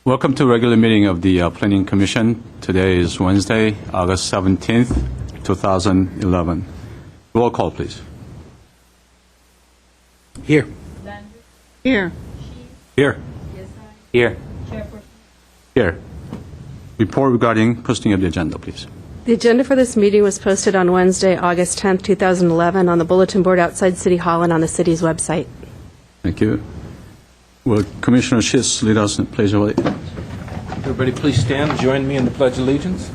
Welcome to regular meeting of the Planning Commission. Today is Wednesday, August 17th, 2011. Roll call, please. Here. Here. Here. Here. Here. Report regarding posting of the agenda, please. The agenda for this meeting was posted on Wednesday, August 10th, 2011, on the bulletin board outside City Hall and on the city's website. Thank you. Will Commissioner Schiss lead us in pledge of allegiance? Everybody please stand and join me in the Pledge of Allegiance.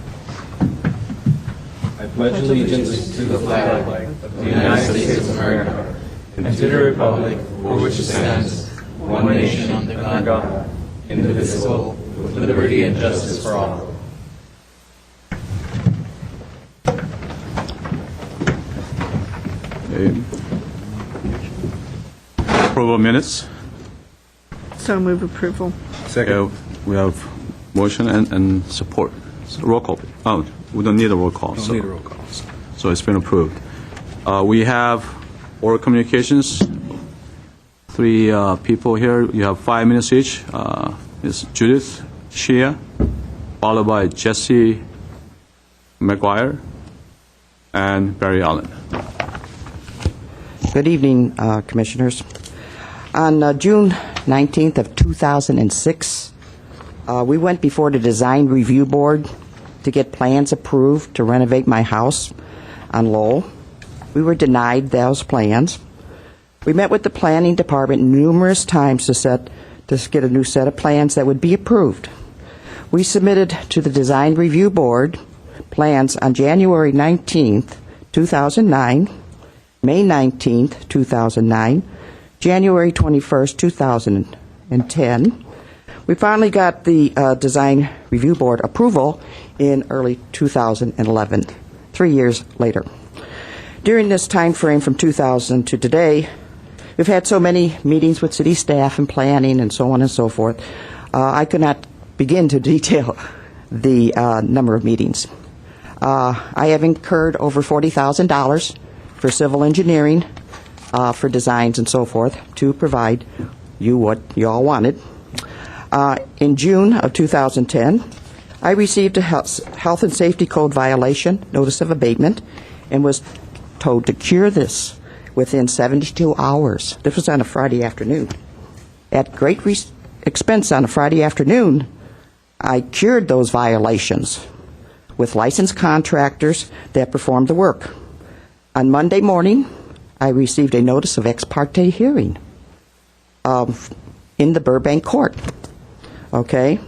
I pledge allegiance to the flag of the United States of America and to the republic for which it stands, one nation under God, indivisible, with liberty and justice for all. Okay. Approval of minutes. So move approval. Second. We have motion and support. So roll call. Oh, we don't need a roll call. Don't need a roll call. So it's been approved. We have oral communications. 3 people here. You have 5 minutes each. It's Judith Shea, followed by Jesse McGuire and Barry Allen. Good evening, Commissioners. On June 19th of 2006, we went before the Design Review Board to get plans approved to renovate my house on Lowell. We were denied those plans. We met with the Planning Department numerous times to get a new set of plans that would be approved. We submitted to the Design Review Board plans on January 19th, 2009, May 19th, 2009, January 21st, 2010. We finally got the Design Review Board approval in early 2011, 3 years later. During this time frame from 2000 to today, we've had so many meetings with city staff and planning and so on and so forth. I could not begin to detail the number of meetings. I have incurred over $40,000 for civil engineering, for designs and so forth, to provide you what you all wanted. In June of 2010, I received a health and safety code violation, notice of abatement, and was told to cure this within 72 hours. This was on a Friday afternoon. At great expense on a Friday afternoon, I cured those violations with licensed contractors that performed the work. On Monday morning, I received a notice of ex parte hearing in the Burbank court. Okay.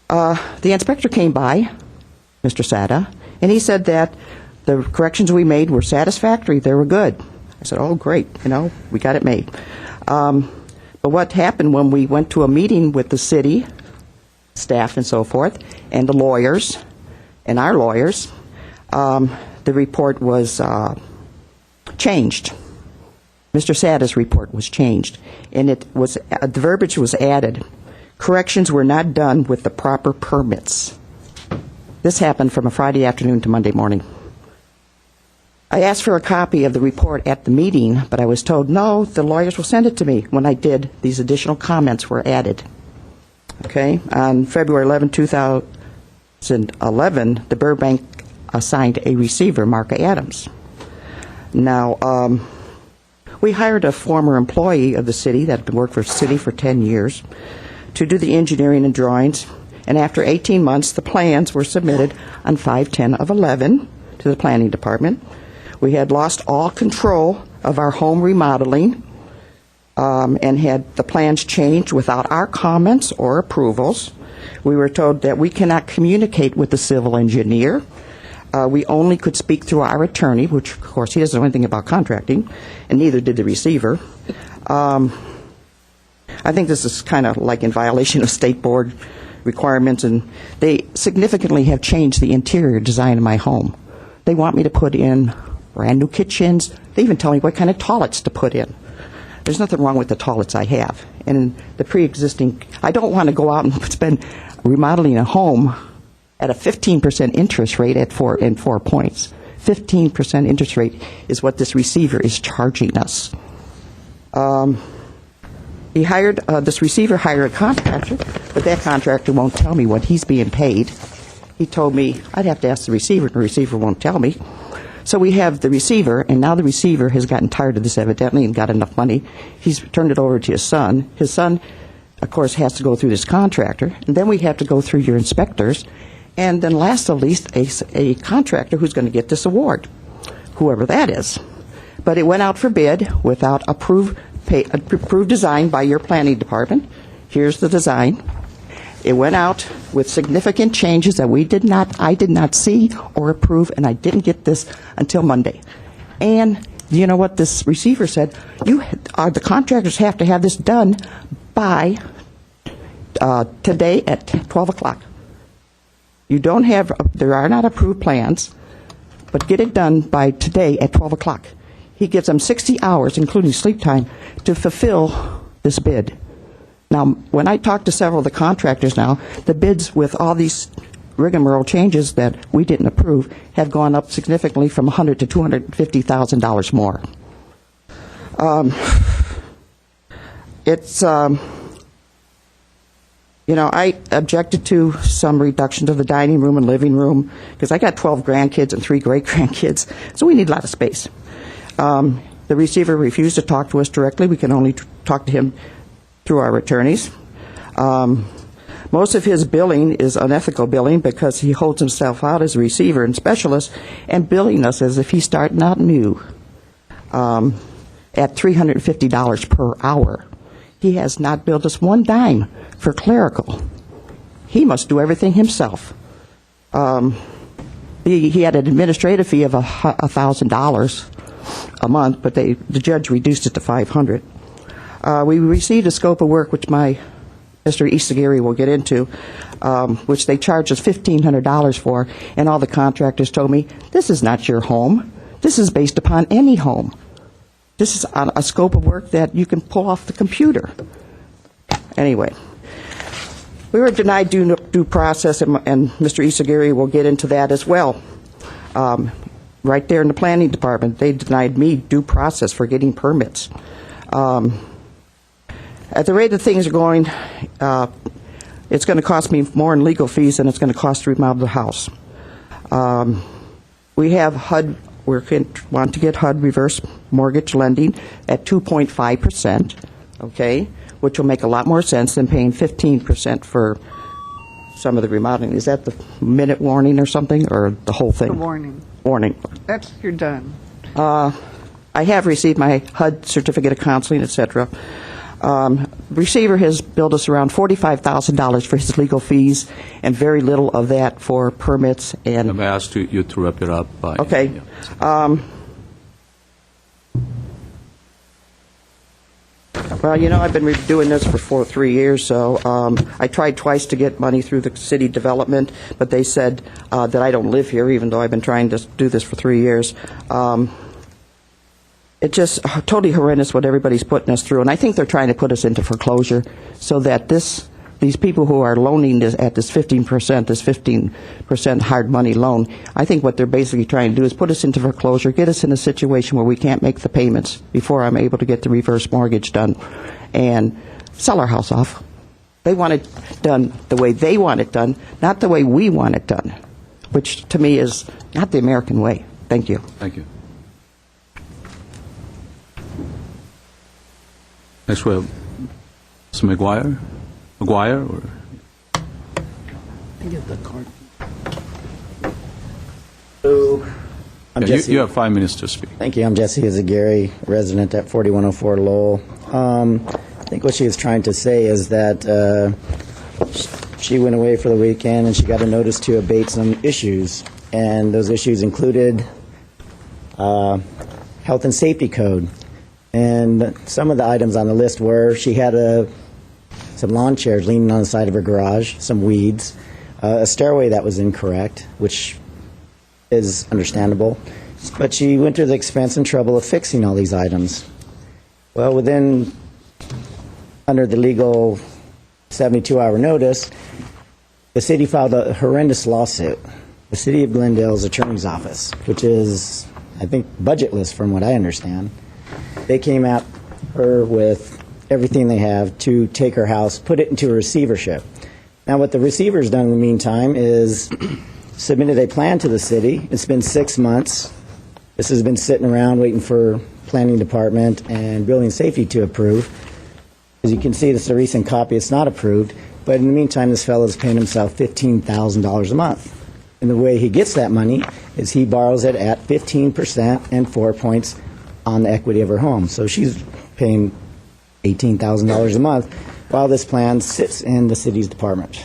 The inspector came by, Mr. Sada, and he said that the corrections we made were satisfactory. They were good. I said, oh, great. We got it made. But what happened when we went to a meeting with the city, staff and so forth, and the lawyers, and our lawyers, the report was changed. Mr. Sada's report was changed, and the verbiage was added. Corrections were not done with the proper permits. This happened from a Friday afternoon to Monday morning. I asked for a copy of the report at the meeting, but I was told, no, the lawyers will send it to me. When I did, these additional comments were added. Okay? On February 11, 2011, the Burbank assigned a receiver, Marka Adams. Now, we hired a former employee of the city that had worked for the city for 10 years to do the engineering and drawings, and after 18 months, the plans were submitted on 5/10/11 to the Planning Department. We had lost all control of our home remodeling and had the plans changed without our comments or approvals. We were told that we cannot communicate with the civil engineer. We only could speak through our attorney, which, of course, he doesn't know anything about contracting, and neither did the receiver. I think this is kind of like in violation of state board requirements, and they significantly have changed the interior design of my home. They want me to put in brand new kitchens. They even tell me what kind of toilets to put in. There's nothing wrong with the toilets I have. And the pre-existing, I don't want to go out and spend remodeling a home at a 15% interest rate at 4 points. 15% interest rate is what this receiver is charging us. He hired, this receiver hired a contractor, but that contractor won't tell me what he's being paid. He told me I'd have to ask the receiver, and the receiver won't tell me. So we have the receiver, and now the receiver has gotten tired of this evidently and got enough money. He's turned it over to his son. His son, of course, has to go through this contractor, and then we have to go through your inspectors, and then last but least, a contractor who's going to get this award, whoever that is. But it went out for bid without approved design by your planning department. Here's the design. It went out with significant changes that I did not see or approve, and I didn't get this until Monday. And you know what this receiver said? The contractors have to have this done by today at 12 o'clock. There are not approved plans, but get it done by today at 12 o'clock. He gives them 60 hours, including sleep time, to fulfill this bid. Now, when I talked to several of the contractors now, the bids with all these rigmarole changes that we didn't approve have gone up significantly from $100,000 to $250,000 more. I objected to some reduction to the dining room and living room because I got 12 grandkids and 3 great-grandkids, so we need a lot of space. The receiver refused to talk to us directly. We can only talk to him through our attorneys. Most of his billing is unethical billing because he holds himself out as a receiver and specialist and billing us as if he's starting out new at $350 per hour. He has not billed us one dime for clerical. He must do everything himself. He had an administrative fee of $1,000 a month, but the judge reduced it to $500. We received a scope of work, which Mr. Isagiri will get into, which they charged us $1,500 for, and all the contractors told me, this is not your home. This is based upon any home. This is a scope of work that you can pull off the computer. Anyway, we were denied due process, and Mr. Isagiri will get into that as well. Right there in the planning department, they denied me due process for getting permits. At the rate that things are going, it's going to cost me more in legal fees than it's going to cost to remodel the house. We have HUD. We want to get HUD reverse mortgage lending at 2.5%, okay, which will make a lot more sense than paying 15% for some of the remodeling. Is that the minute warning or something, or the whole thing? The warning. Warning. You're done. I have received my HUD certificate of counseling, etc. Receiver has billed us around $45,000 for his legal fees, and very little of that for permits and. I've asked you to wrap it up. Okay. Yeah. Well, I've been doing this for 3 years, so I tried twice to get money through the city development, but they said that I don't live here, even though I've been trying to do this for 3 years. It's just totally horrendous what everybody's putting us through, and I think they're trying to put us into foreclosure so that these people who are loaning this at this 15% hard money loan, I think what they're basically trying to do is put us into foreclosure, get us in a situation where we can't make the payments before I'm able to get the reverse mortgage done and sell our house off. They want it done the way they want it done, not the way we want it done, which to me is not the American way. Thank you. Thank you. Next we have Mr. McGuire. McGuire? Or? Hello. I'm Jesse. You have 5 minutes to speak. Thank you. I'm Jesse Izagiri, resident at 4104 Lowell. I think what she was trying to say is that she went away for the weekend and she got a notice to abate some issues. And those issues included health and safety code. And some of the items on the list were she had some lawn chairs leaning on the side of her garage, some weeds, a stairway that was incorrect, which is understandable. But she went to the expense and trouble of fixing all these items. Well, under the legal 72-hour notice, the city filed a horrendous lawsuit. The City of Glendale's attorney's office, which is, I think, budgetless from what I understand. They came at her with everything they have to take her house, put it into a receivership. Now, what the receiver's done in the meantime is submitted a plan to the city. It's been 6 months. This has been sitting around waiting for planning department and building safety to approve. As you can see, this is a recent copy. It's not approved. But in the meantime, this fellow is paying himself $15,000 a month. And the way he gets that money is he borrows it at 15% and 4 points on the equity of her home. So she's paying $18,000 a month while this plan sits in the city's department.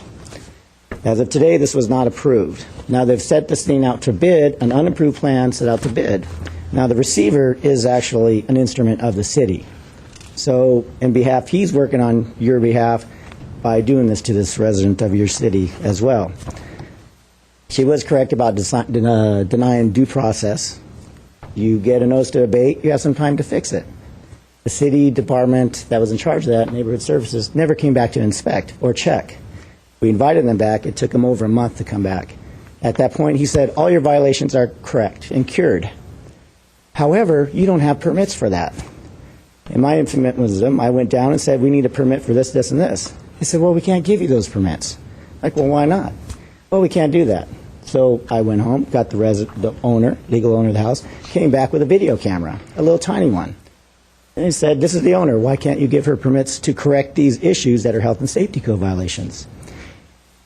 As of today, this was not approved. Now they've set this thing out to bid, an unapproved plan set out to bid. Now the receiver is actually an instrument of the city. So in behalf, he's working on your behalf by doing this to this resident of your city as well. She was correct about denying due process. You get a notice to abate, you have some time to fix it. The city department that was in charge of that, Neighborhood Services, never came back to inspect or check. We invited them back. It took them over a month to come back. At that point, he said, all your violations are correct and cured. However, you don't have permits for that. In my infinite wisdom, I went down and said, we need a permit for this, this, and this. He said, well, we can't give you those permits. Like, well, why not? Well, we can't do that. So I went home, got the legal owner of the house, came back with a video camera, a little tiny one. And he said, this is the owner. Why can't you give her permits to correct these issues that are health and safety code violations?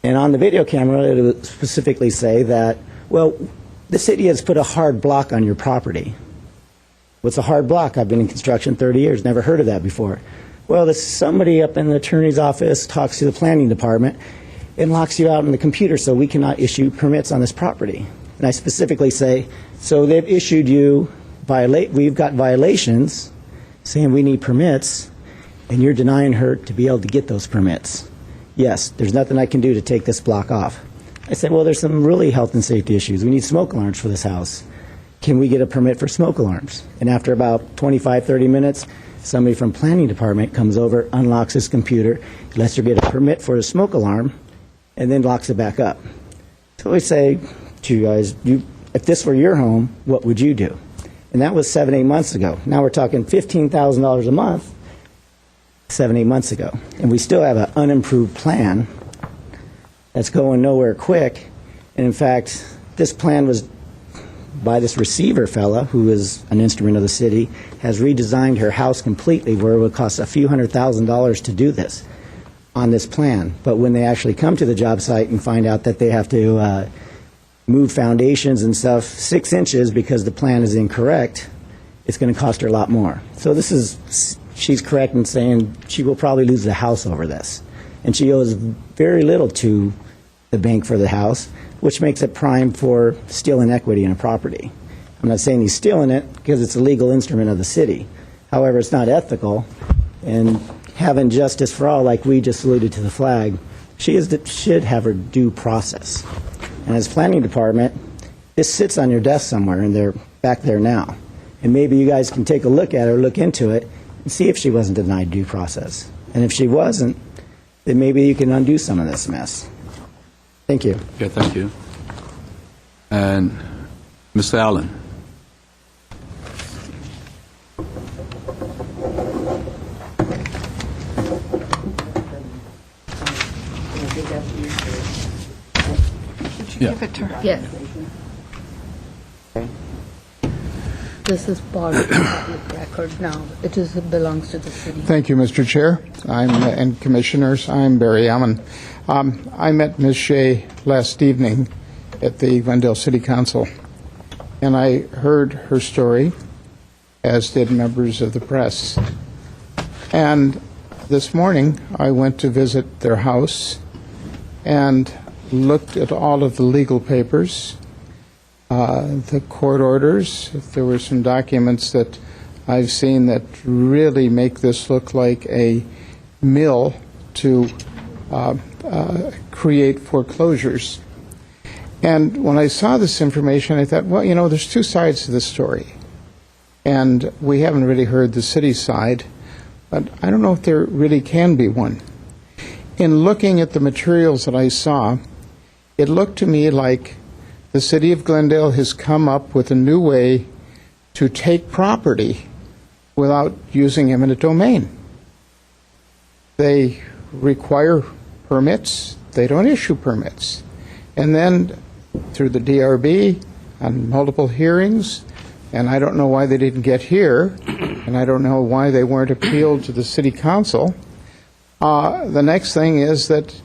And on the video camera, it would specifically say that, well, the city has put a hard block on your property. What's a hard block? I've been in construction 30 years, never heard of that before. Well, somebody up in the attorney's office talks to the planning department and locks you out in the computer so we cannot issue permits on this property. And I specifically say, so they've issued you, we've got violations saying we need permits, and you're denying her to be able to get those permits. Yes, there's nothing I can do to take this block off. I said, well, there's some really health and safety issues. We need smoke alarms for this house. Can we get a permit for smoke alarms? And after about 25, 30 minutes, somebody from planning department comes over, unlocks his computer, lets her get a permit for a smoke alarm, and then locks it back up. So we say to you guys, if this were your home, what would you do? And that was 7, 8 months ago. Now we're talking $15,000 a month 7, 8 months ago. And we still have an unimproved plan that's going nowhere quick. And in fact, this plan was by this receiver fella, who is an instrument of the city, has redesigned her house completely where it would cost a few $100,000s to do this on this plan. But when they actually come to the job site and find out that they have to move foundations and stuff 6 inches because the plan is incorrect, it's going to cost her a lot more. So she's correct in saying she will probably lose the house over this. And she owes very little to the bank for the house, which makes it prime for stealing equity in a property. I'm not saying he's stealing it because it's a legal instrument of the city. However, it's not ethical. And having justice for all, like we just alluded to the flag, she should have her due process. And as planning department, this sits on your desk somewhere, and they're back there now. And maybe you guys can take a look at it or look into it and see if she wasn't denied due process. And if she wasn't, then maybe you can undo some of this mess. Thank you. Okay, thank you. And Mr. Allen. Give it to her. Yes. This is part of the public record now. It belongs to the city. Thank you, Mr. Chair. And Commissioners. I'm Barry Allen. I met Ms. Shea last evening at the Glendale City Council, and I heard her story, as did members of the press. And this morning, I went to visit their house and looked at all of the legal papers, the court orders. There were some documents that I've seen that really make this look like a mill to create foreclosures. And when I saw this information, I thought, well, you know, there's two sides to the story. And we haven't really heard the city side, but I don't know if there really can be one. In looking at the materials that I saw, it looked to me like the city of Glendale has come up with a new way to take property without using eminent domain. They require permits. They don't issue permits. And then through the DRB on multiple hearings, and I don't know why they didn't get here, and I don't know why they weren't appealed to the city council. The next thing is that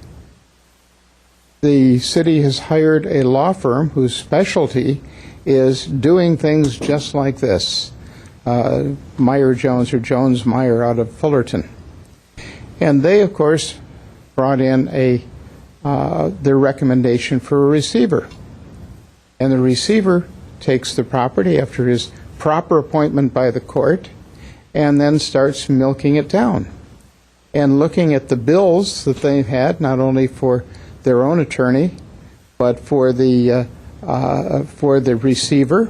the city has hired a law firm whose specialty is doing things just like this. Meyer Jones, or Jones Meyer, out of Fullerton. And they, of course, brought in their recommendation for a receiver. And the receiver takes the property after his proper appointment by the court and then starts milking it down. And looking at the bills that they've had, not only for their own attorney, but for the receiver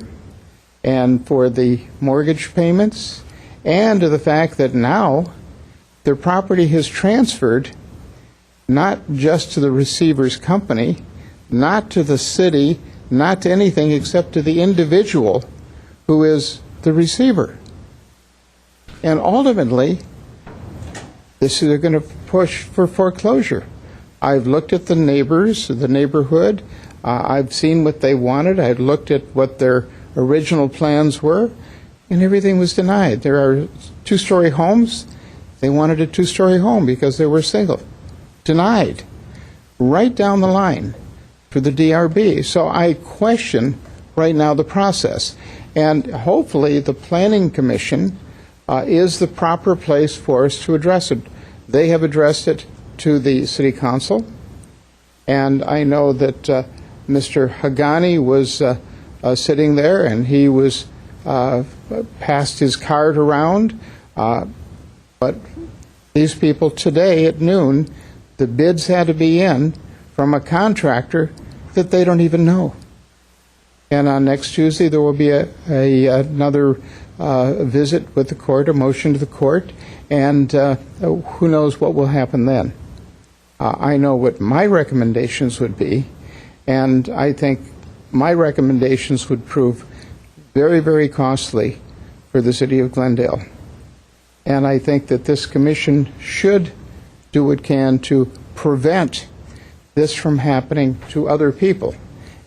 and for the mortgage payments, and to the fact that now their property has transferred not just to the receiver's company, not to the city, not to anything except to the individual who is the receiver. And ultimately, they're going to push for foreclosure. I've looked at the neighbors, the neighborhood. I've seen what they wanted. I've looked at what their original plans were, and everything was denied. There are two-story homes. They wanted a two-story home because they were single. Denied. Right down the line for the DRB. So I question right now the process. And hopefully the Planning Commission is the proper place for us to address it. They have addressed it to the City Council, and I know that Mr. Hagani was sitting there, and he was passed his card around, but these people today at noon, the bids had to be in from a contractor that they don't even know. And on next Tuesday, there will be another visit with the court, a motion to the court, and who knows what will happen then. I know what my recommendations would be, and I think my recommendations would prove very, very costly for the city of Glendale. And I think that this commission should do what it can to prevent this from happening to other people.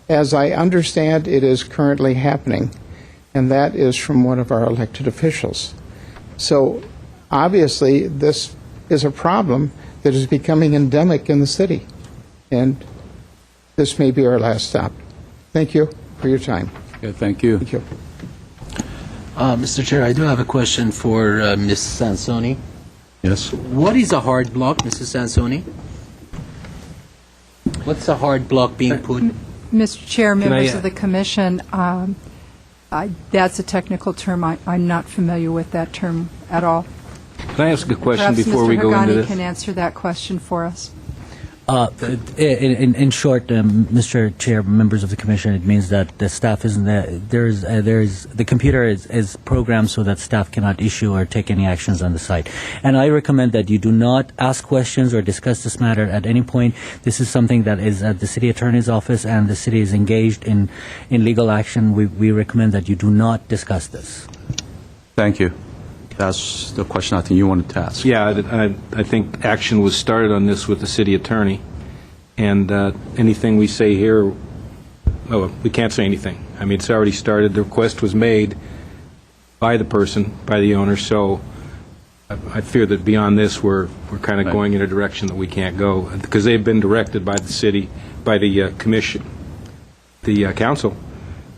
As I understand, it is currently happening, and that is from one of our elected officials. So obviously, this is a problem that is becoming endemic in the city, and this may be our last stop. Thank you for your time. Okay, thank you. Thank you. Mr. Chair, I do have a question for Ms. Sansoni. Yes. What is a hard block, Mrs. Sansoni? What's a hard block being put? Mr. Chair, members I- of the commission, that's a technical term. I'm not familiar with that term at all. Can I ask a question Perhaps before we Mr. go into Hagani this? can answer that question for us. In short, Mr. Chair, members of the commission, it means that the staff isn't the computer is programmed so that staff cannot issue or take any actions on the site. And I recommend that you do not ask questions or discuss this matter at any point. This is something that is at the city attorney's office, and the city is engaged in legal action. We recommend that you do not discuss this. Thank you. That's the question I think you wanted to ask. Yeah, I think action was started on this with the city attorney, and anything we say here, well, we can't say anything. I mean, it's already started. The request was made by the person, by the owner, so I fear that beyond this, we're kind of Right. going in a direction that we can't go, because they've been directed by the city, by the commission, the council,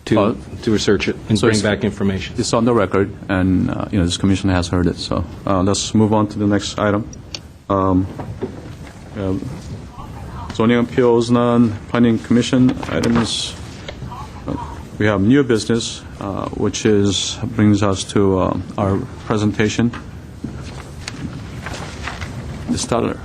to research it and so bring it's- back information. It's on the record, and this commission has heard it. So let's move on to the next item. Zoning appeals, non-planning commission items. We have new business, which brings us to our presentation. Ms. Stadler.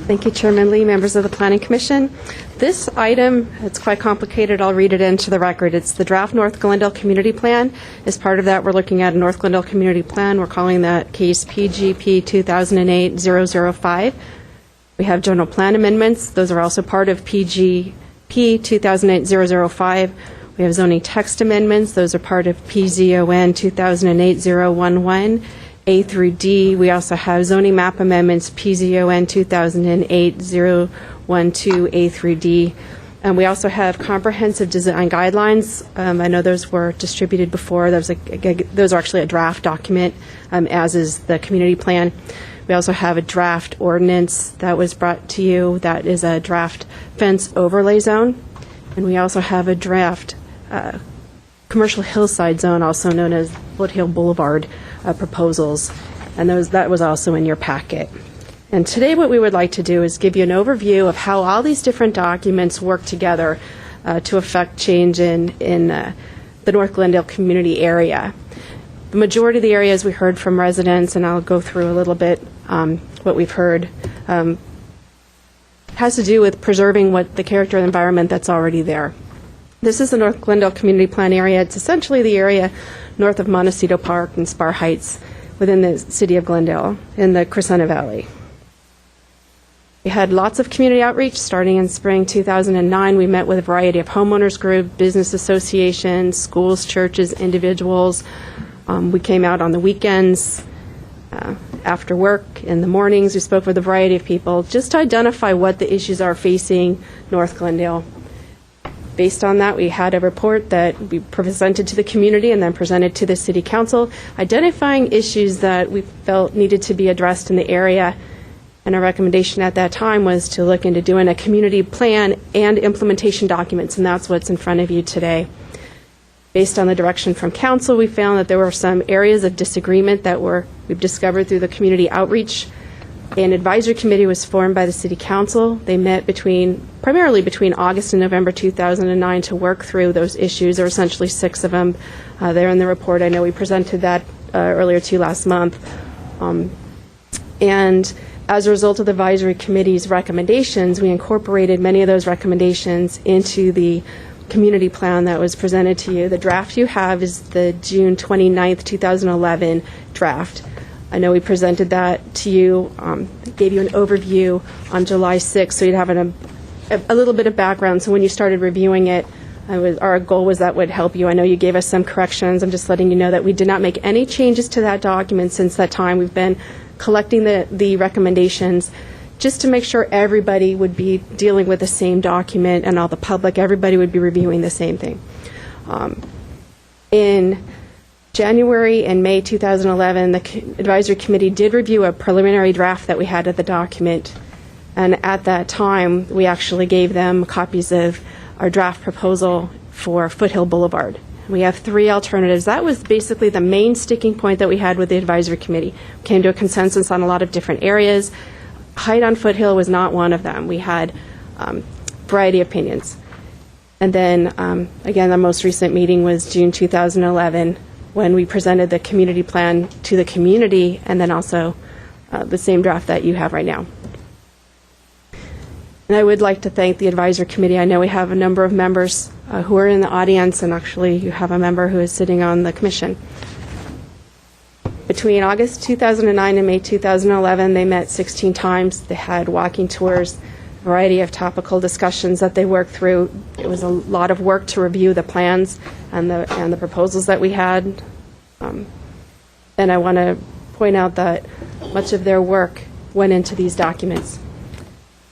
Thank you, Chairman Lee, members of the Planning Commission. This item, it's quite complicated. I'll read it into the record. It's the draft North Glendale Community Plan. As part of that, we're looking at a North Glendale Community Plan. We're calling that case PGP 2008-005. We have general plan amendments. Those are also part of PGP 2008-005. We have zoning text amendments. Those are part of PZON 2008-011. A through D. We also have zoning map amendments, PZON 2008-012 A through D. And we also have comprehensive design guidelines. I know those were distributed before. Those are actually a draft document, as is the community plan. We also have a draft ordinance that was brought to you. That is a draft fence overlay zone. And we also have a draft commercial hillside zone, also known as Foothill Boulevard proposals. And that was also in your packet. And today what we would like to do is give you an overview of how all these different documents work together to affect change in the North Glendale community area. The majority of the areas we heard from residents, and I'll go through a little bit what we've heard, has to do with preserving the character of the environment that's already there. This is the North Glendale Community Plan area. It's essentially the area north of Montecito Park and Spar Heights within the city of Glendale in the Crescenta Valley. We had lots of community outreach starting in spring 2009. We met with a variety of homeowners groups, business associations, schools, churches, individuals. We came out on the weekends, after work, in the mornings. We spoke with a variety of people just to identify what the issues are facing North Glendale. Based on that, we had a report that we presented to the community and then presented to the City Council, identifying issues that we felt needed to be addressed in the area. And our recommendation at that time was to look into doing a community plan and implementation documents, and that's what's in front of you today. Based on the direction from Council, we found that there were some areas of disagreement that we've discovered through the community outreach. An advisory committee was formed by the City Council. They met primarily between August and November 2009 to work through those issues. There were essentially 6 of them there in the report. I know we presented that earlier to you last month. And as a result of the advisory committee's recommendations, we incorporated many of those recommendations into the community plan that was presented to you. The draft you have is the June 29th, 2011 draft. I know we presented that to you, gave you an overview on July 6th, so you'd have a little bit of background. So when you started reviewing it, our goal was that would help you. I know you gave us some corrections. I'm just letting you know that we did not make any changes to that document since that time. We've been collecting the recommendations just to make sure everybody would be dealing with the same document, and all the public, everybody would be reviewing the same thing. In January and May 2011, the advisory committee did review a preliminary draft that we had of the document, and at that time, we actually gave them copies of our draft proposal for Foothill Boulevard. We have 3 alternatives. That was basically the main sticking point that we had with the advisory committee. We came to a consensus on a lot of different areas. Height on Foothill was not one of them. We had a variety of opinions. And then, again, the most recent meeting was June 2011, when we presented the community plan to the community, and then also the same draft that you have right now. And I would like to thank the advisory committee. I know we have a number of members who are in the audience, and actually you have a member who is sitting on the commission. Between August 2009 and May 2011, they met 16 times. They had walking tours, a variety of topical discussions that they worked through. It was a lot of work to review the plans and the proposals that we had. And I want to point out that much of their work went into these documents.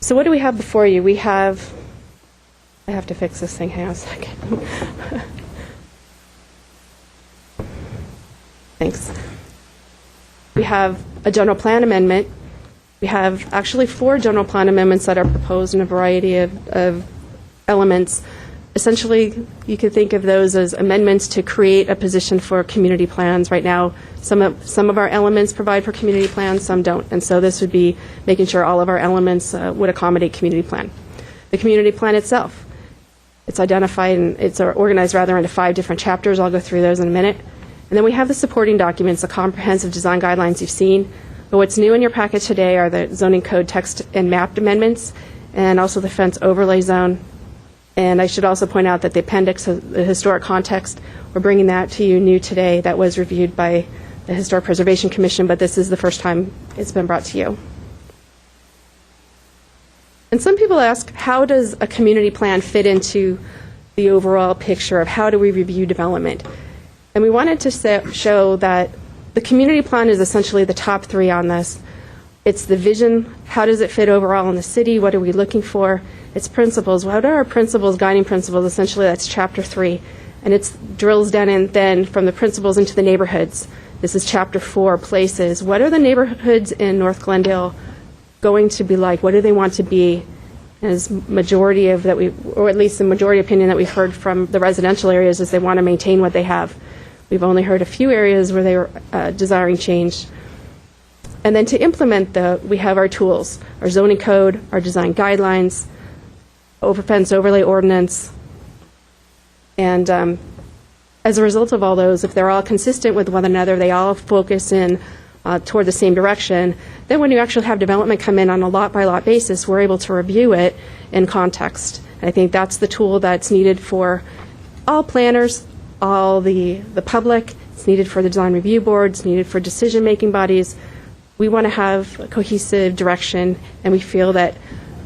So what do we have before you? We have, I have to fix this thing, hang on a second. Thanks. We have a general plan amendment. We have actually 4 general plan amendments that are proposed in a variety of elements. Essentially, you could think of those as amendments to create a position for community plans. Right now, some of our elements provide for community plans, some don't. And so this would be making sure all of our elements would accommodate community plan. The community plan itself, it's identified and it's organized rather into 5 different chapters. I'll go through those in a minute. And then we have the supporting documents, the comprehensive design guidelines you've seen. But what's new in your package today are the zoning code text and map amendments, and also the fence overlay zone. And I should also point out that the appendix, the historic context, we're bringing that to you new today. That was reviewed by the Historic Preservation Commission, but this is the first time it's been brought to you. And some people ask, how does a community plan fit into the overall picture of how do we review development? And we wanted to show that the community plan is essentially the top three on this. It's the vision, how does it fit overall in the city, what are we looking for? It's principles, what are our principles, guiding principles, essentially that's chapter 3. And it drills down in then from the principles into the neighborhoods. This is chapter 4, places. What are the neighborhoods in North Glendale going to be like? What do they want to be? As majority of that we, or at least the majority opinion that we've heard from the residential areas is they want to maintain what they have. We've only heard a few areas where they were desiring change. And then to implement we have our tools, our zoning code, our design guidelines, fence overlay ordinance. And as a result of all those, if they're all consistent with one another, they all focus in toward the same direction, then when you actually have development come in on a lot-by-lot basis, we're able to review it in context. And I think that's the tool that's needed for all planners, all the public. It's needed for the design review boards, needed for decision-making bodies. We want to have a cohesive direction, and we feel that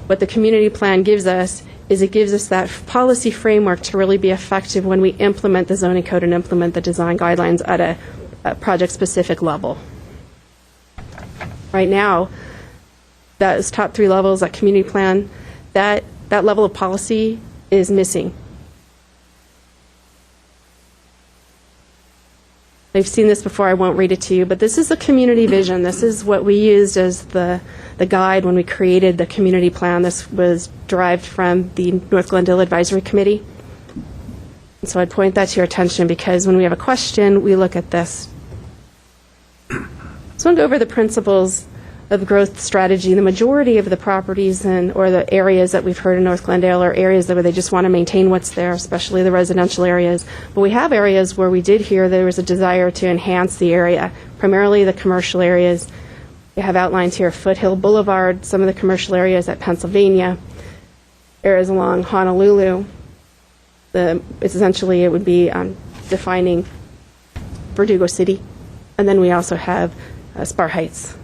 what the community plan gives us is it gives us that policy framework to really be effective when we implement the zoning code and implement the design guidelines at a project-specific level. Right now, those top 3 levels, that community plan, that level of policy is missing. I've seen this before, I won't read it to you, but this is the community vision. This is what we used as the guide when we created the community plan. This was derived from the North Glendale Advisory Committee. And so I'd point that to your attention because when we have a question, we look at this. So I'll go over the principles of growth strategy. The majority of the properties or the areas that we've heard in North Glendale are areas where they just want to maintain what's there, especially the residential areas. But we have areas where we did hear there was a desire to enhance the area, primarily the commercial areas. We have outlined here Foothill Boulevard, some of the commercial areas at Pennsylvania, areas along Honolulu. Essentially, it would be defining Verdugo City. And then we also have Spar Heights.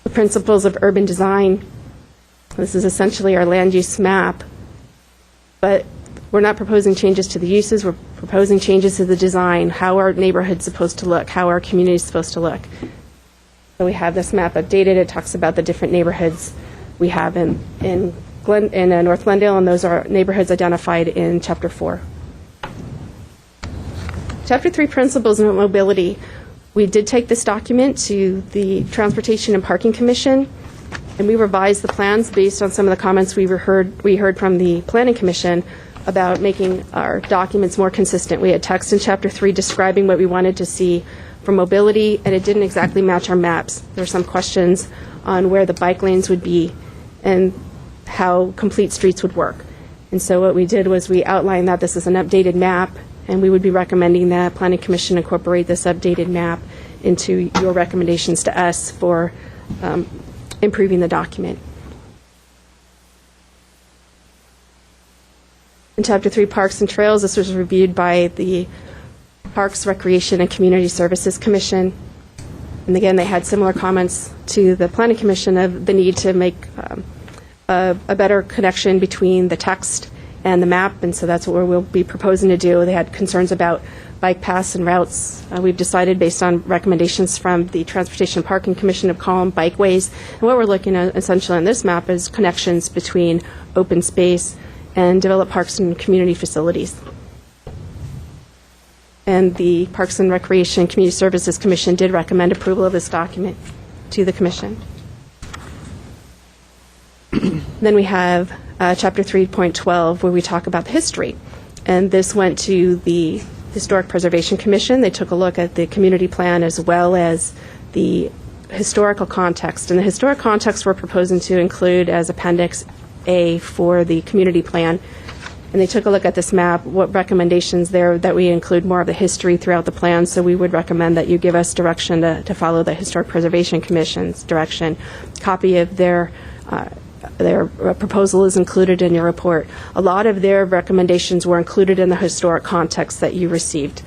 The principles of urban design. This is essentially our land use map, but we're not proposing changes to the uses, we're proposing changes to the design, how our neighborhood's supposed to look, how our community's supposed to look. So we have this map updated, it talks about the different neighborhoods we have in North Glendale, and those are neighborhoods identified in Chapter 4. Chapter 3, Principles of Mobility. We did take this document to the Transportation and Parking Commission, and we revised the plans based on some of the comments we heard from the Planning Commission about making our documents more consistent. We had text in Chapter 3 describing what we wanted to see for mobility, and it didn't exactly match our maps. There were some questions on where the bike lanes would be and how complete streets would work. And so what we did was we outlined that this is an updated map, and we would be recommending that Planning Commission incorporate this updated map into your recommendations to us for improving the document. In Chapter 3, Parks and Trails, this was reviewed by the Parks, Recreation, and Community Services Commission. And again, they had similar comments to the Planning Commission of the need to make a better connection between the text and the map, and so that's what we'll be proposing to do. They had concerns about bike paths and routes. We've decided, based on recommendations from the Transportation and Parking Commission, to call them bikeways. And what we're looking at essentially on this map is connections between open space and developed parks and community facilities. And the Parks and Recreation and Community Services Commission did recommend approval of this document to the Commission. Then we have Chapter 3.12, where we talk about the history. And this went to the Historic Preservation Commission. They took a look at the community plan as well as the historical context. And the historic context we're proposing to include as Appendix A for the community plan. And they took a look at this map, what recommendations there that we include more of the history throughout the plan. So we would recommend that you give us direction to follow the Historic Preservation Commission's direction. Copy of their proposal is included in your report. A lot of their recommendations were included in the historic context that you received.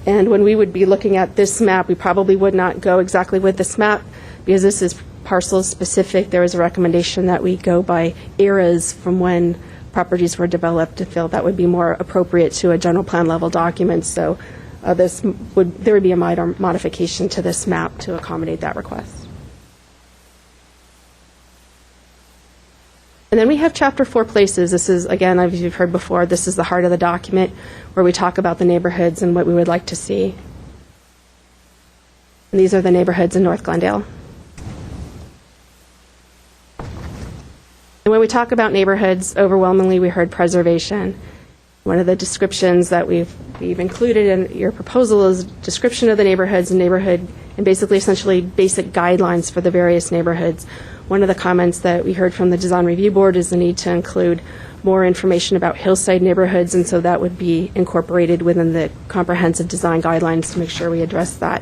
And when we would be looking at this map, we probably would not go exactly with this map because this is parcel specific. There is a recommendation that we go by eras from when properties were developed, to feel that would be more appropriate to a general plan level document. So there would be a minor modification to this map to accommodate that request. And then we have Chapter 4 places. This is, again, as you've heard before, this is the heart of the document where we talk about the neighborhoods and what we would like to see. And these are the neighborhoods in North Glendale. And when we talk about neighborhoods, overwhelmingly we heard preservation. One of the descriptions that we've included in your proposal is description of the neighborhoods and basically essentially basic guidelines for the various neighborhoods. One of the comments that we heard from the Design Review Board is the need to include more information about hillside neighborhoods, and so that would be incorporated within the comprehensive design guidelines to make sure we address that.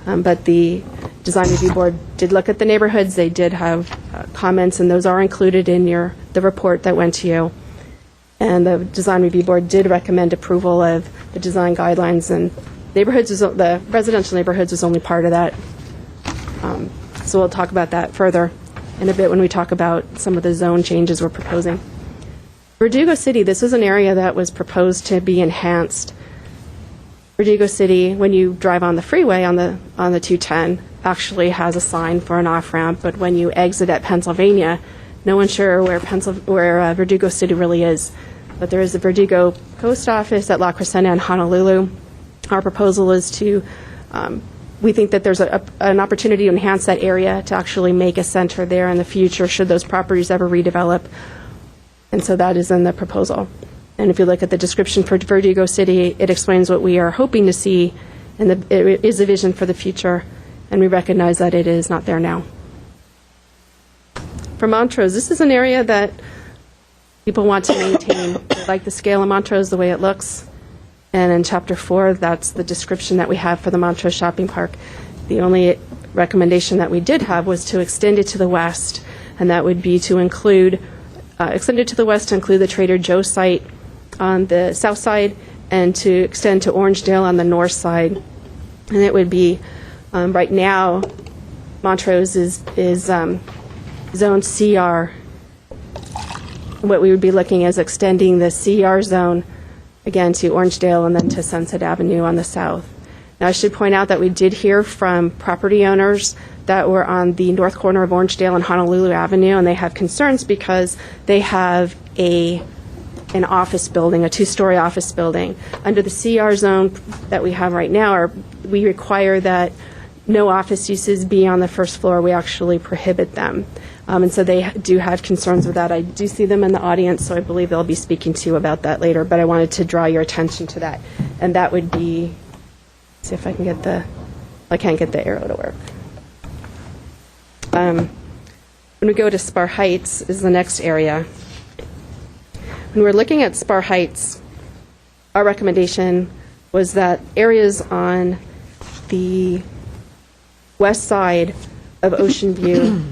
But the Design Review Board did look at the neighborhoods. They did have comments, and those are included in the report that went to you. And the Design Review Board did recommend approval of the design guidelines, and the residential neighborhoods is only part of that. So we'll talk about that further in a bit when we talk about some of the zone changes we're proposing. Verdugo City, this is an area that was proposed to be enhanced. Verdugo City, when you drive on the freeway on the 210, actually has a sign for an off-ramp, but when you exit at Pennsylvania, no one's sure where Verdugo City really is. But there is a Verdugo post office at La Crescenta in Honolulu. Our proposal is to we think that there's an opportunity to enhance that area to actually make a center there in the future should those properties ever redevelop. And so that is in the proposal. And if you look at the description for Verdugo City, it explains what we are hoping to see, and it is a vision for the future, and we recognize that it is not there now. For Montrose, this is an area that people want to maintain. They like the scale of Montrose, the way it looks. And in Chapter 4, that's the description that we have for the Montrose Shopping Park. The only recommendation that we did have was to extend it to the west, and that would be to extend it to the west to include the Trader Joe's site on the south side and to extend to Orangedale on the north side. And it would be, right now, Montrose is zone CR. What we would be looking is extending the CR zone again to Orangedale and then to Sunset Avenue on the south. Now I should point out that we did hear from property owners that were on the north corner of Orangedale and Honolulu Avenue, and they have concerns because they have an office building, a 2-story office building. Under the CR zone that we have right now, we require that no office uses be on the first floor. We actually prohibit them. And so they do have concerns with that. I do see them in the audience, so I believe they'll be speaking to you about that later, but I wanted to draw your attention to that. And that would be, see if I can get I can't get the arrow to work. When we go to Spar Heights is the next area. When we're looking at Spar Heights, our recommendation was that areas on the west side of Ocean View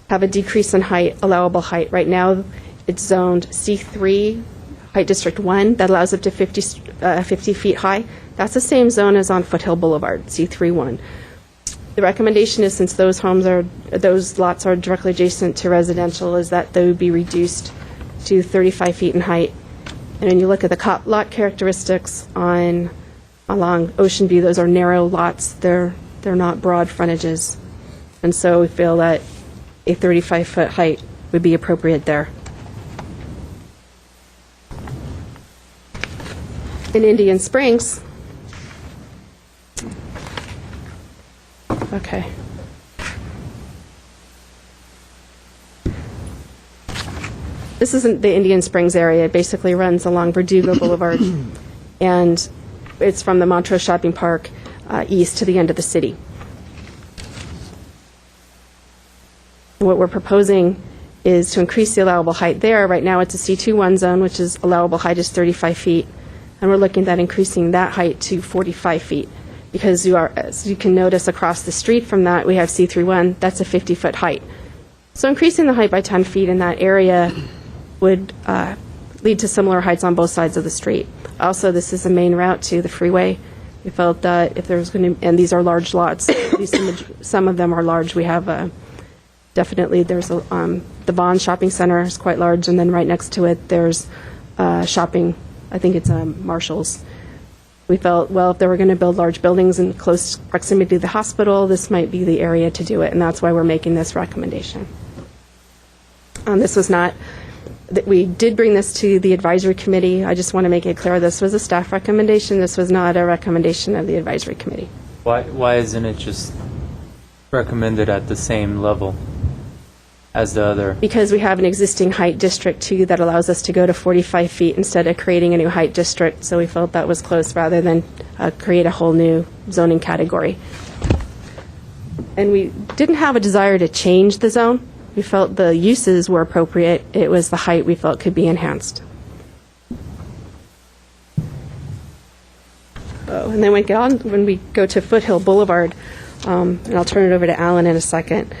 have a decrease in height, allowable height. Right now, it's zoned C3, Height District 1, that allows up to 50 feet high. That's the same zone as on Foothill Boulevard, C3-1. The recommendation is, since those lots are directly adjacent to residential, is that they would be reduced to 35 feet in height. And when you look at the lot characteristics along Ocean View, those are narrow lots. They're not broad frontages. And so we feel that a 35-foot height would be appropriate there. In Indian Springs, okay. This isn't the Indian Springs area. It basically runs along Verdugo Boulevard, and it's from the Montrose Shopping Park east to the end of the city. What we're proposing is to increase the allowable height there. Right now it's a C21 zone, which is allowable height is 35 feet, and we're looking at increasing that height to 45 feet. Because as you can notice across the street from that, we have C31, that's a 50-foot height. So increasing the height by 10 feet in that area would lead to similar heights on both sides of the street. Also, this is a main route to the freeway. We felt that if there was going to, and these are large lots, at least some of them are large, we have definitely there's the Bond Shopping Center is quite large, and then right next to it, there's shopping, I think it's Marshall's. We felt, well, if they were going to build large buildings in close proximity to the hospital, this might be the area to do it, and that's why we're making this recommendation. This was not, that we did bring this to the advisory committee. I just want to make it clear this was a staff recommendation. This was not a recommendation of the advisory committee. Why isn't it just recommended at the same level as the other? Because we have an existing height district, too, that allows us to go to 45 feet instead of creating a new height district, so we felt that was close rather than create a whole new zoning category. And we didn't have a desire to change the zone. We felt the uses were appropriate. It was the height we felt could be enhanced. Oh, and then when we go to Foothill Boulevard, and I'll turn it over to Alan in a second,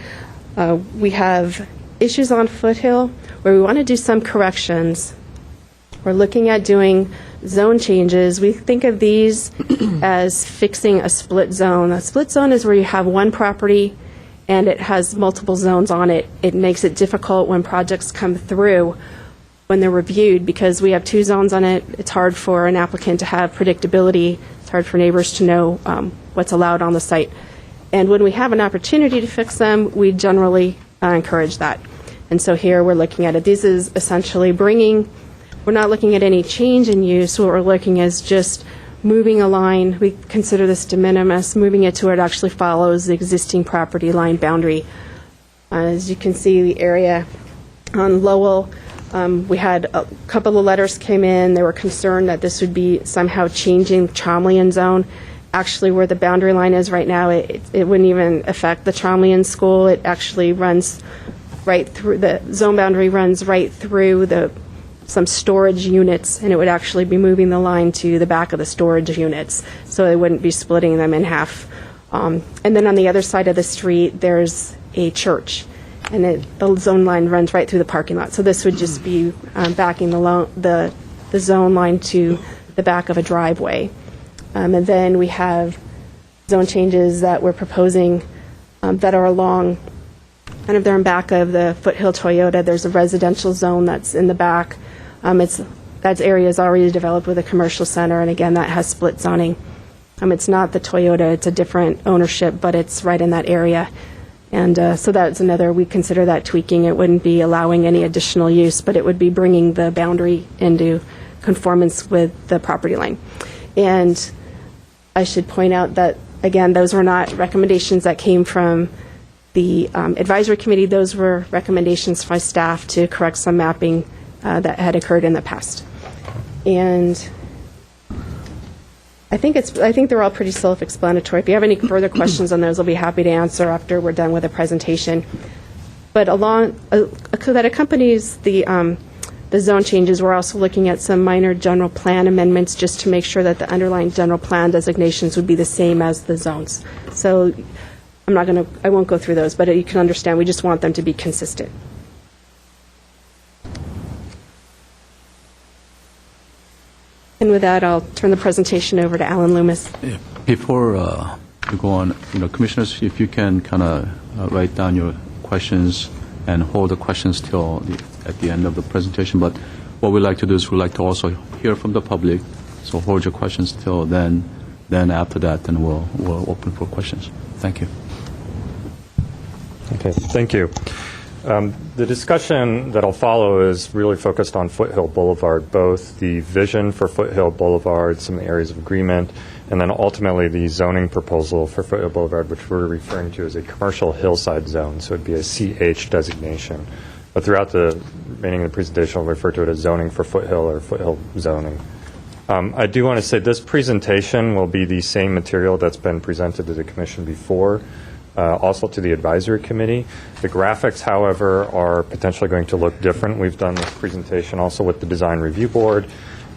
we have issues on Foothill where we want to do some corrections. We're looking at doing zone changes. We think of these as fixing a split zone. A split zone is where you have one property and it has multiple zones on it. It makes it difficult when projects come through when they're reviewed because we have two zones on it. It's hard for an applicant to have predictability. It's hard for neighbors to know what's allowed on the site. And when we have an opportunity to fix them, we generally encourage that. And so here we're looking at it. This is essentially we're not looking at any change in use. What we're looking at is just moving a line. We consider this de minimis, moving it to where it actually follows the existing property line boundary. As you can see, the area on Lowell, we had a couple of letters came in. They were concerned that this would be somehow changing the Cholmleyan zone. Actually, where the boundary line is right now, it wouldn't even affect the Cholmleyan school. It actually runs right through, the zone boundary runs right through some storage units, and it would actually be moving the line to the back of the storage units, so it wouldn't be splitting them in half. And then on the other side of the street, there's a church, and the zone line runs right through the parking lot. So this would just be backing the zone line to the back of a driveway. And then we have zone changes that we're proposing that are along, kind of they're in back of the Foothill Toyota. There's a residential zone that's in the back. That area is already developed with a commercial center, and again, that has split zoning. It's not the Toyota, it's a different ownership, but it's right in that area. And so that's another, we consider that tweaking. It wouldn't be allowing any additional use, but it would be bringing the boundary into conformance with the property line. And I should point out that, again, those were not recommendations that came from the advisory committee. Those were recommendations by staff to correct some mapping that had occurred in the past. And I think they're all pretty self-explanatory. If you have any further questions on those, I'll be happy to answer after we're done with the presentation. But that accompanies the zone changes, we're also looking at some minor general plan amendments just to make sure that the underlying general plan designations would be the same as the zones. So I won't go through those, but you can understand we just want them to be consistent. And with that, I'll turn the presentation over to Alan Loomis. Before we go on, commissioners, if you can kind of write down your questions and hold the questions till at the end of the presentation. But what we like to do is we like to also hear from the public. So hold your questions till then. Then after that, then we'll open for questions. Thank you. Okay, thank you. The discussion that'll follow is really focused on Foothill Boulevard, both the vision for Foothill Boulevard, some areas of agreement, and then ultimately the zoning proposal for Foothill Boulevard, which we're referring to as a commercial hillside zone, so it'd be a CH designation. But throughout the remaining of the presentation, I'll refer to it as zoning for Foothill or Foothill zoning. I do want to say this presentation will be the same material that's been presented to the Commission before, also to the Advisory Committee. The graphics, however, are potentially going to look different. We've done this presentation also with the Design Review Board,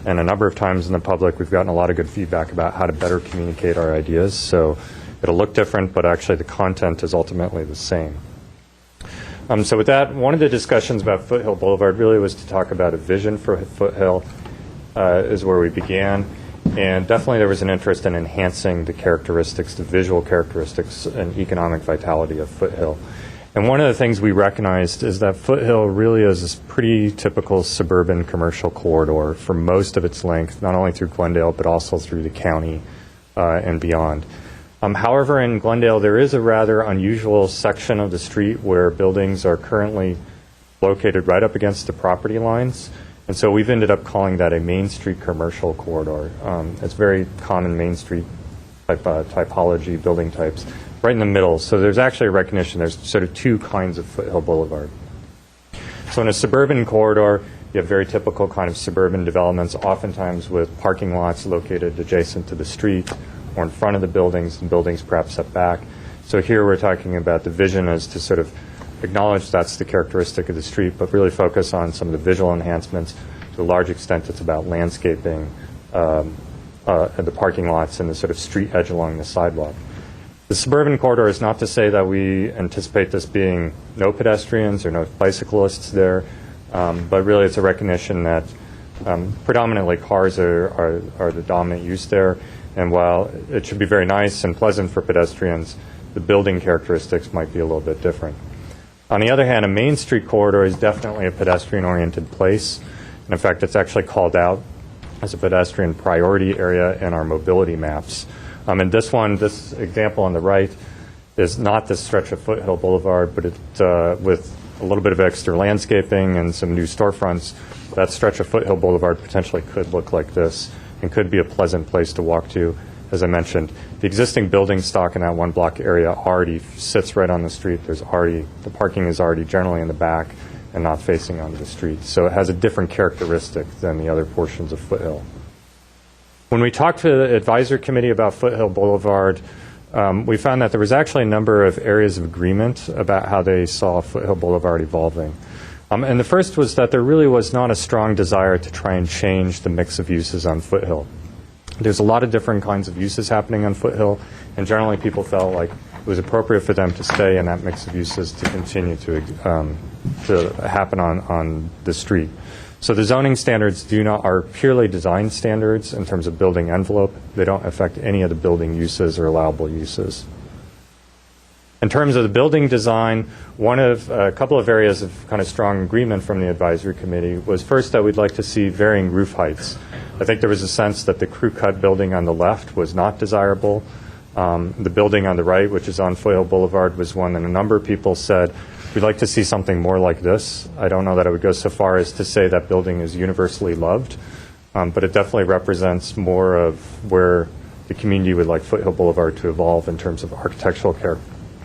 and a number of times in the public we've gotten a lot of good feedback about how to better communicate our ideas. So it'll look different, but actually the content is ultimately the same. So with that, one of the discussions about Foothill Boulevard really was to talk about a vision for Foothill, is where we began. And definitely there was an interest in enhancing the characteristics, the visual characteristics and economic vitality of Foothill. And one of the things we recognized is that Foothill really is this pretty typical suburban commercial corridor for most of its length, not only through Glendale, but also through the county and beyond. However, in Glendale, there is a rather unusual section of the street where buildings are currently located right up against the property lines. And so we've ended up calling that a Main Street commercial corridor. It's very common Main Street type typology, building types, right in the middle. So there's actually a recognition there's sort of two kinds of Foothill Boulevard. So in a suburban corridor, you have very typical kind of suburban developments, oftentimes with parking lots located adjacent to the street or in front of the buildings, and buildings perhaps set back. So here we're talking about the vision as to sort of acknowledge that's the characteristic of the street, but really focus on some of the visual enhancements. To a large extent, it's about landscaping the parking lots and the sort of street edge along the sidewalk. The suburban corridor is not to say that we anticipate this being no pedestrians or no bicyclists there, but really it's a recognition that predominantly cars are the dominant use there. And while it should be very nice and pleasant for pedestrians, the building characteristics might be a little bit different. On the other hand, a Main Street corridor is definitely a pedestrian-oriented place. And in fact, it's actually called out as a pedestrian priority area in our mobility maps. And this example on the right is not this stretch of Foothill Boulevard, but with a little bit of extra landscaping and some new storefronts, that stretch of Foothill Boulevard potentially could look like this and could be a pleasant place to walk to. As I mentioned, the existing building stock in that one block area already sits right on the street. The parking is already generally in the back and not facing onto the street. So it has a different characteristic than the other portions of Foothill. When we talked to the advisory committee about Foothill Boulevard, we found that there was actually a number of areas of agreement about how they saw Foothill Boulevard evolving. And the first was that there really was not a strong desire to try and change the mix of uses on Foothill. There's a lot of different kinds of uses happening on Foothill, and generally people felt like it was appropriate for them to stay in that mix of uses to continue to happen on the street. So the zoning standards are purely design standards in terms of building envelope. They don't affect any of the building uses or allowable uses. In terms of the building design, a couple of areas of kind of strong agreement from the advisory committee was first that we'd like to see varying roof heights. I think there was a sense that the crew cut building on the left was not desirable. The building on the right, which is on Foothill Boulevard, was one that a number of people said, we'd like to see something more like this. I don't know that I would go so far as to say that building is universally loved, but it definitely represents more of where the community would like Foothill Boulevard to evolve in terms of architectural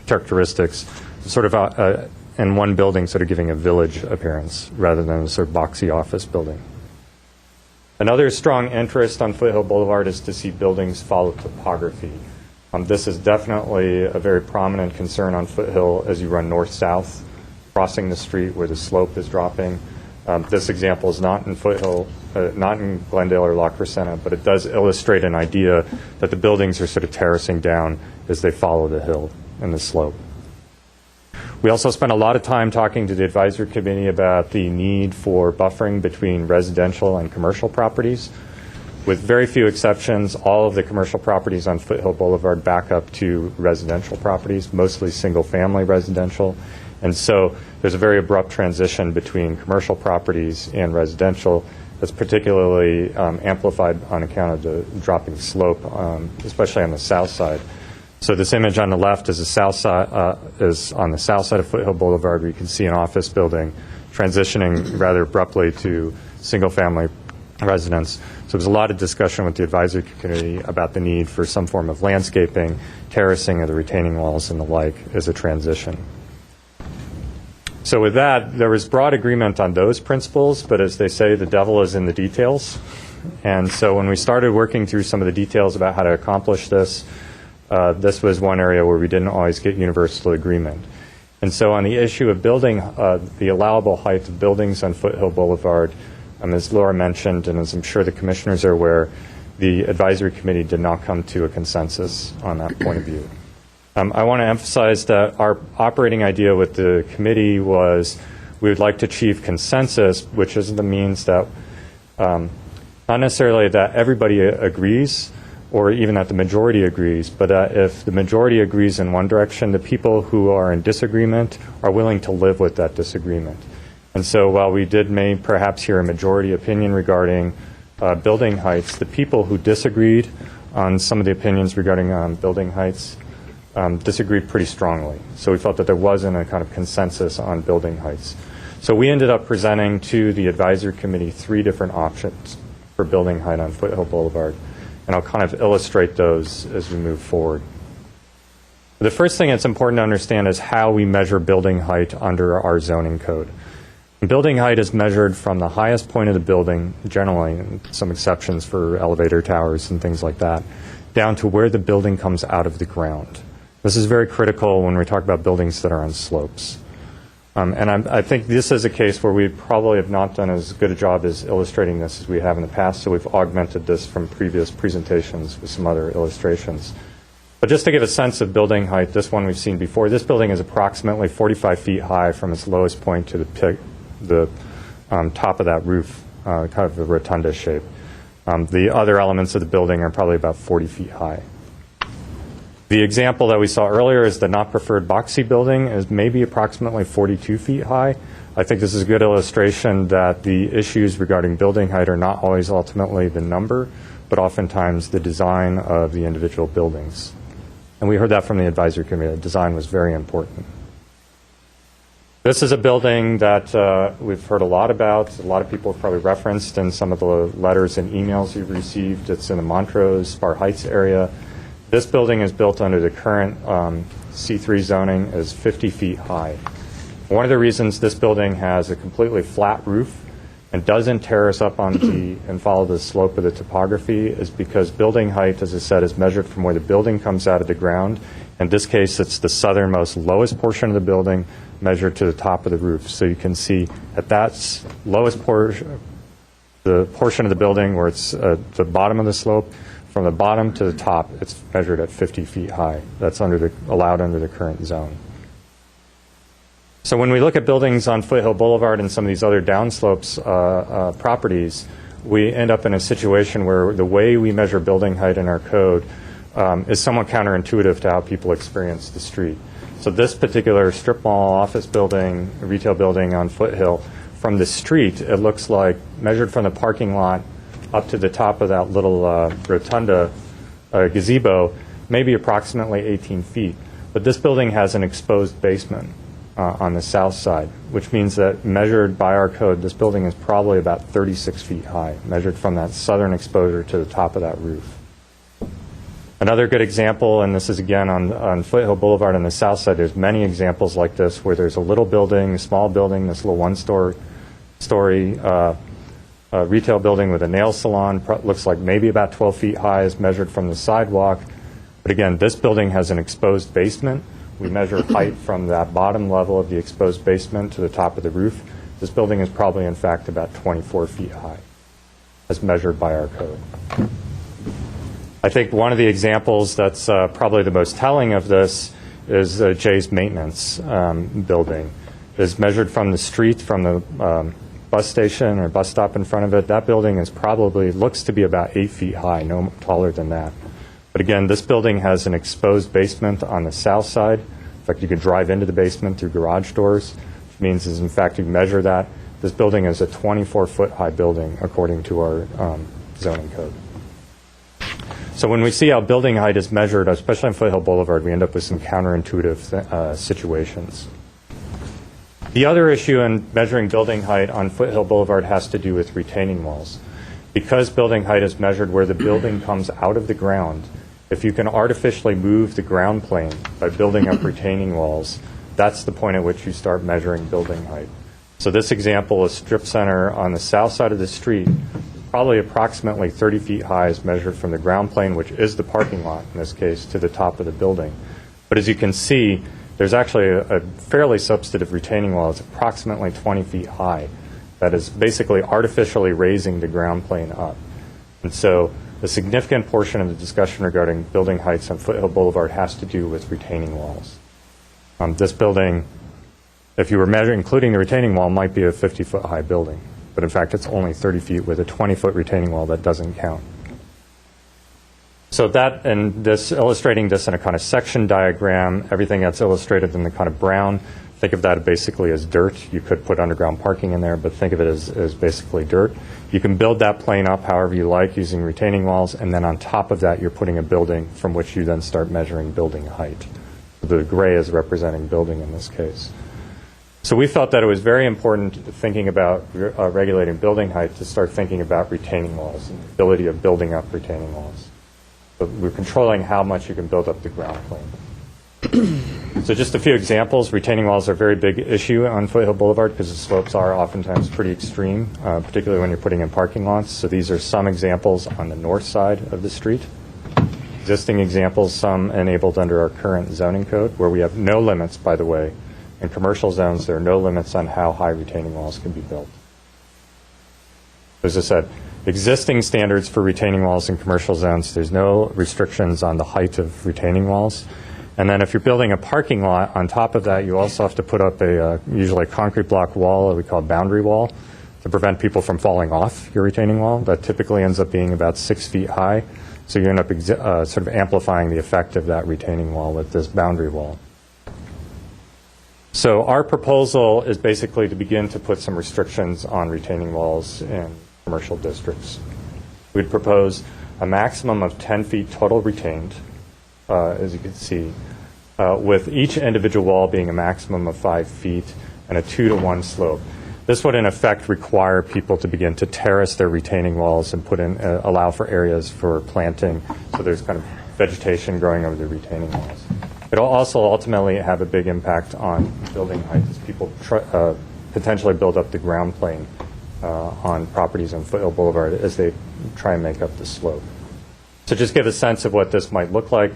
characteristics, sort of in one building sort of giving a village appearance rather than a sort of boxy office building. Another strong interest on Foothill Boulevard is to see buildings follow topography. This is definitely a very prominent concern on Foothill as you run north-south, crossing the street where the slope is dropping. This example is not in Foothill, not in Glendale or La Crescenta, but it does illustrate an idea that the buildings are sort of terracing down as they follow the hill and the slope. We also spent a lot of time talking to the advisory committee about the need for buffering between residential and commercial properties. With very few exceptions, all of the commercial properties on Foothill Boulevard back up to residential properties, mostly single-family residential. And so there's a very abrupt transition between commercial properties and residential that's particularly amplified on account of the dropping slope, especially on the south side. So this image on the left is on the south side of Foothill Boulevard, where you can see an office building transitioning rather abruptly to single-family residence. So there's a lot of discussion with the advisory committee about the need for some form of landscaping, terracing of the retaining walls and the like as a transition. So with that, there was broad agreement on those principles, but as they say, the devil is in the details. And so when we started working through some of the details about how to accomplish this, this was one area where we didn't always get universal agreement. And so on the issue of building, the allowable height of buildings on Foothill Boulevard, as Laura mentioned, and as I'm sure the commissioners are aware, the advisory committee did not come to a consensus on that point of view. I want to emphasize that our operating idea with the committee was we would like to achieve consensus, which is the means that not necessarily that everybody agrees or even that the majority agrees, but if the majority agrees in one direction, the people who are in disagreement are willing to live with that disagreement. And so while we may perhaps hear a majority opinion regarding building heights, the people who disagreed on some of the opinions regarding building heights disagreed pretty strongly. So we felt that there wasn't a kind of consensus on building heights. So we ended up presenting to the advisory committee 3 different options for building height on Foothill Boulevard. And I'll kind of illustrate those as we move forward. The first thing that's important to understand is how we measure building height under our zoning code. Building height is measured from the highest point of the building, generally, and some exceptions for elevator towers and things like that, down to where the building comes out of the ground. This is very critical when we talk about buildings that are on slopes. And I think this is a case where we probably have not done as good a job as illustrating this as we have in the past, so we've augmented this from previous presentations with some other illustrations. But just to give a sense of building height, this one we've seen before, this building is approximately 45 feet high from its lowest point to the top of that roof, kind of a rotunda shape. The other elements of the building are probably about 40 feet high. The example that we saw earlier is the not preferred boxy building is maybe approximately 42 feet high. I think this is a good illustration that the issues regarding building height are not always ultimately the number, but oftentimes the design of the individual buildings. And we heard that from the advisory committee. Design was very important. This is a building that we've heard a lot about. A lot of people have probably referenced in some of the letters and emails you've received. It's in the Montrose, Spar Heights area. This building is built under the current C3 zoning is 50 feet high. One of the reasons this building has a completely flat roof and doesn't terrace up onto and follow the slope of the topography is because building height, as I said, is measured from where the building comes out of the ground. In this case, it's the southernmost lowest portion of the building measured to the top of the roof. So you can see at that lowest portion, the portion of the building where it's at the bottom of the slope, from the bottom to the top, it's measured at 50 feet high. That's allowed under the current zone. So when we look at buildings on Foothill Boulevard and some of these other downslopes properties, we end up in a situation where the way we measure building height in our code is somewhat counterintuitive to how people experience the street. So this particular strip mall office building, retail building on Foothill, from the street, it looks like, measured from the parking lot up to the top of that little rotunda gazebo, maybe approximately 18 feet. But this building has an exposed basement on the south side, which means that measured by our code, this building is probably about 36 feet high, measured from that southern exposure to the top of that roof. Another good example, and this is again on Foothill Boulevard on the south side, there's many examples like this where there's a little building, a small building, this little one-story retail building with a nail salon, looks like maybe about 12 feet high as measured from the sidewalk. But again, this building has an exposed basement. We measure height from that bottom level of the exposed basement to the top of the roof. This building is probably, in fact, about 24 feet high as measured by our code. I think one of the examples that's probably the most telling of this is Jay's Maintenance building. It's measured from the street, from the bus station or bus stop in front of it. That building is probably, looks to be about 8 feet high, no taller than that. But again, this building has an exposed basement on the south side. In fact, you could drive into the basement through garage doors, which means is in fact you measure that. This building is a 24-foot high building according to our zoning code. So when we see how building height is measured, especially on Foothill Boulevard, we end up with some counterintuitive situations. The other issue in measuring building height on Foothill Boulevard has to do with retaining walls. Because building height is measured where the building comes out of the ground, if you can artificially move the ground plane by building up retaining walls, that's the point at which you start measuring building height. So this example is Strip Center on the south side of the street, probably approximately 30 feet high as measured from the ground plane, which is the parking lot in this case, to the top of the building. But as you can see, there's actually a fairly substantive retaining wall. It's approximately 20 feet high that is basically artificially raising the ground plane up. And so a significant portion of the discussion regarding building heights on Foothill Boulevard has to do with retaining walls. This building, if you were measuring, including the retaining wall, might be a 50-foot high building. But in fact, it's only 30 feet with a 20-foot retaining wall that doesn't count. So that, and this, illustrating this in a kind of section diagram, everything that's illustrated in the kind of brown, think of that basically as dirt. You could put underground parking in there, but think of it as basically dirt. You can build that plane up however you like using retaining walls, and then on top of that you're putting a building from which you then start measuring building height. The gray is representing building in this case. So we felt that it was very important, thinking about regulating building height, to start thinking about retaining walls and the ability of building up retaining walls. So we're controlling how much you can build up the ground plane. So just a few examples. Retaining walls are a very big issue on Foothill Boulevard because the slopes are oftentimes pretty extreme, particularly when you're putting in parking lots. So these are some examples on the north side of the street. Existing examples, some enabled under our current zoning code, where we have no limits, by the way. In commercial zones, there are no limits on how high retaining walls can be built. As I said, existing standards for retaining walls in commercial zones, there's no restrictions on the height of retaining walls. And then if you're building a parking lot, on top of that, you also have to put up usually a concrete block wall, that we call a boundary wall, to prevent people from falling off your retaining wall. That typically ends up being about 6 feet high. So you end up sort of amplifying the effect of that retaining wall with this boundary wall. So our proposal is basically to begin to put some restrictions on retaining walls in commercial districts. We'd propose a maximum of 10 feet total retained, as you can see, with each individual wall being a maximum of 5 feet and a 2-to-1 slope. This would in effect require people to begin to terrace their retaining walls and put in, allow for areas for planting, so there's kind of vegetation growing over the retaining walls. It'll also ultimately have a big impact on building height as people potentially build up the ground plane on properties on Foothill Boulevard as they try and make up the slope. So just give a sense of what this might look like.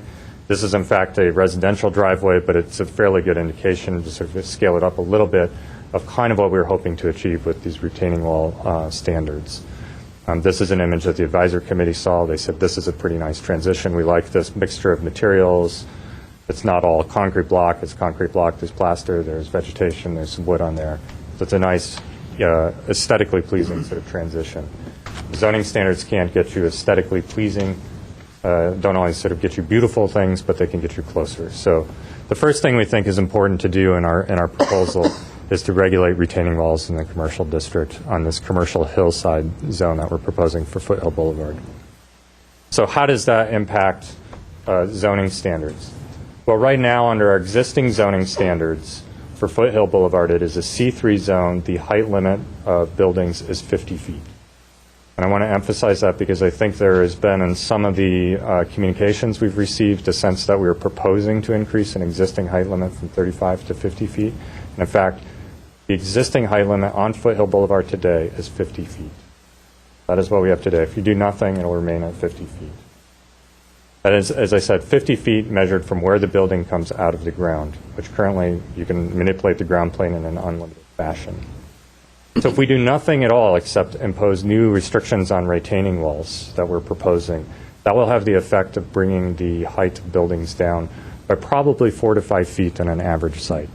This is in fact a residential driveway, but it's a fairly good indication to sort of scale it up a little bit of kind of what we were hoping to achieve with these retaining wall standards. This is an image that the advisory committee saw. They said this is a pretty nice transition. We like this mixture of materials. It's not all concrete block. It's concrete block. There's plaster. There's vegetation. There's some wood on there. So it's a nice, aesthetically pleasing sort of transition. Zoning standards can't get you aesthetically pleasing, don't always sort of get you beautiful things, but they can get you closer. So the first thing we think is important to do in our proposal is to regulate retaining walls in the commercial district on this commercial hillside zone that we're proposing for Foothill Boulevard. So how does that impact zoning standards? Well, right now, under our existing zoning standards for Foothill Boulevard, it is a C3 zone. The height limit of buildings is 50 feet. And I want to emphasize that because I think there has been in some of the communications we've received a sense that we are proposing to increase an existing height limit from 35 to 50 feet. And in fact, the existing height limit on Foothill Boulevard today is 50 feet. That is what we have today. If you do nothing, it will remain at 50 feet. That is, as I said, 50 feet measured from where the building comes out of the ground, which currently you can manipulate the ground plane in an unlimited fashion. So if we do nothing at all except impose new restrictions on retaining walls that we're proposing, that will have the effect of bringing the height of buildings down by probably 4 to 5 feet on an average site.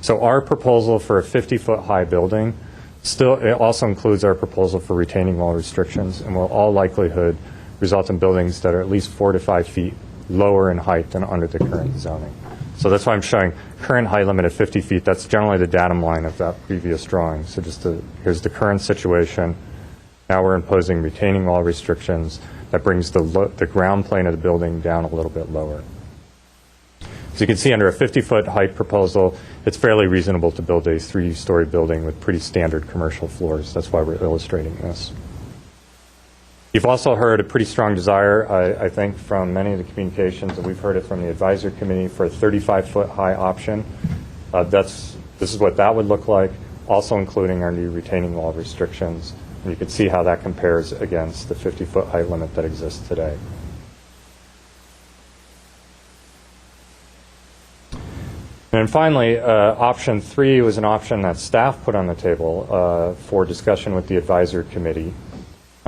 So our proposal for a 50-foot high building it also includes our proposal for retaining wall restrictions and will all likelihood result in buildings that are at least 4 to 5 feet lower in height than under the current zoning. So that's why I'm showing current height limit at 50 feet. That's generally the datum line of that previous drawing. So here's the current situation. Now we're imposing retaining wall restrictions that brings the ground plane of the building down a little bit lower. So you can see under a 50-foot height proposal, it's fairly reasonable to build a 3-story building with pretty standard commercial floors. That's why we're illustrating this. You've also heard a pretty strong desire, I think, from many of the communications, and we've heard it from the advisory committee for a 35-foot high option. This is what that would look like, also including our new retaining wall restrictions. And you can see how that compares against the 50-foot height limit that exists today. And finally, option 3 was an option that staff put on the table for discussion with the advisory committee.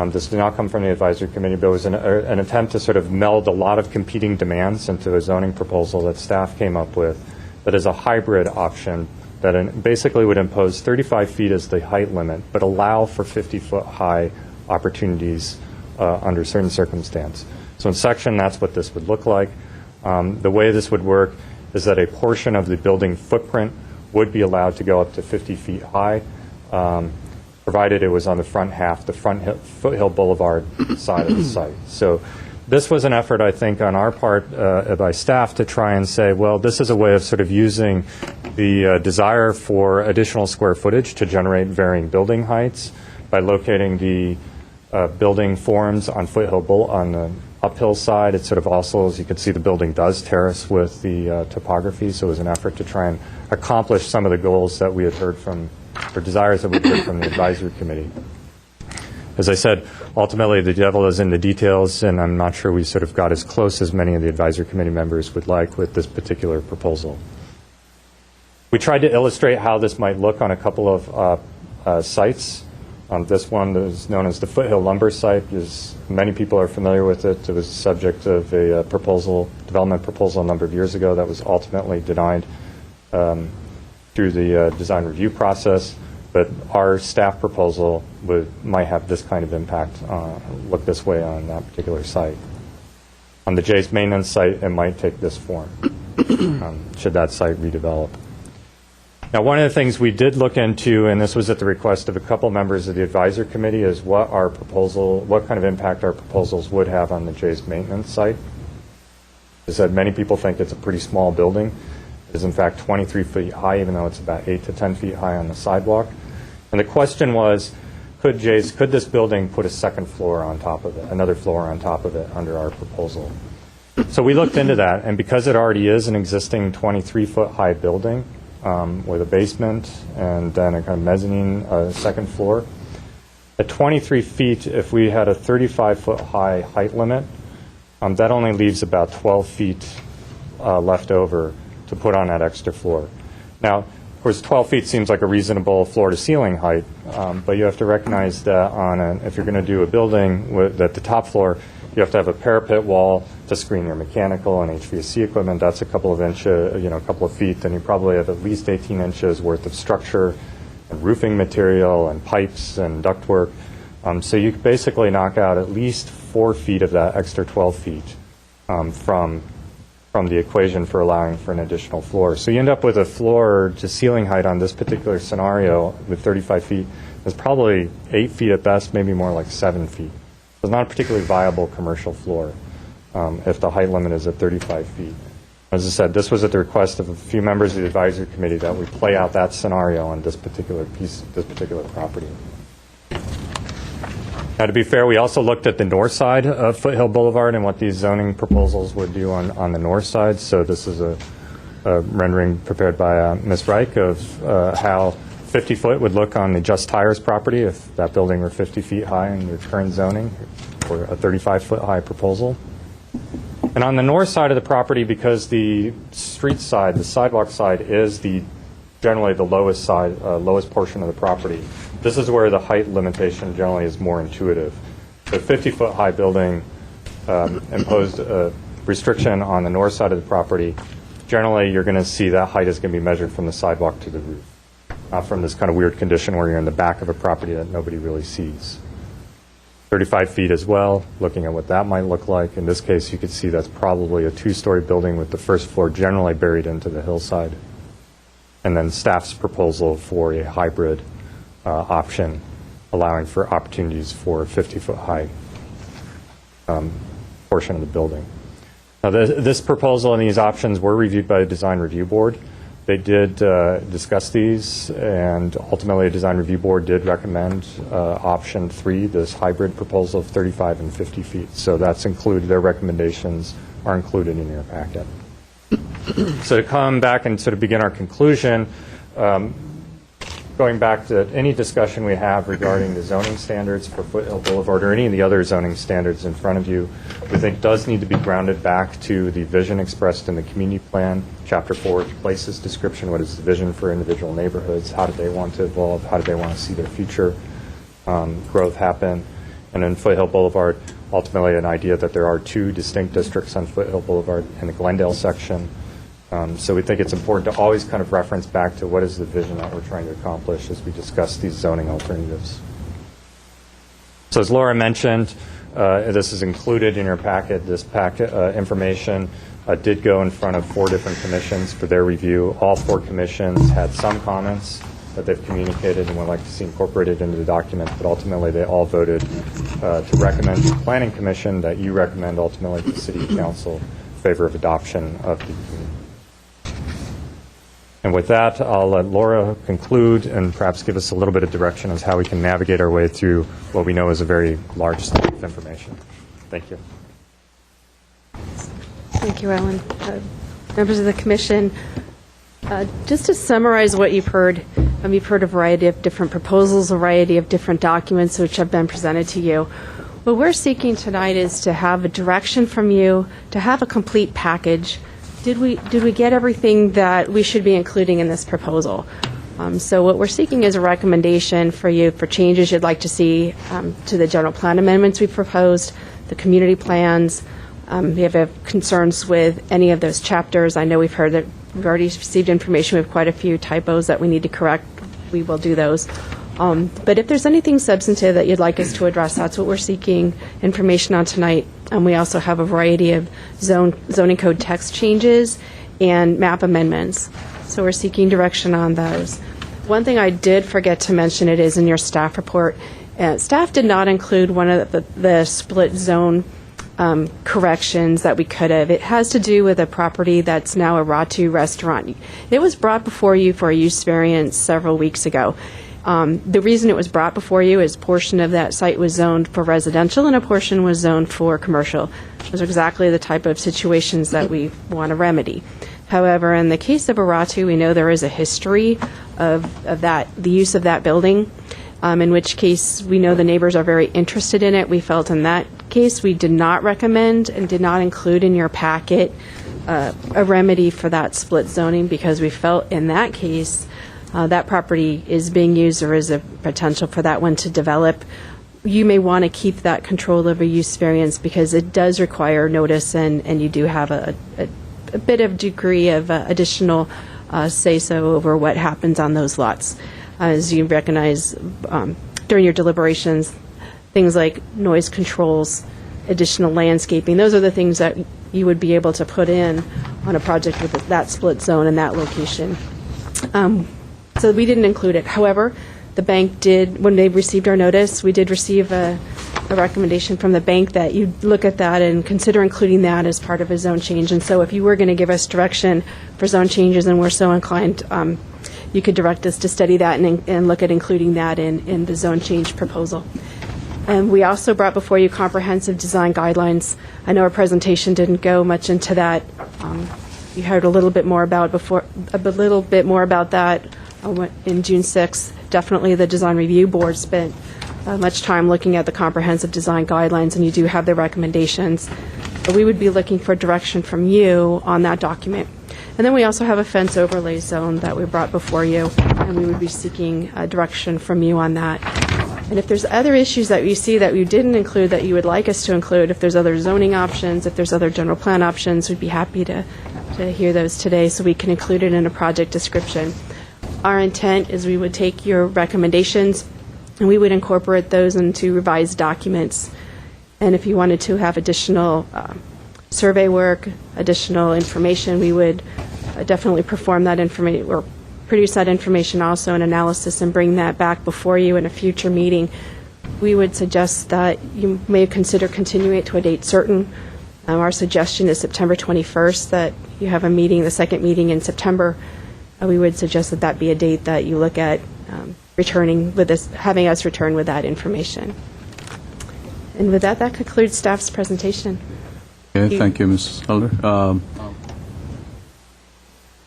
This did not come from the advisory committee, but it was an attempt to sort of meld a lot of competing demands into a zoning proposal that staff came up with that is a hybrid option that basically would impose 35 feet as the height limit, but allow for 50-foot high opportunities under certain circumstances. So in section, that's what this would look like. The way this would work is that a portion of the building footprint would be allowed to go up to 50 feet high, provided it was on the front half, the Foothill Boulevard side of the site. So this was an effort, I think, on our part by staff to try and say, well, this is a way of sort of using the desire for additional square footage to generate varying building heights by locating the building forms on Foothill on the uphill side. It sort of also, as you can see, the building does terrace with the topography, so it was an effort to try and accomplish some of the goals that we had heard from, or desires that we had heard from the advisory committee. As I said, ultimately the devil is in the details, and I'm not sure we sort of got as close as many of the advisory committee members would like with this particular proposal. We tried to illustrate how this might look on a couple of sites. This one is known as the Foothill Lumber Site. Many people are familiar with it. It was the subject of a development proposal a number of years ago that was ultimately denied through the design review process. But our staff proposal might have this kind of impact, look this way on that particular site. On the Jay's maintenance site, it might take this form, should that site redevelop. Now, one of the things we did look into, and this was at the request of a couple members of the advisory committee, is what kind of impact our proposals would have on the Jay's maintenance site. As I said, many people think it's a pretty small building. It is in fact 23 feet high, even though it's about 8 to 10 feet high on the sidewalk. And the question was, could this building put a second floor on top of it, another floor on top of it under our proposal? So we looked into that, and because it already is an existing 23-foot high building, with a basement and then a kind of mezzanine second floor. At 23 feet, if we had a 35-foot high height limit, that only leaves about 12 feet left over to put on that extra floor. Now, of course, 12 feet seems like a reasonable floor-to-ceiling height, but you have to recognize that if you're going to do a building at the top floor, you have to have a parapet wall to screen your mechanical and HVAC equipment. That's a couple of inches, a couple of feet. Then you probably have at least 18 inches worth of structure and roofing material and pipes and ductwork. So you basically knock out at least 4 feet of that extra 12 feet from the equation for allowing for an additional floor. So you end up with a floor to ceiling height on this particular scenario with 35 feet. It's probably 8 feet at best, maybe more like 7 feet. It's not a particularly viable commercial floor if the height limit is at 35 feet. As I said, this was at the request of a few members of the advisory committee that we play out that scenario on this particular property. Now, to be fair, we also looked at the north side of Foothill Boulevard and what these zoning proposals would do on the north side. So this is a rendering prepared by Ms. Reich of how 50 foot would look on the Just Tires property if that building were 50 feet high in your current zoning, or a 35-foot high proposal. And on the north side of the property, because the street side, the sidewalk side, is generally the lowest portion of the property, this is where the height limitation generally is more intuitive. The 50-foot high building imposed a restriction on the north side of the property. Generally, you're going to see that height is going to be measured from the sidewalk to the roof. Not from this kind of weird condition where you're in the back of a property that nobody really sees. 35 feet as well, looking at what that might look like. In this case, you could see that's probably a 2-story building with the first floor generally buried into the hillside. And then staff's proposal for a hybrid option, allowing for opportunities for a 50-foot high portion of the building. Now, this proposal and these options were reviewed by the Design Review Board. They did discuss these, and ultimately a design review board did recommend option 3, this hybrid proposal of 35 and 50 feet. So that's included. Their recommendations are included in your packet. So to come back and sort of begin our conclusion, going back to any discussion we have regarding the zoning standards for Foothill Boulevard or any of the other zoning standards in front of you, we think does need to be grounded back to the vision expressed in the community plan, Chapter 4, places description. What is the vision for individual neighborhoods? How do they want to evolve? How do they want to see their future growth happen? And in Foothill Boulevard, ultimately an idea that there are 2 distinct districts on Foothill Boulevard in the Glendale section. So we think it's important to always kind of reference back to what is the vision that we're trying to accomplish as we discuss these zoning alternatives. So as Laura mentioned, This is included in your packet. This packet information did go in front of 4 different commissions for their review. All 4 commissions had some comments that they've communicated and would like to see incorporated into the document, but ultimately they all voted to recommend to the Planning Commission that you recommend ultimately to the City Council in favor of adoption of the agreement. And with that, I'll let Laura conclude and perhaps give us a little bit of direction as how we can navigate our way through what we know is a very large stack of information. Thank you. Thank you, Alan. Members of the Commission, just to summarize what you've heard a variety of different proposals, a variety of different documents which have been presented to you. What we're seeking tonight is to have a direction from you, to have a complete package. Did we get everything that we should be including in this proposal? So what we're seeking is a recommendation for you for changes you'd like to see to the general plan amendments we proposed, the community plans. We have concerns with any of those chapters. I know we've heard that we've already received information. We have quite a few typos that we need to correct. We will do those. But if there's anything substantive that you'd like us to address, that's what we're seeking information on tonight. We also have a variety of zoning code text changes and map amendments. So we're seeking direction on those. One thing I did forget to mention, it is in your staff report. Staff did not include one of the split zone corrections that we could have. It has to do with a property that's now a Ratu restaurant. It was brought before you for a use variance several weeks ago. The reason it was brought before you is a portion of that site was zoned for residential and a portion was zoned for commercial. Those are exactly the type of situations that we want to remedy. However, in the case of Aratu, we know there is a history of the use of that building, in which case we know the neighbors are very interested in it. We felt in that case we did not recommend and did not include in your packet a remedy for that split zoning because we felt in that case that property is being used, there is a potential for that one to develop. You may want to keep that control over use variance because it does require notice and you do have a bit of degree of additional say-so over what happens on those lots. As you recognize during your deliberations, things like noise controls, additional landscaping, those are the things that you would be able to put in on a project with that split zone and that location. So we didn't include it. However, the bank did, when they received our notice, we did receive a recommendation from the bank that you look at that and consider including that as part of a zone change. And so if you were going to give us direction for zone changes and we're so inclined, you could direct us to study that and look at including that in the zone change proposal. And we also brought before you comprehensive design guidelines. I know our presentation didn't go much into that. You heard a little bit more about that in June 6th. Definitely the Design Review Board spent much time looking at the comprehensive design guidelines, and you do have the recommendations. But we would be looking for direction from you on that document. And then we also have a fence overlay zone that we brought before you, and we would be seeking direction from you on that. And if there's other issues that you see that we didn't include that you would like us to include, if there's other zoning options, if there's other general plan options, we'd be happy to hear those today so we can include it in a project description. Our intent is we would take your recommendations and we would incorporate those into revised documents. And if you wanted to have additional survey work, additional information, we would definitely perform that information or produce that information also in analysis and bring that back before you in a future meeting. We would suggest that you may consider continuing it to a date certain. Our suggestion is September 21st, that you have a meeting, the second meeting in September. We would suggest that that be a date that you look at returning with this, having us return with that information. And with that, that concludes staff's presentation. Okay, thank you, Mrs. Elder.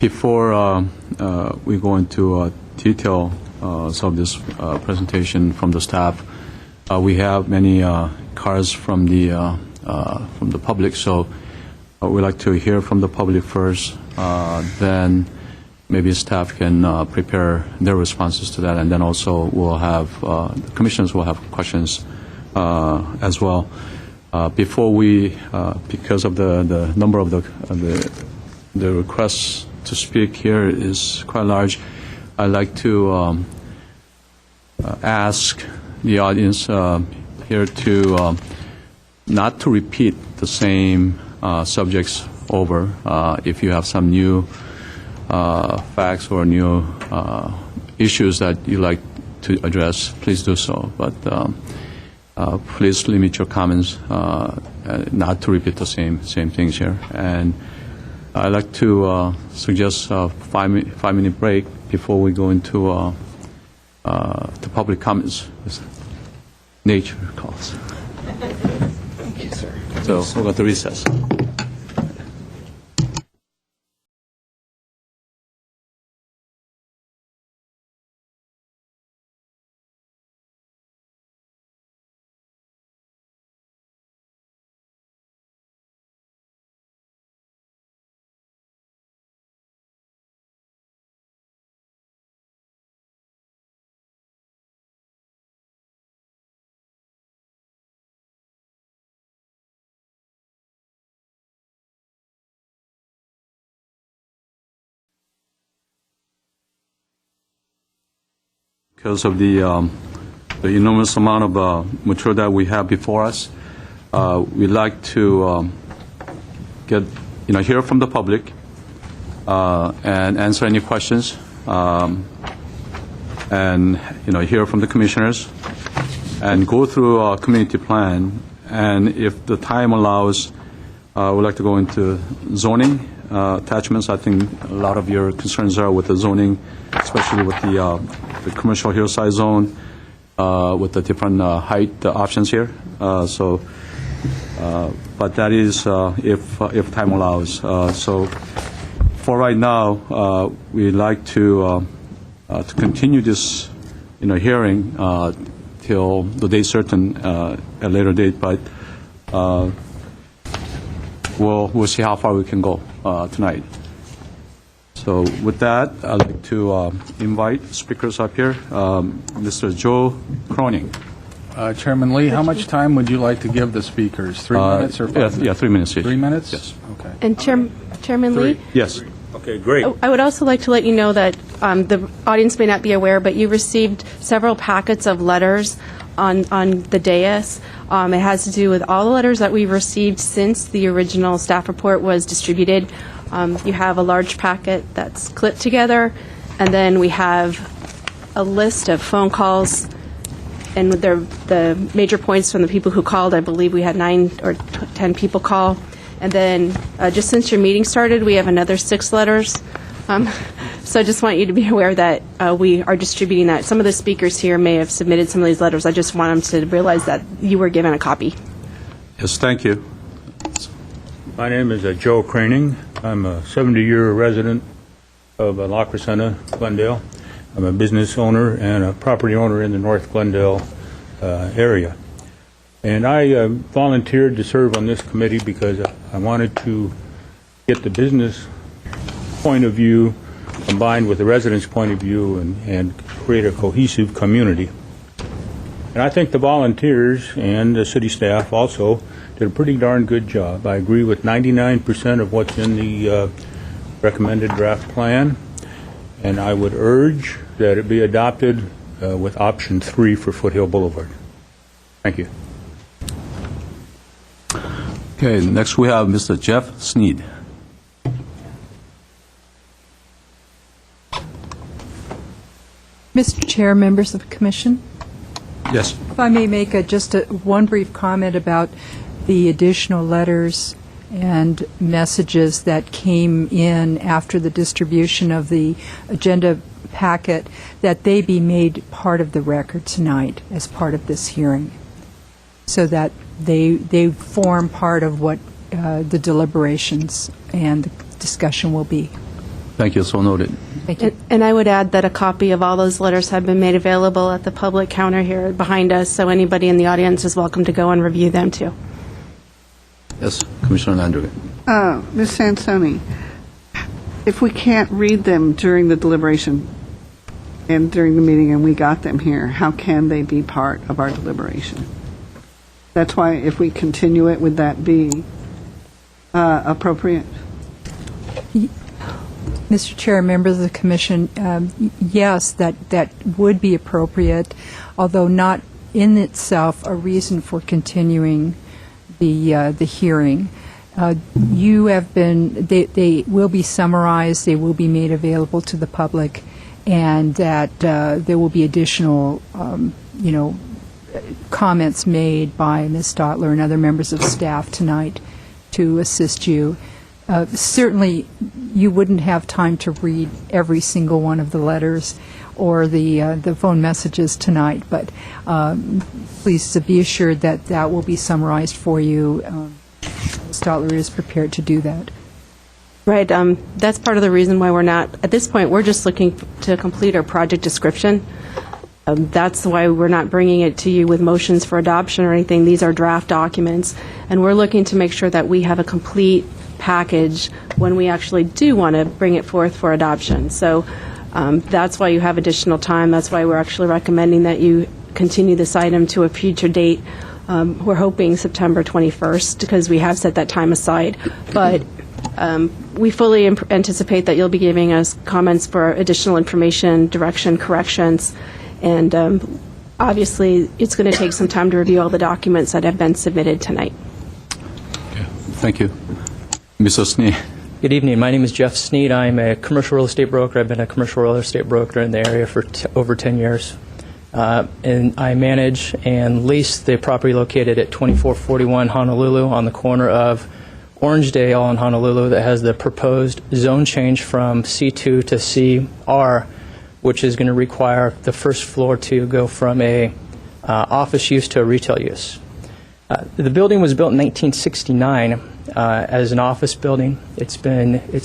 Before we go into detail some of this presentation from the staff, we have many cards from the public, so we'd like to hear from the public first, then maybe staff can prepare their responses to that, and then also we'll have, the commissioners will have questions as well. Before we, because of the number of the requests to speak here is quite large, I'd like to ask the audience here to not to repeat the same subjects over. If you have some new facts or new issues that you like to address, please do so. But please limit your comments, not to repeat the same things here. And I'd like to suggest a 5-minute break before we go into the public comments. Nature calls. Thank you, sir. So we'll go to recess. Because of the enormous amount of material that we have before us, we'd like to hear from the public and answer any questions, and hear from the commissioners, and go through our community plan. And if the time allows, we'd like to go into zoning attachments. I think a lot of your concerns are with the zoning, especially with the commercial hillside zone, with the different height options here. But that is if time allows. So for right now, we'd like to continue this hearing till the date certain, at a later date. But we'll see how far we can go tonight. So with that, I'd like to invite speakers up here. Mr. Joe Cronin. Chairman Lee, how much time would you like to give the speakers? 3 minutes or 5 minutes? Yeah, 3 minutes each. 3 minutes? Yes. Okay. And Chairman Lee? Yes. Okay, great. I would also like to let you know that the audience may not be aware, but you received several packets of letters on the dais. It has to do with all the letters that we've received since the original staff report was distributed. You have a large packet that's clipped together, and then we have a list of phone calls, and the major points from the people who called. I believe we had 9 or 10 people call. And then just since your meeting started, we have another 6 letters. So I just want you to be aware that we are distributing that. Some of the speakers here may have submitted some of these letters. I just want them to realize that you were given a copy. Yes, thank you. My name is Joe Craning. I'm a 70-year resident of La Crescenta, Glendale. I'm a business owner and a property owner in the North Glendale area. And I volunteered to serve on this committee because I wanted to get the business point of view combined with the residents' point of view and create a cohesive community. And I think the volunteers and the city staff also did a pretty darn good job. I agree with 99% of what's in the recommended draft plan, and I would urge that it be adopted with option 3 for Foothill Boulevard. Thank you. Okay, next we have Mr. Jeff Sneed. Mr. Chair, members of the Commission, Yes. if I may make one brief comment about the additional letters and messages that came in after the distribution of the agenda packet, that they be made part of the record tonight as part of this hearing, so that they form part of what the deliberations and the discussion will be. Thank you, so noted. Thank you. And I would add that a copy of all those letters have been made available at the public counter here behind us, so anybody in the audience is welcome to go and review them too. Yes, Commissioner Landry. Ms. Sansoni, if we can't read them during the deliberation and during the meeting and we got them here, how can they be part of our deliberation? That's why if we continue it, would that be appropriate? Mr. Chair, members of the Commission, yes, that would be appropriate, although not in itself a reason for continuing the hearing. You have been, they will be summarized, they will be made available to the public, and that there will be additional, comments made by Ms. Stotler and other members of staff tonight to assist you. Certainly, you wouldn't have time to read every single one of the letters or the phone messages tonight, but please be assured that that will be summarized for you. Ms. Stotler is prepared to do that. Right. That's part of the reason why we're not, at this point, we're just looking to complete our project description. That's why we're not bringing it to you with motions for adoption or anything. These are draft documents, and we're looking to make sure that we have a complete package when we actually do want to bring it forth for adoption. So that's why you have additional time. That's why we're actually recommending that you continue this item to a future date. We're hoping September 21st because we have set that time aside. But we fully anticipate that you'll be giving us comments for additional information, direction, corrections, and obviously it's going to take some time to review all the documents that have been submitted tonight. Okay. Thank you. Mr. Sneed. Good evening. My name is Jeff Sneed. I'm a commercial real estate broker. I've been a commercial real estate broker in the area for over 10 years. And I manage and lease the property located at 2441 Honolulu on the corner of Orangedale and Honolulu that has the proposed zone change from C2 to CR, which is going to require the first floor to go from a office use to a retail use. The building was built in 1969 as an office building. It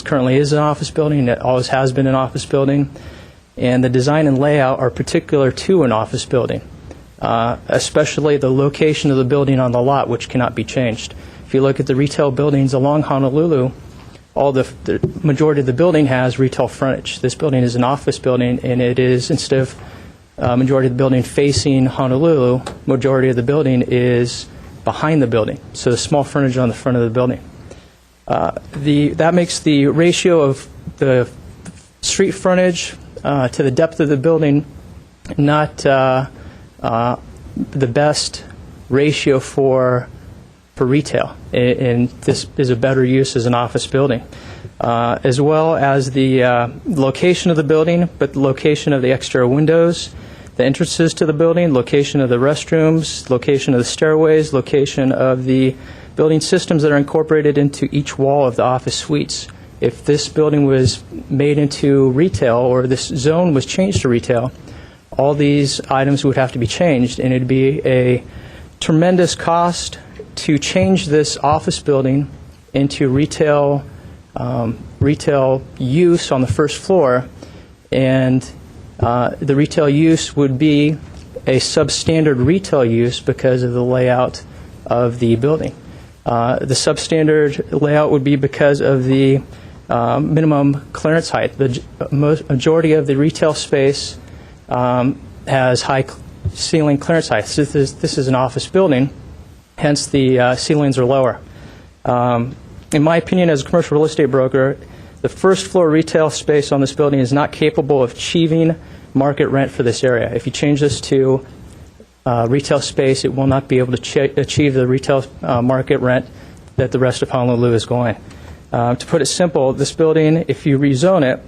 currently is an office building. It always has been an office building. And the design and layout are particular to an office building, especially the location of the building on the lot, which cannot be changed. If you look at the retail buildings along Honolulu, the majority of the building has retail frontage. This building is an office building, and it is, instead of majority of the building facing Honolulu, majority of the building is behind the building, so the small frontage on the front of the building. That makes the ratio of the street frontage to the depth of the building not the best ratio for retail, and this is a better use as an office building, as well as the location of the building, but the location of the exterior windows, the entrances to the building, location of the restrooms, location of the stairways, location of the building systems that are incorporated into each wall of the office suites. If this building was made into retail or this zone was changed to retail, all these items would have to be changed, and it would be a tremendous cost to change this office building into retail use on the first floor, and the retail use would be a substandard retail use because of the layout of the building. The substandard layout would be because of the minimum clearance height. The majority of the retail space has high ceiling clearance height. So this is an office building, hence the ceilings are lower. In my opinion, as a commercial real estate broker, the first floor retail space on this building is not capable of achieving market rent for this area. If you change this to retail space, it will not be able to achieve the retail market rent that the rest of Honolulu is going. To put it simple, this building, if you rezone it,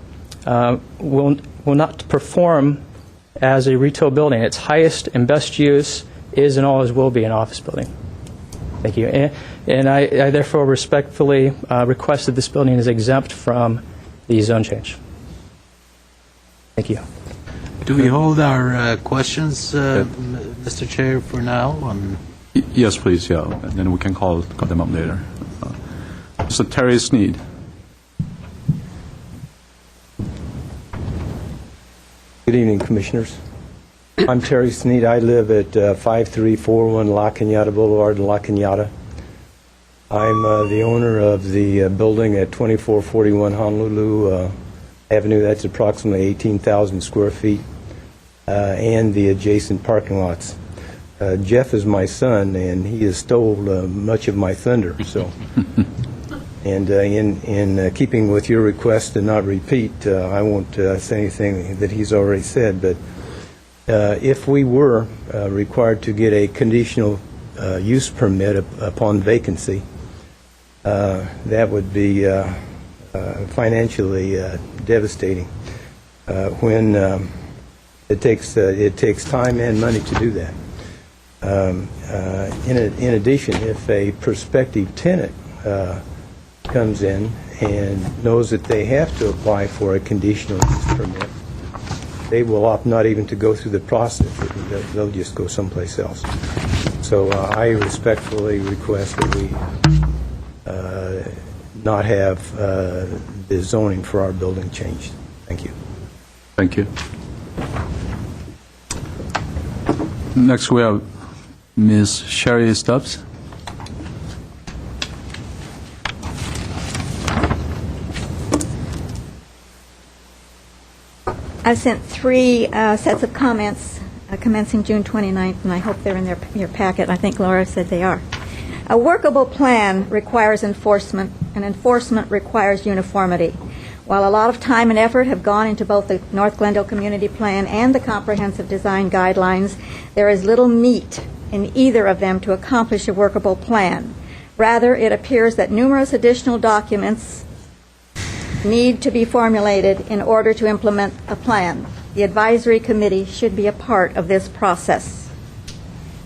will not perform as a retail building. Its highest and best use is and always will be an office building. Thank you. And I therefore respectfully request that this building is exempt from the zone change. Thank you. Do we hold our questions, Mr. Chair, for now? Yes, please, yeah. And then we can call them up later. Mr. Terry Sneed. Good evening, Commissioners. I'm Terry Sneed. I live at 5341 La Cañada Boulevard in La Cañada. I'm the owner of the building at 2441 Honolulu Avenue. That's approximately 18,000 square feet, and the adjacent parking lots. Jeff is my son, and he has stole much of my thunder. So, and in keeping with your request to not repeat, I won't say anything that he's already said. But if we were required to get a conditional use permit upon vacancy. That would be financially devastating when it takes time and money to do that. In addition, if a prospective tenant comes in and knows that they have to apply for a conditional use permit, they will opt not even to go through the process. They'll just go someplace else. So I respectfully request that we not have the zoning for our building changed. Thank you. Thank you. Next we have Ms. Sherry Stubbs. I've sent three sets of comments commencing June 29th, and I hope they're in your packet. I think Laura said they are. A workable plan requires enforcement, and enforcement requires uniformity. While a lot of time and effort have gone into both the North Glendale Community Plan and the Comprehensive Design Guidelines, there is little meat in either of them to accomplish a workable plan. Rather, it appears that numerous additional documents need to be formulated in order to implement a plan. The advisory committee should be a part of this process.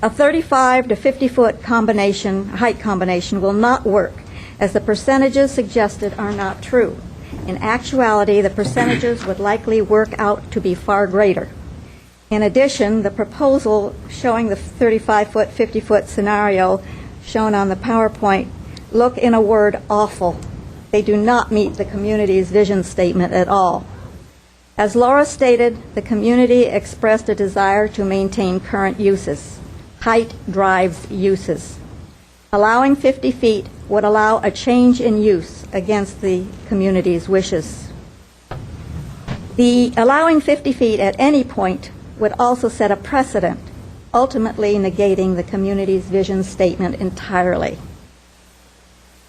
A 35 to 50-foot height combination will not work, as the percentages suggested are not true. In actuality, the percentages would likely work out to be far greater. In addition, the proposal showing the 35-foot, 50-foot scenario shown on the PowerPoint look, in a word, awful. They do not meet the community's vision statement at all. As Laura stated, the community expressed a desire to maintain current uses. Height drives uses. Allowing 50 feet would allow a change in use against the community's wishes. The allowing 50 feet at any point would also set a precedent, ultimately negating the community's vision statement entirely.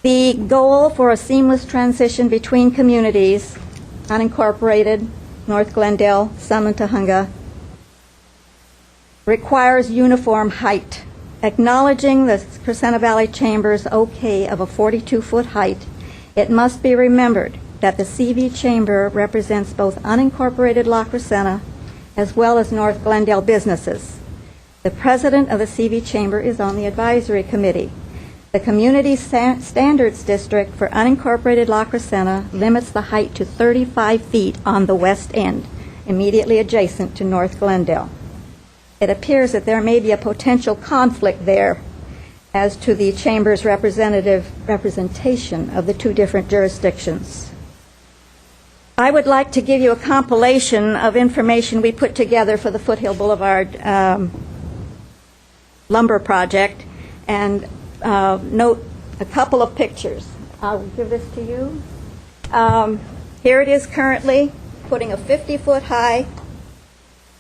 The goal for a seamless transition between communities, unincorporated, North Glendale, Summit, Tahunga, requires uniform height. Acknowledging the Crescenta Valley Chamber's okay of a 42-foot height, it must be remembered that the CV Chamber represents both unincorporated La Crescenta as well as North Glendale businesses. The president of the CV Chamber is on the advisory committee. The Community Standards District for unincorporated La Crescenta limits the height to 35 feet on the west end, immediately adjacent to North Glendale. It appears that there may be a potential conflict there as to the Chamber's representation of the two different jurisdictions. I would like to give you a compilation of information we put together for the Foothill Boulevard lumber project, and note a couple of pictures. I'll give this to you. Here it is currently, putting a 50-foot high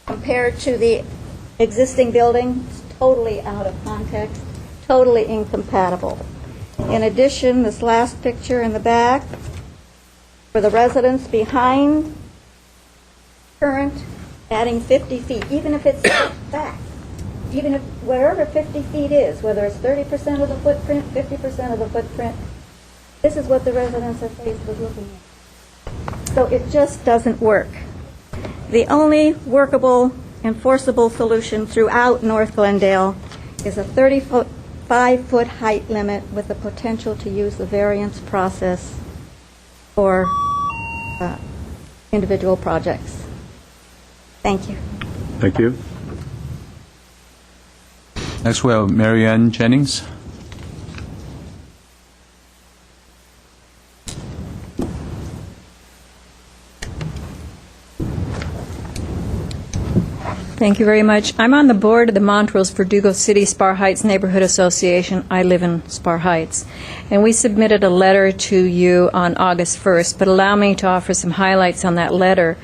compared to the existing building. It's totally out of context, totally incompatible. In addition, this last picture in the back, for the residents behind current, adding 50 feet, even if it's back. Even if wherever 50 feet is, whether it's 30% of the footprint, 50% of the footprint, this is what the residents are faced with looking at. So it just doesn't work. The only workable, enforceable solution throughout North Glendale is a 35-foot height limit with the potential to use the variance process for individual projects. Thank you. Thank you. Next we have Mary Ann Jennings. Thank you very much. I'm on the board of the Montrose Verdugo City Spar Heights Neighborhood Association. I live in Spar Heights. And we submitted a letter to you on August 1st, but allow me to offer some highlights on that letter.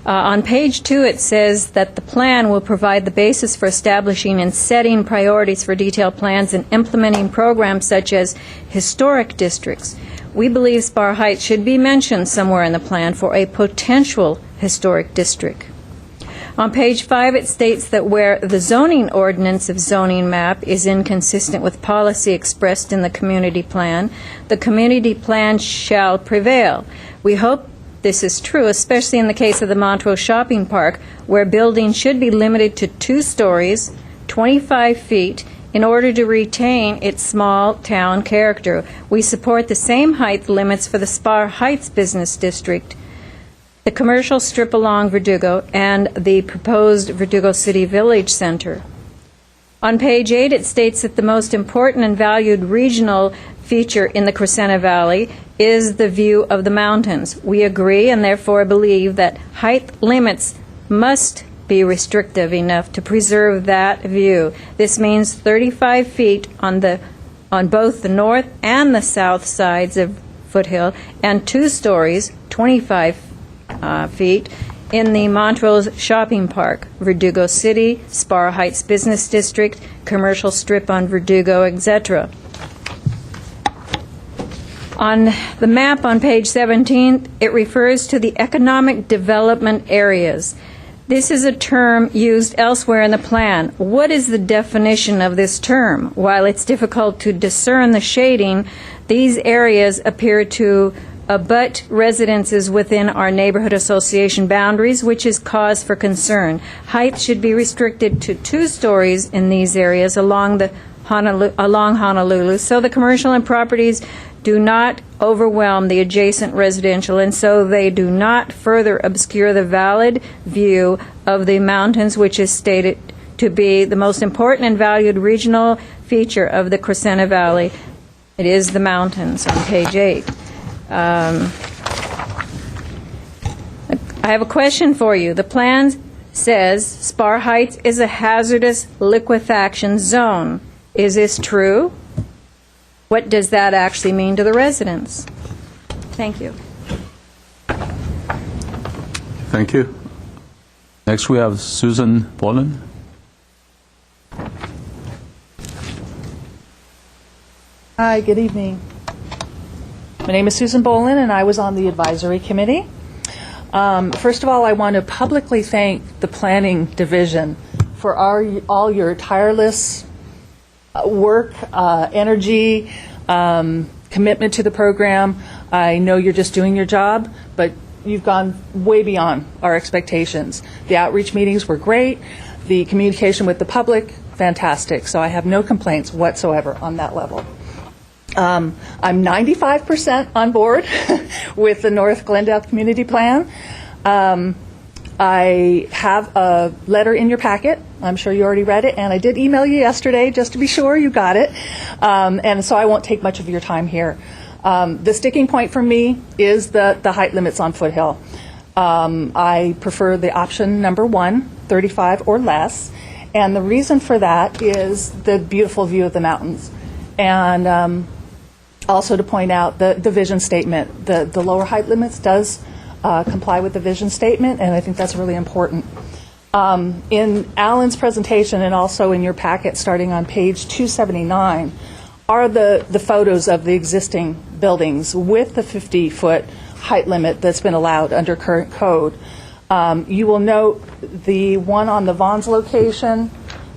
On page 2, it says that the plan will provide the basis for establishing and setting priorities for detailed plans and implementing programs such as historic districts. We believe Spar Heights should be mentioned somewhere in the plan for a potential historic district. On page 5, it states that where the zoning ordinance of zoning map is inconsistent with policy expressed in the community plan, the community plan shall prevail. We hope this is true, especially in the case of the Montrose Shopping Park, where buildings should be limited to 2 stories, 25 feet, in order to retain its small town character. We support the same height limits for the Spar Heights Business District, the commercial strip along Verdugo, and the proposed Verdugo City Village Center. On page 8, it states that the most important and valued regional feature in the Crescenta Valley is the view of the mountains. We agree and therefore believe that height limits must be restrictive enough to preserve that view. This means 35 feet on both the north and the south sides of Foothill, and 2 stories, 25 feet, in the Montrose Shopping Park, Verdugo City, Spar Heights Business District, commercial strip on Verdugo, etc. On the map on page 17, it refers to the economic development areas. This is a term used elsewhere in the plan. What is the definition of this term? While it's difficult to discern the shading, these areas appear to abut residences within our neighborhood association boundaries, which is cause for concern. Height should be restricted to 2 stories in these areas along Honolulu, so the commercial and properties do not overwhelm the adjacent residential, and so they do not further obscure the valid view of the mountains, which is stated to be the most important and valued regional feature of the Crescenta Valley. It is the mountains on page 8. I have a question for you. The plan says Spar Heights is a hazardous liquefaction zone. Is this true? What does that actually mean to the residents? Thank you. Thank you. Next, we have Susan Boland. Hi, good evening. My name is Susan Boland, and I was on the advisory committee. First of all, I want to publicly thank the Planning Division for all your tireless work, energy, commitment to the program. I know you're just doing your job, but you've gone way beyond our expectations. The outreach meetings were great. The communication with the public, fantastic. So I have no complaints whatsoever on that level. I'm 95% on board with the North Glendale Community Plan. I have a letter in your packet. I'm sure you already read it, and I did email you yesterday just to be sure you got it. And so I won't take much of your time here. The sticking point for me is the height limits on Foothill. I prefer the option number 1, 35 or less, and the reason for that is the beautiful view of the mountains. And also to point out the vision statement. The lower height limits does comply with the vision statement, and I think that's really important. In Alan's presentation and also in your packet starting on page 279 are the photos of the existing buildings with the 50-foot height limit that's been allowed under current code. You will note the one on the Vaughn's location,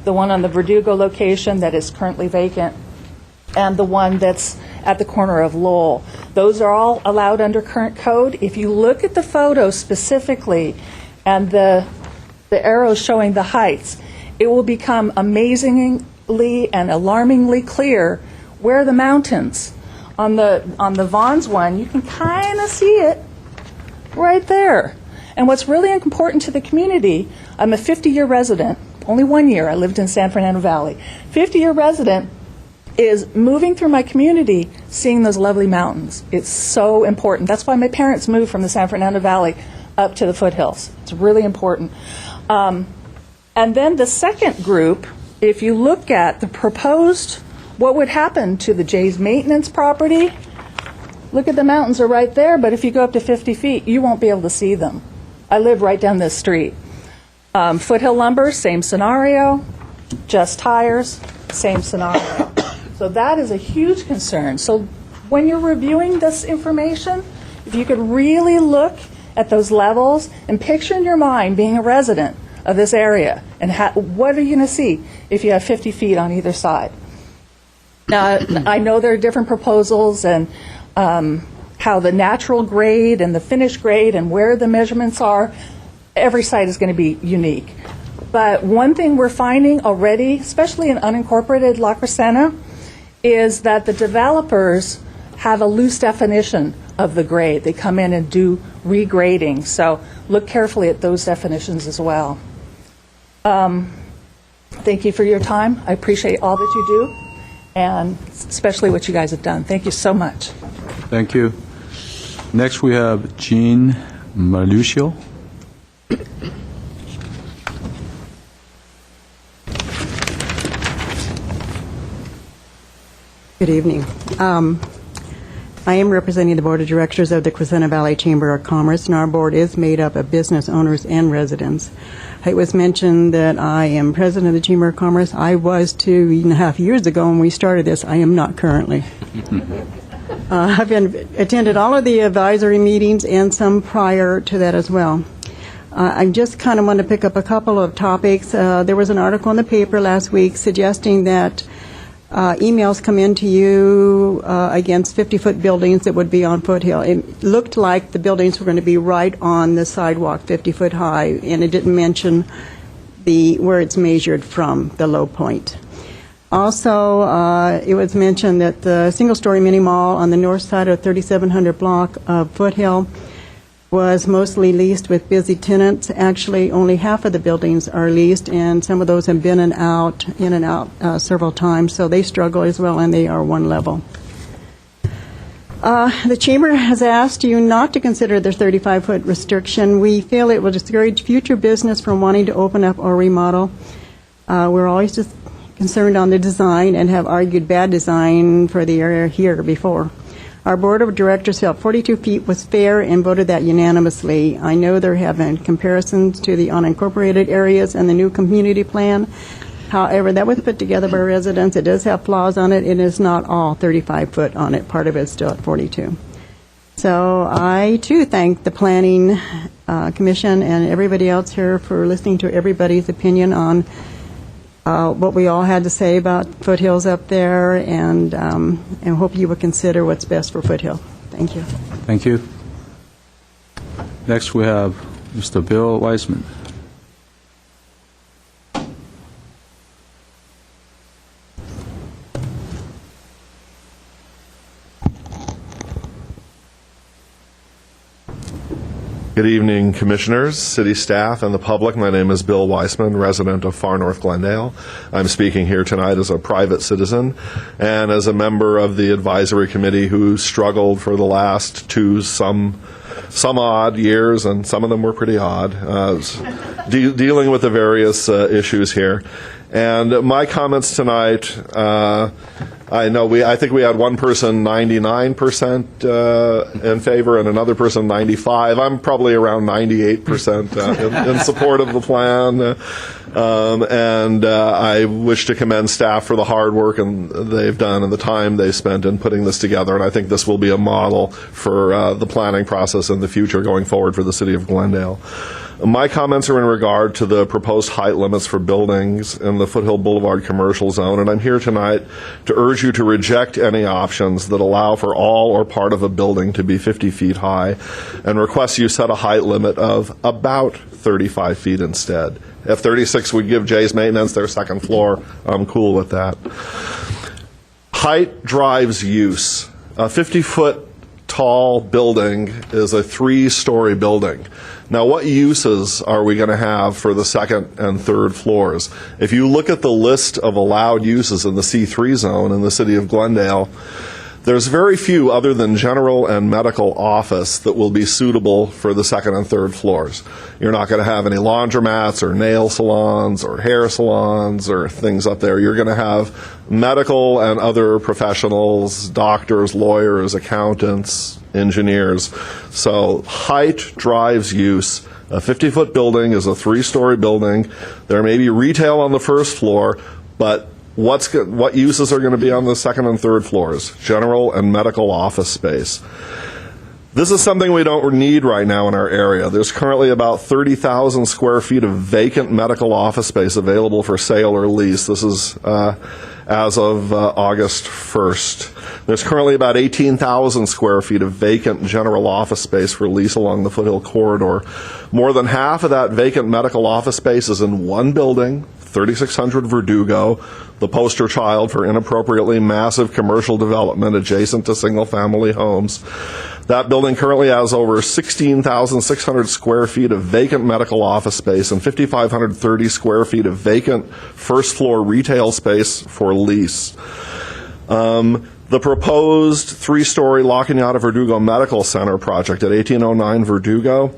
the one on the Verdugo location that is currently vacant, and the one that's at the corner of Lowell. Those are all allowed under current code. If you look at the photos specifically and the arrows showing the heights, it will become amazingly and alarmingly clear where the mountains. On the Vaughn's one, you can kind of see it right there. And what's really important to the community, I'm a 50-year resident, only 1 year, I lived in San Fernando Valley. 50-year resident is moving through my community, seeing those lovely mountains. It's so important. That's why my parents moved from the San Fernando Valley up to the foothills. It's really important. And then the second group, if you look at the proposed, what would happen to the Jay's maintenance property? Look at the mountains are right there, but if you go up to 50 feet, you won't be able to see them. I live right down this street. Foothill Lumber, same scenario. Just Tires, same scenario. So that is a huge concern. So when you're reviewing this information, if you could really look at those levels and picture in your mind being a resident of this area. And what are you going to see if you have 50 feet on either side? Now, I know there are different proposals and how the natural grade and the finished grade and where the measurements are, every site is going to be unique. But one thing we're finding already, especially in unincorporated La Crescenta, is that the developers have a loose definition of the grade. They come in and do regrading. So look carefully at those definitions as well. Thank you for your time. I appreciate all that you do, and especially what you guys have done. Thank you so much. Thank you. Next, we have Jean Maluccio. Good evening. I am representing the Board of Directors of the Crescenta Valley Chamber of Commerce, and our board is made up of business owners and residents. It was mentioned that I am president of the Chamber of Commerce. I was 2.5 years ago when we started this. I am not currently. I've attended all of the advisory meetings and some prior to that as well. I just kind of want to pick up a couple of topics. There was an article in the paper last week suggesting that emails come into you against 50-foot buildings that would be on Foothill. It looked like the buildings were going to be right on the sidewalk, 50-foot high, and it didn't mention where it's measured from, the low point. Also, it was mentioned that the single-story mini-mall on the north side of 3700 block of Foothill was mostly leased with busy tenants. Actually, only half of the buildings are leased, and some of those have been in and out several times, so they struggle as well, and they are one level. The Chamber has asked you not to consider the 35-foot restriction. We feel it will discourage future business from wanting to open up or remodel. We're always just concerned on the design and have argued bad design for the area here before. Our board of directors felt 42 feet was fair and voted that unanimously. I know there have been comparisons to the unincorporated areas and the new community plan. However, that was put together by residents. It does have flaws on it. It is not all 35 foot on it. Part of it is still at 42. So I, too, thank the Planning Commission and everybody else here for listening to everybody's opinion on what we all had to say about Foothills up there, and hope you will consider what's best for Foothill. Thank you. Thank you. Next, we have Mr. Bill Weissman. Good evening, commissioners, city staff, and the public. My name is Bill Weissman, resident of far north Glendale. I'm speaking here tonight as a private citizen and as a member of the advisory committee who struggled for the last some odd years, and some of them were pretty odd, dealing with the various issues here. And my comments tonight, I think we had one person 99% in favor and another person 95. I'm probably around 98% in support of the plan. And I wish to commend staff for the hard work they've done and the time they spent in putting this together. And I think this will be a model for the planning process in the future going forward for the city of Glendale. My comments are in regard to the proposed height limits for buildings in the Foothill Boulevard commercial zone, and I'm here tonight to urge you to reject any options that allow for all or part of a building to be 50 feet high, and request you set a height limit of about 35 feet instead. If 36 would give Jay's Maintenance their second floor, I'm cool with that. Height drives use. A 50-foot tall building is a 3-story building. Now, what uses are we going to have for the second and third floors? If you look at the list of allowed uses in the C3 zone in the city of Glendale, there's very few other than general and medical office that will be suitable for the second and third floors. You're not going to have any laundromats or nail salons or hair salons or things up there. You're going to have medical and other professionals, doctors, lawyers, accountants, engineers. So height drives use. A 50-foot building is a 3-story building. There may be retail on the first floor, but what uses are going to be on the second and third floors? General and medical office space. This is something we don't need right now in our area. There's currently about 30,000 square feet of vacant medical office space available for sale or lease. This is as of August 1st. There's currently about 18,000 square feet of vacant general office space for lease along the Foothill Corridor. More than half of that vacant medical office space is in one building, 3600 Verdugo, the poster child for inappropriately massive commercial development adjacent to single-family homes. That building currently has over 16,600 square feet of vacant medical office space and 5,530 square feet of vacant first-floor retail space for lease. The proposed three-story La Cañada Verdugo Medical Center project at 1809 Verdugo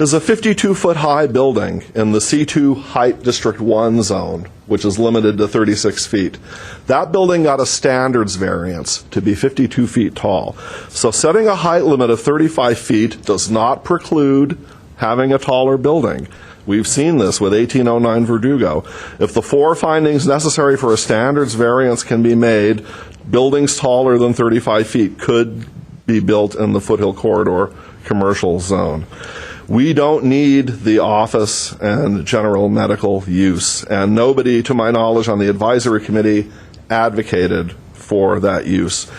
is a 52-foot-high building in the C2 Height District 1 zone, which is limited to 36 feet. That building got a standards variance to be 52 feet tall. So setting a height limit of 35 feet does not preclude having a taller building. We've seen this with 1809 Verdugo. If the four findings necessary for a standards variance can be made, buildings taller than 35 feet could be built in the Foothill Corridor commercial zone. We don't need the office and general medical use, and nobody, to my knowledge, on the advisory committee advocated for that use.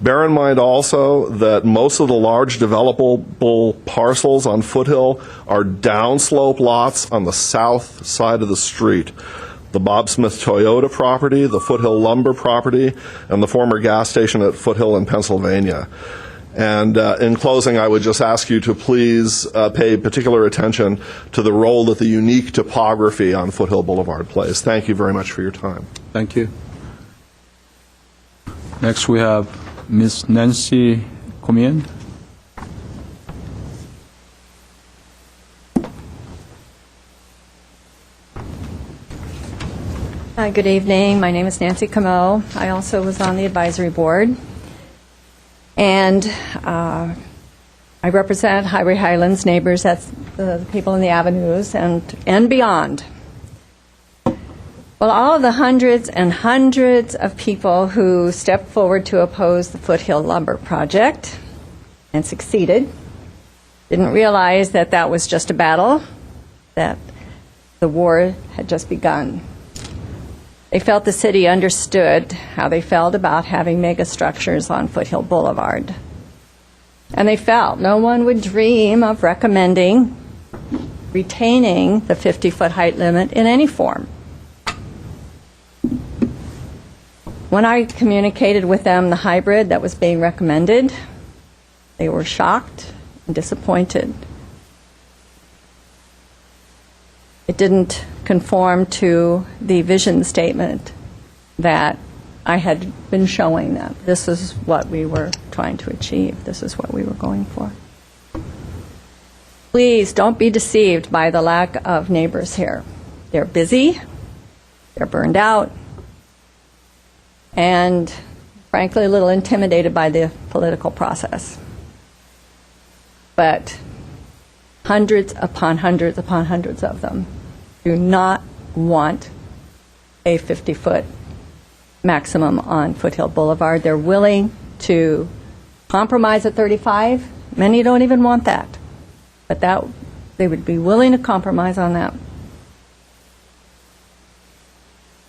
Bear in mind also that most of the large developable parcels on Foothill are downslope lots on the south side of the street. The Bob Smith Toyota property, the Foothill Lumber property, and the former gas station at Foothill in Pennsylvania. And in closing, I would just ask you to please pay particular attention to the role that the unique topography on Foothill Boulevard plays. Thank you very much for your time. Thank you. Next, we have Ms. Nancy Comian. Good evening. My name is Nancy Camo. I also was on the advisory board. And I represent Highway Highlands neighbors, that's the people in the avenues and beyond. Well, all of the hundreds and hundreds of people who stepped forward to oppose the Foothill Lumber Project and succeeded didn't realize that that was just a battle, that the war had just begun. They felt the city understood how they felt about having mega structures on Foothill Boulevard. And they felt no one would dream of recommending retaining the 50-foot height limit in any form. When I communicated with them the hybrid that was being recommended, they were shocked and disappointed. It didn't conform to the vision statement that I had been showing them. This is what we were trying to achieve. This is what we were going for. Please don't be deceived by the lack of neighbors here. They're busy, they're burned out, and frankly a little intimidated by the political process. But hundreds upon hundreds upon hundreds of them do not want a 50-foot maximum on Foothill Boulevard. They're willing to compromise at 35. Many don't even want that. But that they would be willing to compromise on that.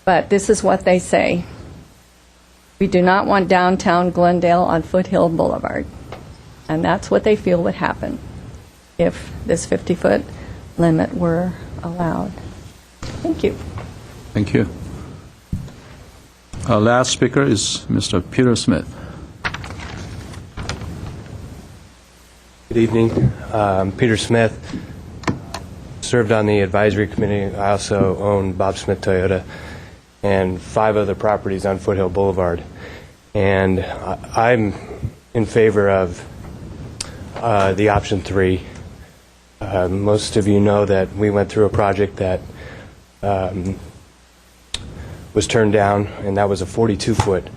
But this is what they say. We do not want downtown Glendale on Foothill Boulevard. And that's what they feel would happen if this 50-foot limit were allowed. Thank you. Thank you. Our last speaker is Mr. Peter Smith. Good evening. Peter Smith. Served on the advisory committee. I also own Bob Smith Toyota and 5 other properties on Foothill Boulevard. And I'm in favor of the option 3. Most of you know that we went through a project that was turned down, and that was a 42-foot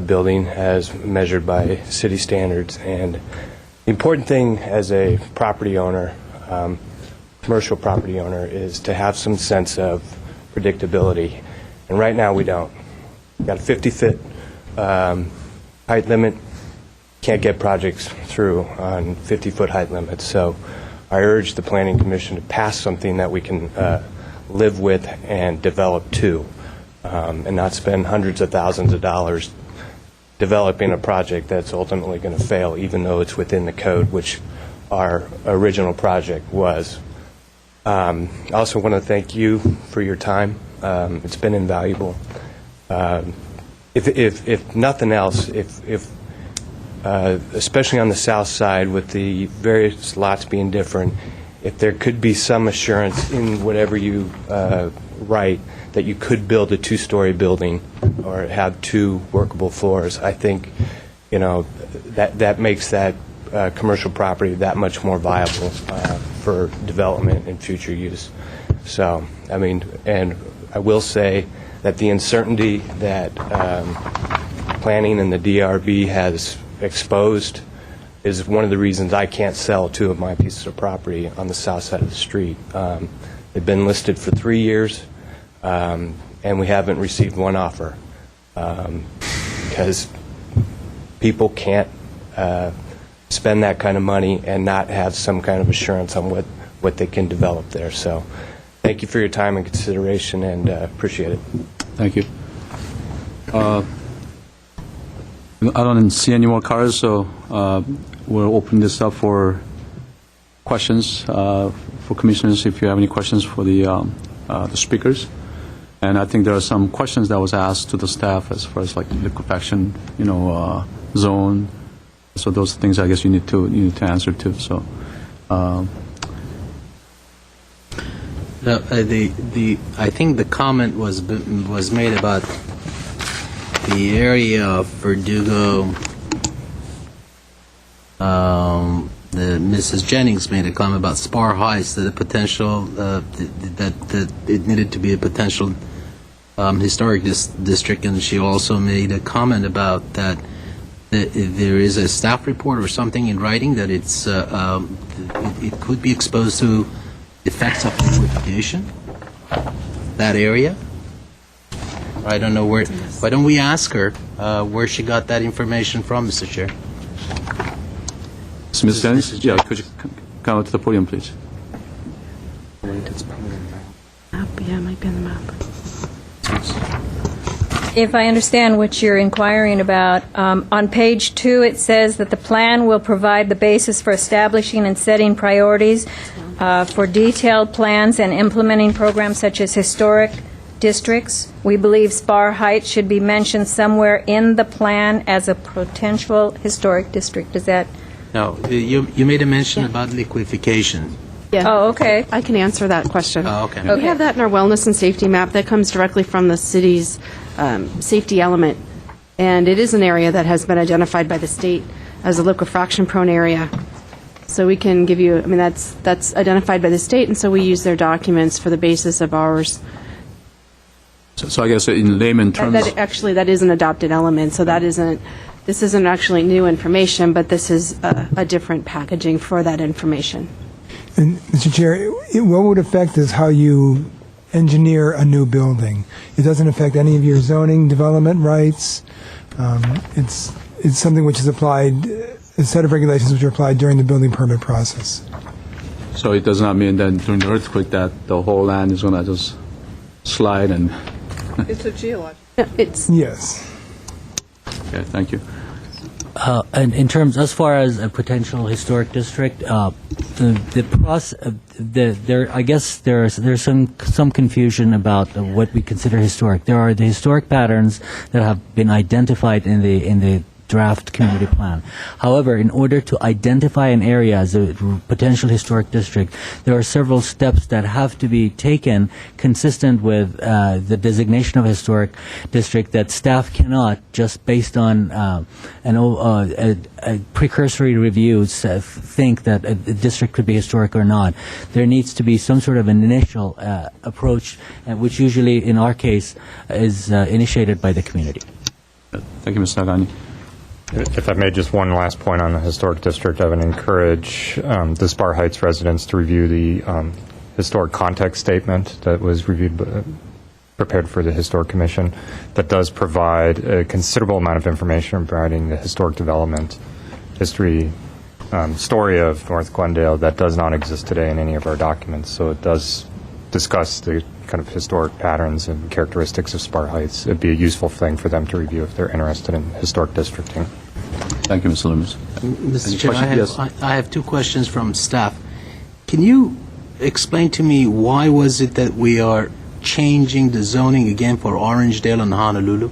building as measured by city standards. And the important thing as a property owner, commercial property owner, is to have some sense of predictability. And right now we don't. We've got a 50-foot height limit. can't get projects through on 50-foot height limits. So I urge the Planning Commission to pass something that we can live with and develop to, and not spend hundreds of thousands of dollars developing a project that's ultimately going to fail, even though it's within the code, which our original project was. I also want to thank you for your time. It's been invaluable. If nothing else, if especially on the south side with the various lots being different, if there could be some assurance in whatever you write that you could build a two-story building or have two workable floors, I think, you know, that makes that commercial property that much more viable for development and future use. So, I mean, and I will say that the uncertainty that planning and the DRB has exposed is one of the reasons I can't sell two of my pieces of property on the south side of the street. They've been listed for 3 years, and we haven't received one offer because people can't spend that kind of money and not have some kind of assurance on what they can develop there. So thank you for your time and consideration, and appreciate it. Thank you. I don't see any more cards, so we'll open this up for questions for commissioners if you have any questions for the speakers. And I think there are some questions that was asked to the staff as far as like liquefaction, zone. So those things I guess you need to answer to. So. I think the comment was made about the area of Verdugo. Mrs. Jennings made a comment about Spar Heights, that the potential that it needed to be a potential historic district, and she also made a comment about that there is a staff report or something in writing that it could be exposed to effects of liquefaction, that area. I don't know where. Why don't we ask her where she got that information from, Mr. Chair? Ms. Jennings, yeah, could you come up to the podium, please? Map, yeah, it might be on the map. If I understand what you're inquiring about, on page 2 it says that the plan will provide the basis for establishing and setting priorities for detailed plans and implementing programs such as historic districts. We believe Spar Heights should be mentioned somewhere in the plan as a potential historic district. Is that? No, you made a mention about liquefaction. Yeah. Oh, okay. I can answer that question. Oh, okay. We have that in our wellness and safety map that comes directly from the city's safety element, and it is an area that has been identified by the state as a liquefaction-prone area. So we can give you, I mean, that's identified by the state, and so we use their documents for the basis of ours. So I guess in layman terms, That is an adopted element, so this isn't actually new information, but this is a different packaging for that information. And Mr. Chair, what would affect is how you engineer a new building. It doesn't affect any of your zoning development rights. It's something which is applied, a set of regulations which are applied during the building permit process. so it does not mean that during the earthquake that the whole land is going to just slide and. It's a geological. Yes. Okay, thank you. And in terms, as far as a potential historic district, the process, I guess there's some confusion about what we consider historic. There are the historic patterns that have been identified in the draft community plan. However, in order to identify an area as a potential historic district, there are several steps that have to be taken consistent with the designation of a historic district that staff cannot, just based on a precursory review, think that a district could be historic or not. There needs to be some sort of an initial approach, which usually, in our case, is initiated by the community. Thank you, Mr. Nagani. If I may, just one last point on the historic district, I would encourage the Spar Heights residents to review the historic context statement that was prepared for the Historic Commission that does provide a considerable amount of information regarding the historic development history story of North Glendale that does not exist today in any of our documents. So it does discuss the kind of historic patterns and characteristics of Spar Heights. It'd be a useful thing for them to review if they're interested in historic districting. Thank you, Mr. Loomis. Mr. Chair, Yes. I have 2 questions from staff. Can you explain to me why was it that we are changing the zoning again for Orangedale and Honolulu?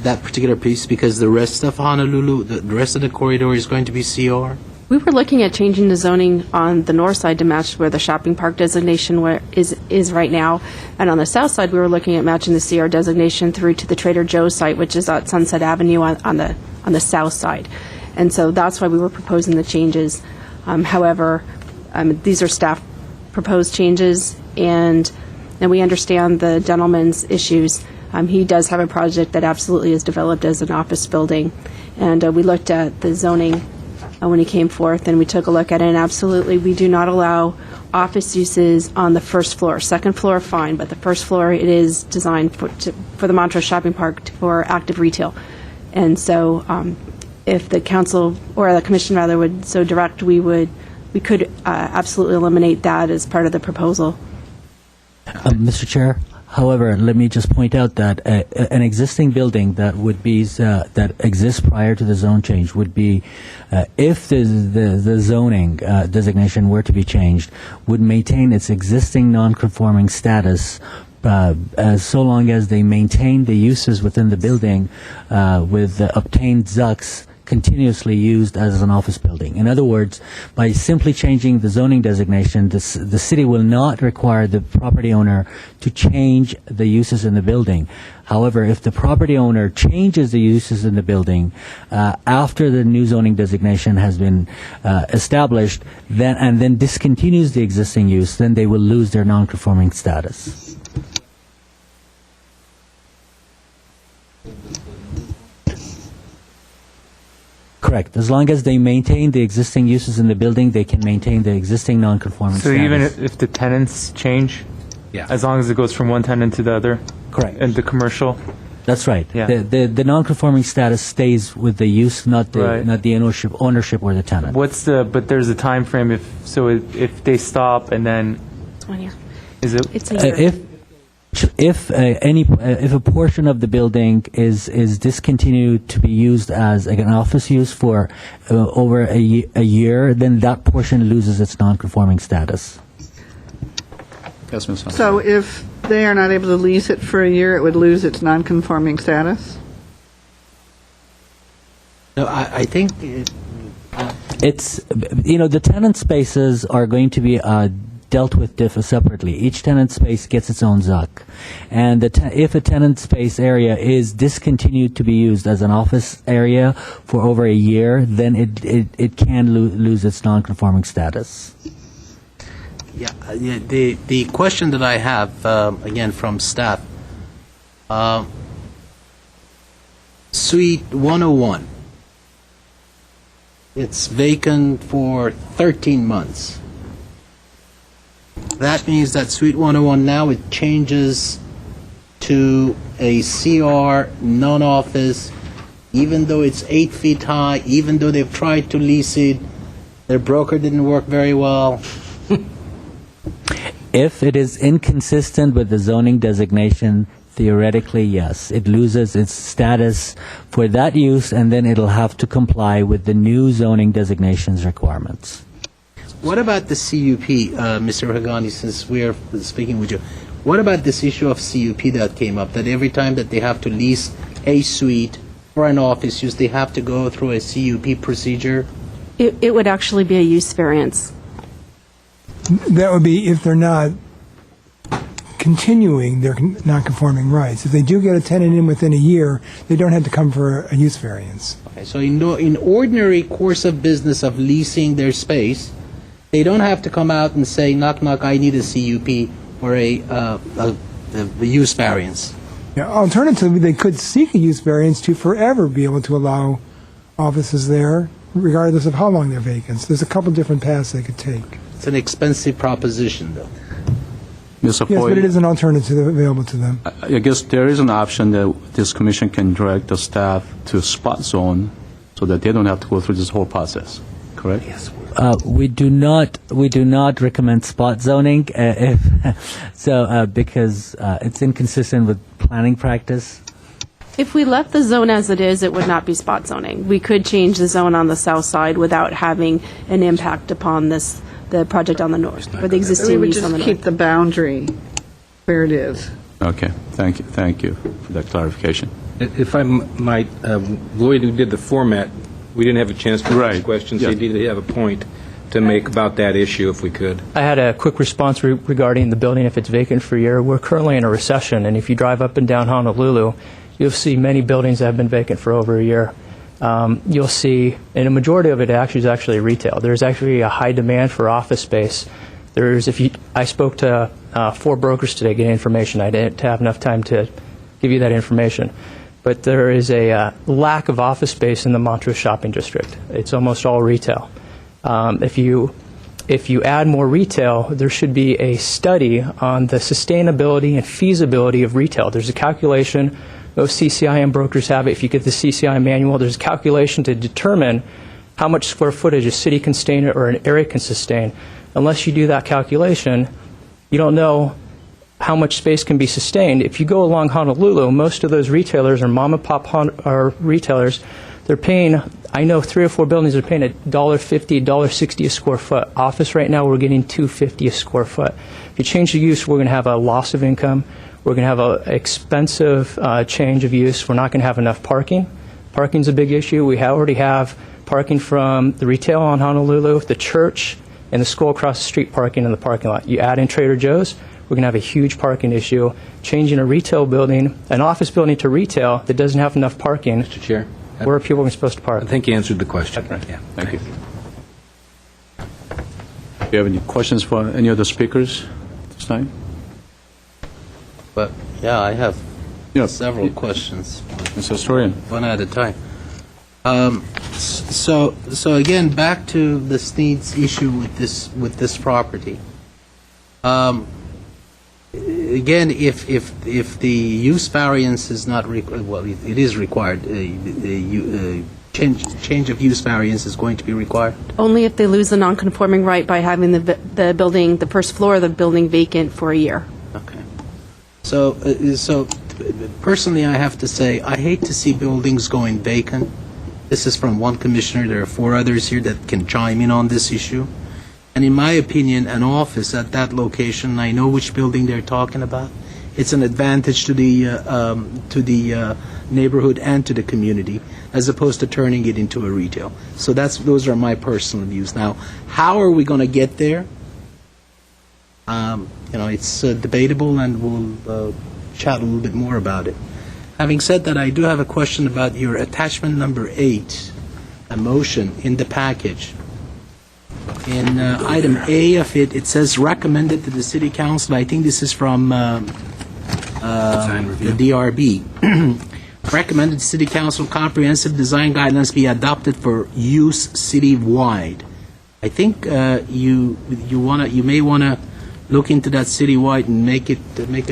That particular piece, because the rest of Honolulu, the rest of the corridor is going to be CR? We were looking at changing the zoning on the north side to match where the shopping park designation is right now. And on the south side, we were looking at matching the CR designation through to the Trader Joe's site, which is at Sunset Avenue on the south side. And so that's why we were proposing the changes. However, these are staff proposed changes, and we understand the gentleman's issues. He does have a project that absolutely is developed as an office building. And we looked at the zoning when he came forth, and we took a look at it, and absolutely we do not allow office uses on the first floor. Second floor, fine, but the first floor, it is designed for the Montrose Shopping Park for active retail. And so if the council, or the commission rather, would so direct, we could absolutely eliminate that as part of the proposal. Mr. Chair, however, let me just point out that an existing building that would be that exists prior to the zone change would be, if the zoning designation were to be changed, would maintain its existing non-conforming status. So long as they maintain the uses within the building with the obtained ZUCs continuously used as an office building. In other words, by simply changing the zoning designation, the city will not require the property owner to change the uses in the building. However, if the property owner changes the uses in the building after the new zoning designation has been established, and then discontinues the existing use, then they will lose their non-conforming status. Correct. As long as they maintain the existing uses in the building, they can maintain the existing non-conforming So status. even if the tenants change, as long as it goes from one tenant to the other? Correct. And the commercial? That's right. Yeah. The non-conforming status stays with the use, not the ownership or the tenant. But there's a time frame if they stop and then... It's 1 year. Is it? It's a year. If a portion of the building is discontinued to be used as an office use for over a year, then that portion loses its non-conforming status. Yes, Ms. Hunt. So if they are not able to lease it for a year, it would lose its non-conforming status? No, I think it's the tenant spaces are going to be dealt with separately. Each tenant space gets its own ZUC. And if a tenant space area is discontinued to be used as an office area for over a year, then it can lose its non-conforming status. the question that I have, again, from staff, Suite 101, it's vacant for 13 months. That means that Suite 101 now it changes to a CR non-office, even though it's 8 feet high, even though they've tried to lease it, their broker didn't work very well. If it is inconsistent with the zoning designation, theoretically, yes. It loses its status for that use, and then it'll have to comply with the new zoning designation's requirements. What about the CUP, Mr. Hagani, since we're speaking with you? What about this issue of CUP that came up, that every time that they have to lease a suite for an office use, they have to go through a CUP procedure? It would actually be a use variance. That would be if they're not continuing their non-conforming rights. If they do get a tenant in within a year, they don't have to come for a use variance. Okay, so in ordinary course of business of leasing their space, they don't have to come out and say, knock, knock, I need a CUP or a use variance. Yeah, alternatively, they could seek a use variance to forever be able to allow offices there, regardless of how long they're vacant. So there's a couple different paths they could take. It's an expensive proposition, though. Mr. Yes, Foy, but it is an alternative available to them. I guess there is an option that this commission can direct the staff to spot zone so that they don't have to go through this whole process, correct? Yes. We do not recommend spot zoning because it's inconsistent with planning practice. If we left the zone as it is, it would not be spot zoning. We could change the zone on the south side without having an impact upon the project on the north, or the We existing would use on just the keep north. the boundary where it is. Okay, thank you for that clarification. If I might, Lloyd, who did the format, we didn't have a chance to ask questions. Yeah. He did have a point to make about that issue, if we could. I had a quick response regarding the building if it's vacant for a year. We're currently in a recession, and if you drive up and down Honolulu, you'll see many buildings that have been vacant for over a year. You'll see, and a majority of it is actually retail. There's actually a high demand for office space. I spoke to 4 brokers today getting information. I didn't have enough time to give you that information. But there is a lack of office space in the Montrose shopping district. It's almost all retail. If you add more retail, there should be a study on the sustainability and feasibility of retail. There's a calculation. Most CCIM brokers have it. If you get the CCI manual, there's a calculation to determine how much square footage a city can sustain or an area can sustain. Unless you do that calculation, you don't know how much space can be sustained. If you go along Honolulu, most of those retailers are mom-and-pop retailers. They're paying, I know 3 or 4 buildings are paying $1.50, $1.60 a square foot. Office right now, we're getting $2.50 a square foot. If you change the use, we're going to have a loss of income. We're going to have an expensive change of use. We're not going to have enough parking. Parking's a big issue. We already have parking from the retail on Honolulu, the church, and the school across the street parking in the parking lot. You add in Trader Joe's, we're going to have a huge parking issue. Changing a retail building, an office building to retail that doesn't have enough parking. Mr. Chair? Where are people supposed to park? I think you answered the question. Okay. Thank you. Do you have any questions for any of the speakers this time? But, yeah, I have several questions. Mr. Historian. One at a time. So again, back to the Sneed's issue with this property. Again, if the use variance is not it is required. Change of use variance is going to be required. Only if they lose the non-conforming right by having the building, the first floor of the building vacant for a year. Okay. So personally, I have to say, I hate to see buildings going vacant. This is from one commissioner. There are 4 others here that can chime in on this issue. And in my opinion, an office at that location, I know which building they're talking about, it's an advantage to the neighborhood and to the community, as opposed to turning it into a retail. So those are my personal views. Now, how are we going to get there? It's debatable, and we'll chat a little bit more about it. Having said that, I do have a question about your attachment number 8, a motion in the package. In item A of it, it says recommended to the City Council. I think this is from the DRB. Recommended City Council comprehensive design guidelines be adopted for use citywide. I think you may want to look into that citywide and make it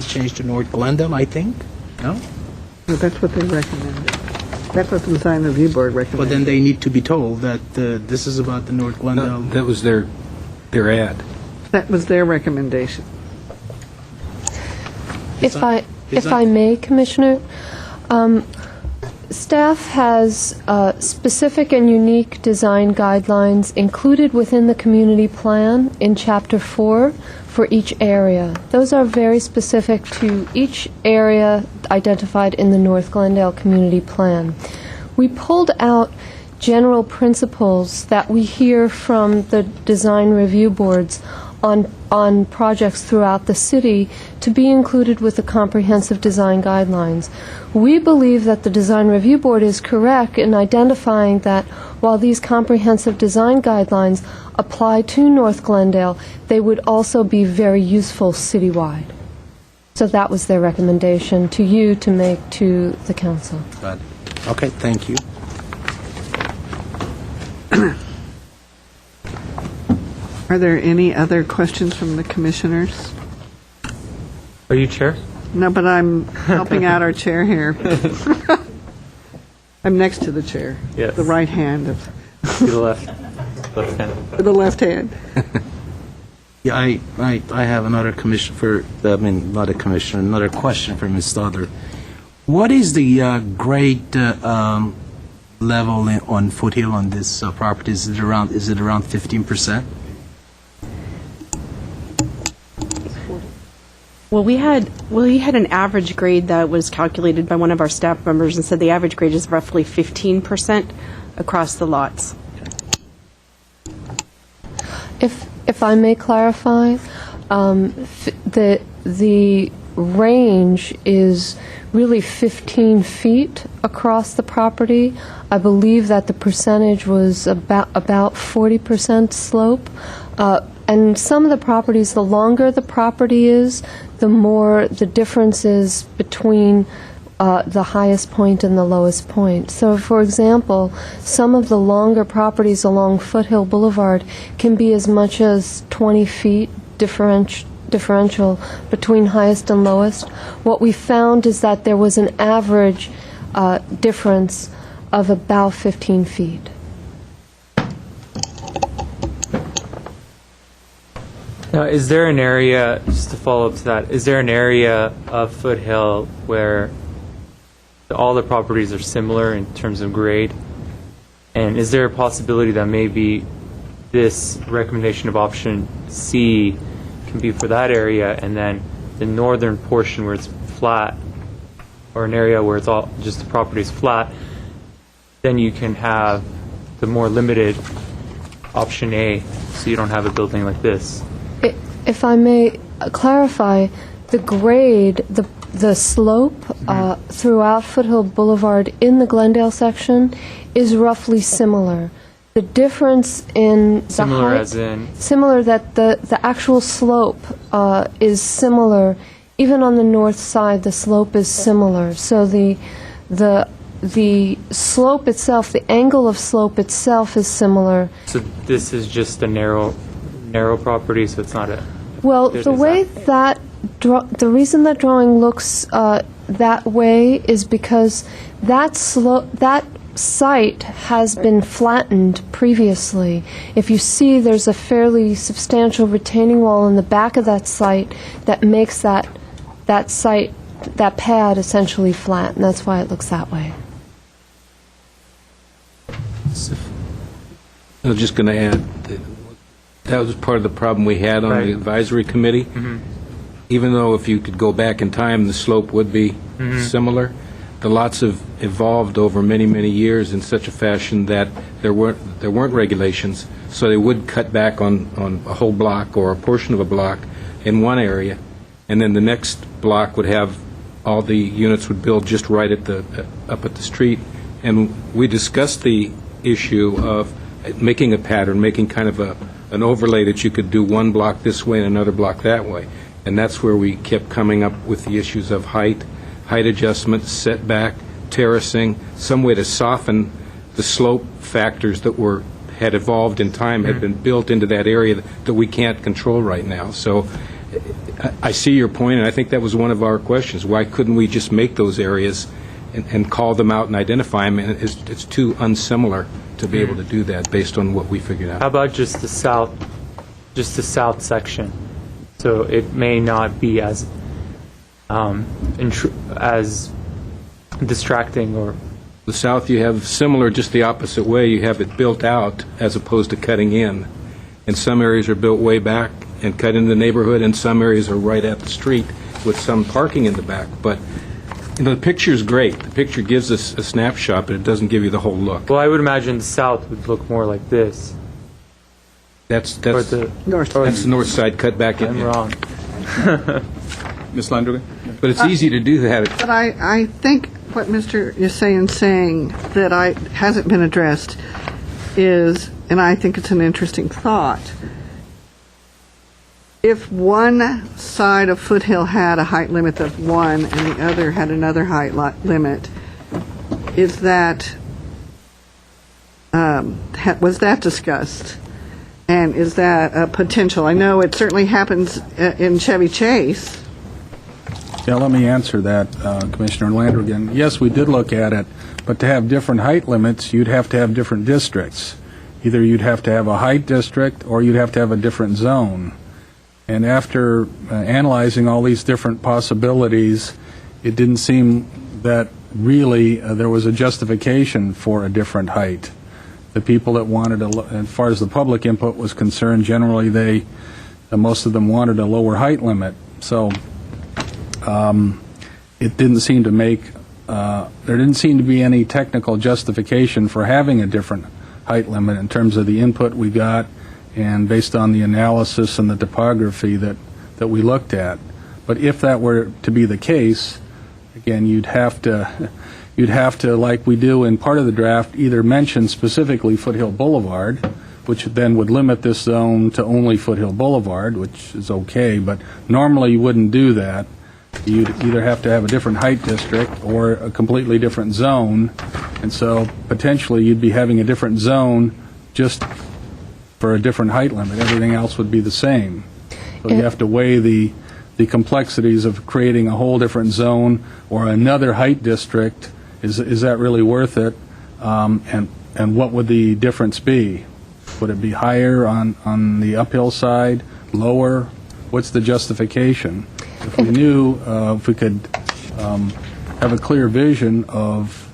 change to North Glendale, I think. No? Well, that's what they recommended. That's what the Design Review Board recommended. Well, then they need to be told that this is about the North Glendale. That was their ad. That was their recommendation. If I may, Commissioner, staff has specific and unique design guidelines included within the community plan in Chapter 4 for each area. Those are very specific to each area identified in the North Glendale Community Plan. We pulled out general principles that we hear from the design review boards on projects throughout the city to be included with the comprehensive design guidelines. We believe that the Design Review Board is correct in identifying that while these comprehensive design guidelines apply to North Glendale, they would also be very useful citywide. So that was their recommendation to you to make to the council. Got it. Okay, thank you. Are there any other questions from the commissioners? Are you chair? No, but I'm helping out our chair here. I'm next to the chair. Yes. The right hand of To the left hand. the left hand. Yeah, I have another another question for Ms. Stoddard. What is the grade level on Foothill on this property? Is it around 15%? Well, we had an average grade that was calculated by one of our staff members and said the average grade is roughly 15% across the lots. If I may clarify, the range is really 15 feet across the property. I believe that the percentage was about 40% slope. And some of the properties, the longer the property is, the more the difference is between the highest point and the lowest point. So, for example, some of the longer properties along Foothill Boulevard can be as much as 20 feet differential between highest and lowest. What we found is that there was an average difference of about 15 feet. Now, is there an area, just to follow up to that, is there an area of Foothill where all the properties are similar in terms of grade? And is there a possibility that maybe this recommendation of option C can be for that area, and then the northern portion where it's flat, or an area where it's all just the property is flat, then you can have the more limited option A, so you don't have a building like this? If I may clarify, the grade, the slope throughout Foothill Boulevard in the Glendale section is roughly similar. The difference in the height, similar that the actual slope is similar. Even on the north side, the slope is similar. So the slope itself, the angle of slope itself is similar. So this is just a narrow property, so it's not a... Well, the way that the reason that drawing looks that way is because that site has been flattened previously. If you see, there's a fairly substantial retaining wall in the back of that site that makes that site, that pad, essentially flat, and that's why it looks that way. I was just going to add, that was part of the problem we had on the advisory committee. Even though if you could go back in time, the slope would be similar, the lots have evolved over many, many years in such a fashion that there weren't regulations, so they would cut back on a whole block or a portion of a block in one area, and then the next block would have all the units would build just right at up at the street. And we discussed the issue of making a pattern, making kind of an overlay that you could do one block this way and another block that way. And that's where we kept coming up with the issues of height adjustment, setback, terracing, some way to soften the slope factors that had evolved in time, had been built into that area that we can't control right now. So I see your point, and I think that was one of our questions. Why couldn't we just make those areas and call them out and identify them? And it's too unsimilar to be able to do that based on what we figured out. How about just the south section? So it may not be as as distracting. Or the south, you have similar, just the opposite way. You have it built out as opposed to cutting in. And some areas are built way back and cut in the neighborhood, and some areas are right at the street with some parking in the back. But the picture is great. The picture gives us a snapshot, but it doesn't give you the whole look. Well, I would imagine the south would look more like this. That's the north side cut back in. I'm wrong. Ms. Landrigan? But it's easy to do that. But I think what Mr. Yasayan saying that hasn't been addressed is, and I think it's an interesting thought, if one side of Foothill had a height limit of 1 and the other had another height limit, is that, was that discussed? And is that a potential? I know it certainly happens in Chevy Chase. Yeah, let me answer that, Commissioner Landrigan. Yes, we did look at it, but to have different height limits, you'd have to have different districts. Either you'd have to have a height district or you'd have to have a different zone. And after analyzing all these different possibilities, it didn't seem that really there was a justification for a different height. The people that wanted, as far as the public input was concerned, generally most of them wanted a lower height limit. So it didn't seem to make, there didn't seem to be any technical justification for having a different height limit in terms of the input we got and based on the analysis and the topography that we looked at. But if that were to be the case, again, you'd have to, like we do in part of the draft, either mention specifically Foothill Boulevard, which then would limit this zone to only Foothill Boulevard, which is okay, but normally you wouldn't do that. You'd either have to have a different height district or a completely different zone, and so potentially you'd be having a different zone just for a different height limit. Everything else would be the same. So you have to weigh the complexities of creating a whole different zone or another height district. Is that really worth it? And what would the difference be? Would it be higher on the uphill side, lower? What's the justification? If we knew, if we could have a clear vision of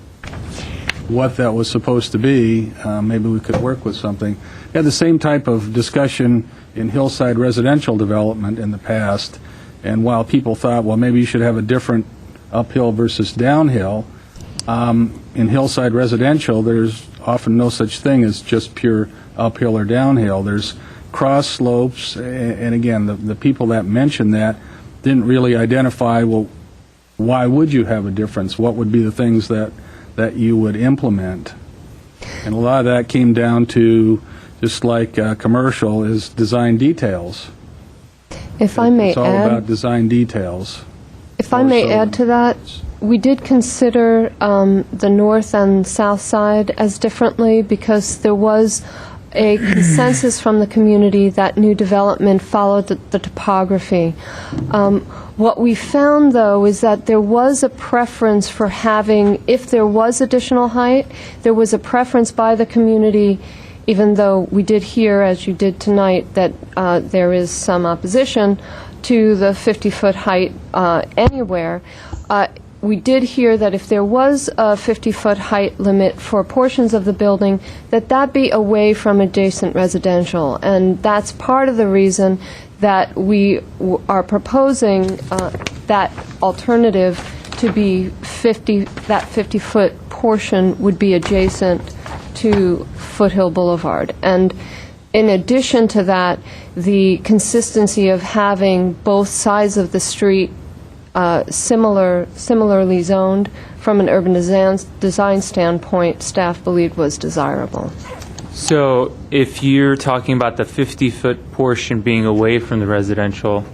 what that was supposed to be, maybe we could work with something. We had the same type of discussion in hillside residential development in the past, and while people thought, well, maybe you should have a different uphill versus downhill, in hillside residential, there's often no such thing as just pure uphill or downhill. There's cross slopes, and again, the people that mentioned that didn't really identify, well, why would you have a difference? What would be the things that you would implement? And a lot of that came down to, just like commercial, is design details. If I may it's all add, about design details. if I may add to that, we did consider the north and south side as differently because there was a consensus from the community that new development followed the topography. What we found, though, is that there was a preference for having, if there was additional height, there was a preference by the community, even though we did hear, as you did tonight, that there is some opposition to the 50-foot height anywhere. We did hear that if there was a 50-foot height limit for portions of the building, that be away from adjacent residential. And that's part of the reason that we are proposing that alternative to be 50, that 50-foot portion would be adjacent to Foothill Boulevard. And in addition to that, the consistency of having both sides of the street similarly zoned from an urban design standpoint, staff believed was desirable. So if you're talking about the 50-foot portion being away from the residential,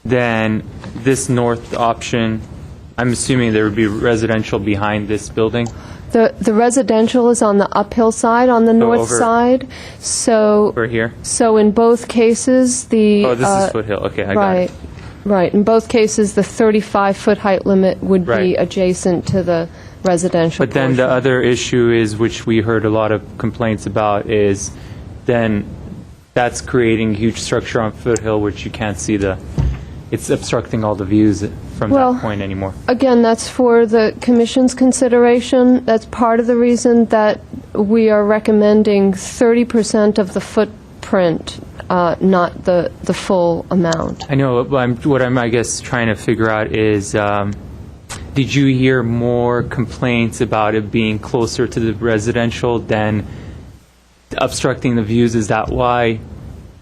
then this north option, I'm assuming there would be residential behind this building? The residential is on the uphill side, on the north side. So over here? So in both cases, the... Oh, this is Foothill. Okay, I got it. Right. In both cases, the 35-foot height limit would be adjacent to the residential But then the other issue is, which we heard a lot of complaints about, is then that's creating huge structure on Foothill, which you can't see it's obstructing all the views from that point anymore. Again, that's for the Commission's consideration. That's part of the reason that we are recommending 30% of the footprint, not the full amount. I know, but what I'm, I guess, trying to figure out is, did you hear more complaints about it being closer to the residential than obstructing the views? Is that why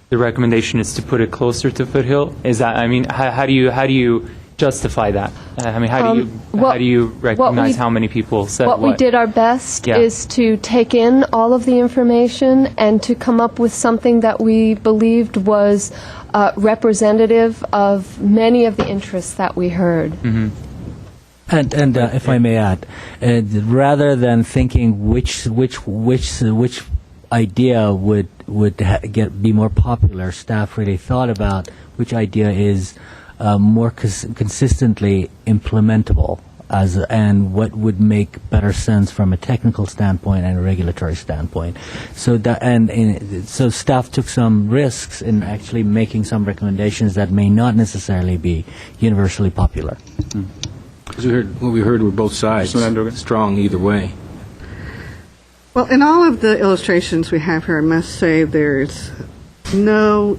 the recommendation is to put it closer to Foothill? Is that, I mean, how do you justify that? I mean, how do you recognize how many people said what? What we did our best is to take in all of the information and to come up with something that we believed was representative of many of the interests that we heard. Mm-hmm. And if I may add, rather than thinking which idea would be more popular, staff really thought about which idea is more consistently implementable and what would make better sense from a technical standpoint and a regulatory standpoint. So so staff took some risks in actually making some recommendations that may not necessarily be universally popular. What we heard were both sides, strong either way. Well, in all of the illustrations we have here, I must say there's no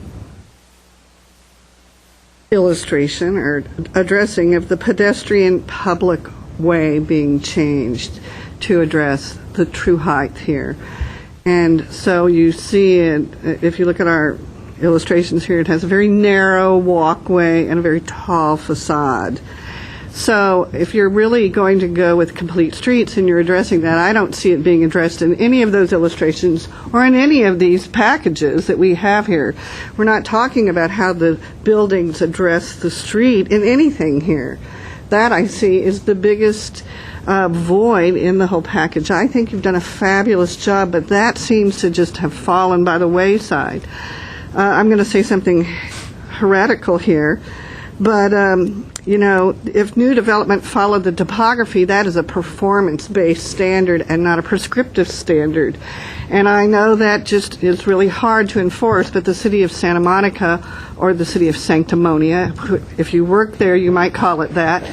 illustration or addressing of the pedestrian public way being changed to address the true height here. And so you see it, if you look at our illustrations here, it has a very narrow walkway and a very tall facade. So if you're really going to go with complete streets and you're addressing that, I don't see it being addressed in any of those illustrations or in any of these packages that we have here. We're not talking about how the buildings address the street in anything here. That, I see, is the biggest void in the whole package. I think you've done a fabulous job, but that seems to just have fallen by the wayside. I'm going to say something heretical here, but you know, if new development followed the topography, that is a performance-based standard and not a prescriptive standard. And I know that just is really hard to enforce, but the city of Santa Monica, or the city of Sanctimonia, if you work there, you might call it that,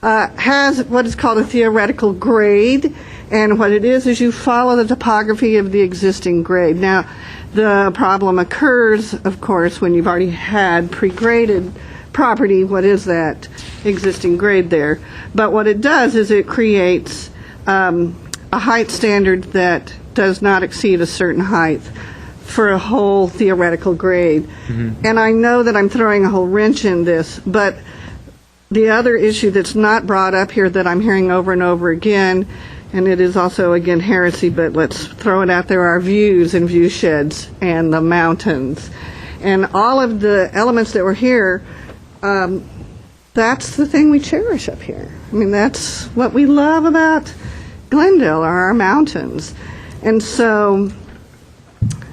has what is called a theoretical grade. And what it is you follow the topography of the existing grade. Now, the problem occurs, of course, when you've already had pre-graded property. What is that existing grade there? But what it does is it creates a height standard that does not exceed a certain height for a whole theoretical grade. Mm-hmm. And I know that I'm throwing a whole wrench in this, but the other issue that's not brought up here that I'm hearing over and over again, and it is also, again, heresy, but let's throw it out there, are views and view sheds and the mountains. And all of the elements that were here, that's the thing we cherish up here. I mean, that's what we love about Glendale, are our mountains. And so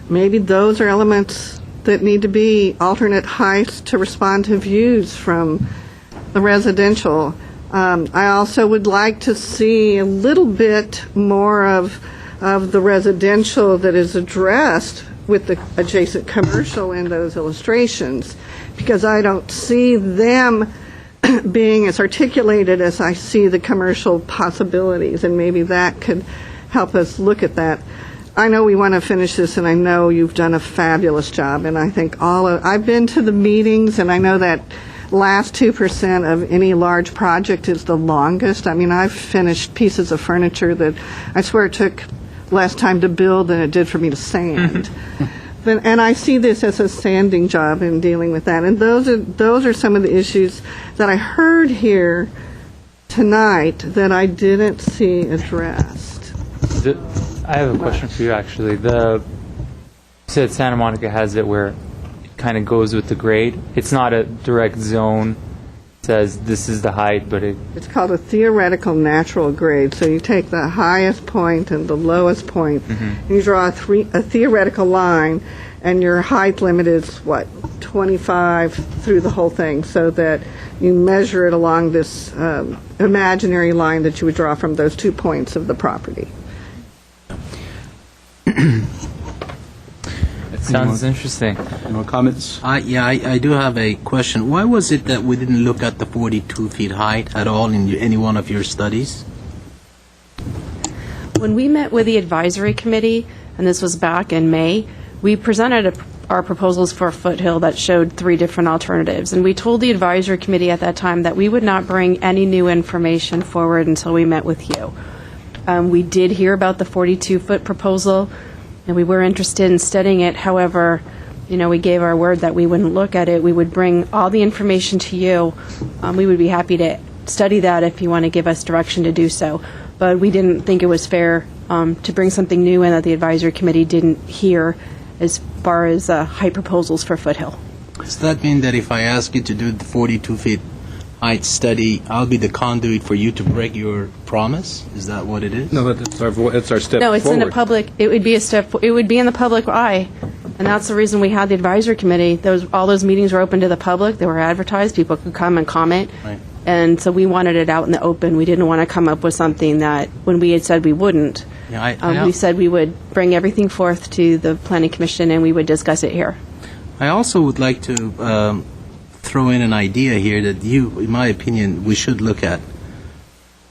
maybe those are elements that need to be alternate heights to respond to views from the residential. I also would like to see a little bit more of the residential that is addressed with the adjacent commercial in those illustrations, because I don't see them being as articulated as I see the commercial possibilities, and maybe that could help us look at that. I know we want to finish this, and I know you've done a fabulous job, and I think I've been to the meetings, and I know that last 2% of any large project is the longest. I mean, I've finished pieces of furniture that I swear it took less time to build than it did for me to sand. And I see this as a sanding job in dealing with that. And those are some of the issues that I heard here tonight that I didn't see addressed. I have a question for you, actually. You said Santa Monica has it where it kind of goes with the grade. It's not a direct zone. Says this is the height, but it's called a theoretical natural grade. So you take the highest point and the lowest point, and you draw a theoretical line, and your height limit is 25 through the whole thing, so that you measure it along this imaginary line that you would draw from those 2 points of the property. Sounds interesting. Any more comments? I do have a question. Why was it that we didn't look at the 42 feet height at all in any one of your studies? When we met with the advisory committee, and this was back in May, we presented our proposals for Foothill that showed 3 different alternatives. And we told the advisory committee at that time that we would not bring any new information forward until we met with you. We did hear about the 42-foot proposal, and we were interested in studying it. However, we gave our word that we wouldn't look at it. We would bring all the information to you. We would be happy to study that if you want to give us direction to do so. But we didn't think it was fair to bring something new in that the advisory committee didn't hear as far as height proposals for Foothill. Does that mean that if I ask you to do the 42 feet height study, I'll be the conduit for you to break your promise? Is that what it is? No, that's our step No, it's forward. in a public. It would be a step. It would be in the public eye. And that's the reason we had the advisory committee. All those meetings were open to the public. They were advertised. People could come and comment. Right. And so we wanted it out in the open. We didn't want to come up with something that, when we had said we wouldn't, Yeah, we said we would bring everything forth to the Planning Commission and we would discuss it here. I also would like to throw in an idea here that in my opinion, we should look at.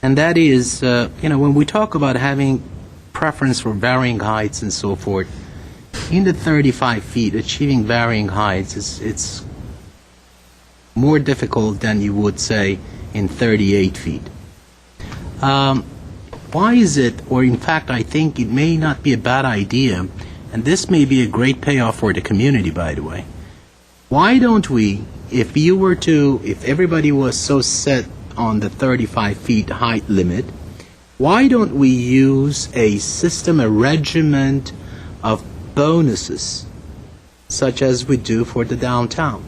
And that is, when we talk about having preference for varying heights and so forth, in the 35 feet, achieving varying heights, it's more difficult than you would say in 38 feet. Why is it, or in fact, I think it may not be a bad idea, and this may be a great payoff for the community, by the way. Why don't we, if everybody was so set on the 35 feet height limit, why don't we use a system, a regiment of bonuses, such as we do for the downtown,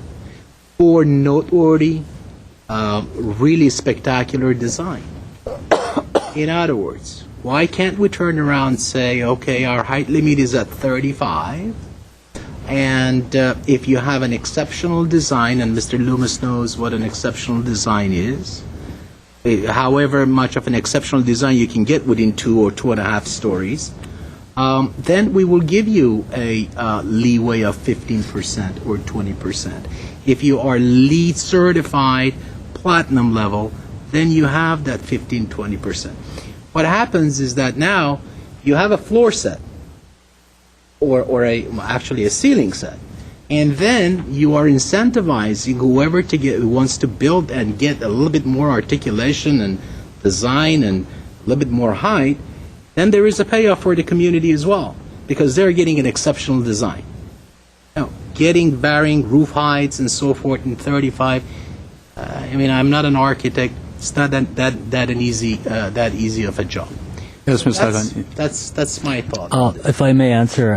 for noteworthy, really spectacular design? In other words, why can't we turn around and say, okay, our height limit is at 35, and if you have an exceptional design, and Mr. Loomis knows what an exceptional design is, however much of an exceptional design you can get within 2 or 2.5 stories, then we will give you a leeway of 15% or 20%. If you are LEED certified, platinum level, then you have that 15-20%. What happens is that now you have a floor set, or actually a ceiling set, and then you are incentivizing whoever who wants to build and get a little bit more articulation and design and a little bit more height. Then there is a payoff for the community as well, because they're getting an exceptional design. Now, getting varying roof heights and so forth in 35. I'm not an architect. It's not that easy of a job. Yes, Mr. Hagan. That's my thought. If I may answer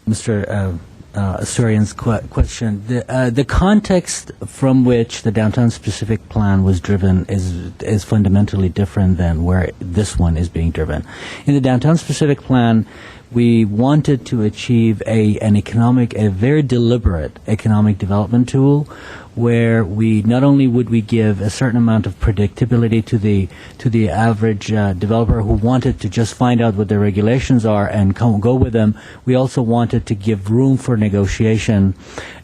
Mr. Asurian's question, the context from which the downtown specific plan was driven is fundamentally different than where this one is being driven. In the downtown specific plan, we wanted to achieve a very deliberate economic development tool, where we not only would we give a certain amount of predictability to the average developer who wanted to just find out what the regulations are and go with them, we also wanted to give room for negotiation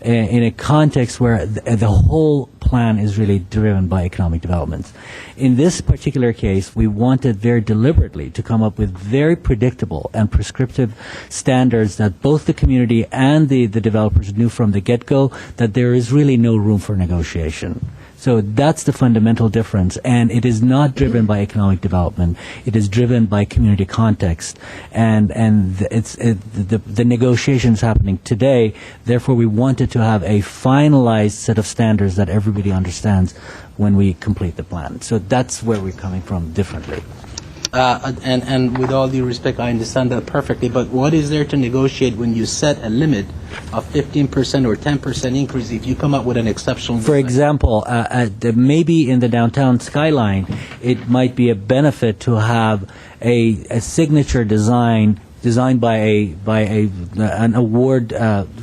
in a context where the whole plan is really driven by economic developments. In this particular case, we wanted very deliberately to come up with very predictable and prescriptive standards that both the community and the developers knew from the get-go that there is really no room for negotiation. So that's the fundamental difference, and it is not driven by economic development. It is driven by community context, and the negotiations happening today. Therefore, we wanted to have a finalized set of standards that everybody understands when we complete the plan. So that's where we're coming from differently. And with all due respect, I understand that perfectly, but what is there to negotiate when you set a limit of 15% or 10% increase if you come up with an exceptional design? For example, maybe in the downtown skyline, it might be a benefit to have a signature design designed by an award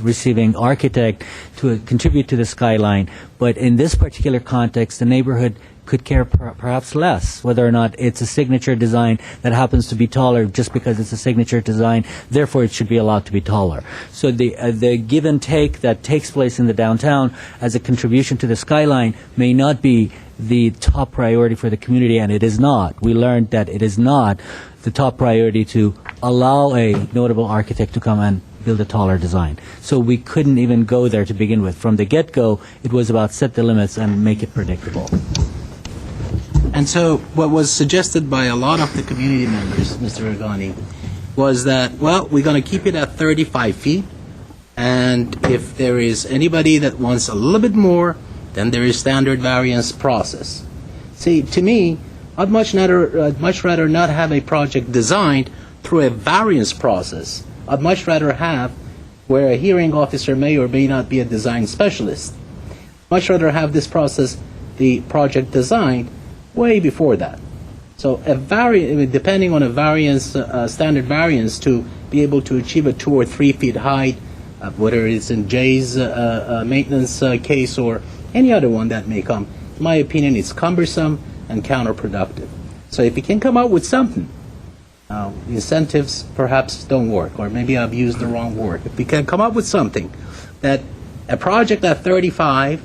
receiving architect to contribute to the skyline. But in this particular context, the neighborhood could care perhaps less whether or not it's a signature design that happens to be taller just because it's a signature design, therefore it should be allowed to be taller. So the give and take that takes place in the downtown as a contribution to the skyline may not be the top priority for the community, and it is not. We learned that it is not the top priority to allow a notable architect to come and build a taller design. So we couldn't even go there to begin with. From the get-go, it was about set the limits and make it predictable. And so what was suggested by a lot of the community members, Mr. Regani, was that, well, we're going to keep it at 35 feet, and if there is anybody that wants a little bit more, then there is standard variance process. See, to me, I'd much rather not have a project designed through a variance process. I'd much rather have where a hearing officer may or may not be a design specialist. Much rather have this process, the project designed, way before that. So depending on a variance, standard variance, to be able to achieve a 2 or 3 feet height whether it's in Jay's maintenance case or any other one that may come. In my opinion, it's cumbersome and counterproductive. So if you can come up with something, incentives perhaps don't work, or maybe I've used the wrong word. If we can come up with something that a project at 35,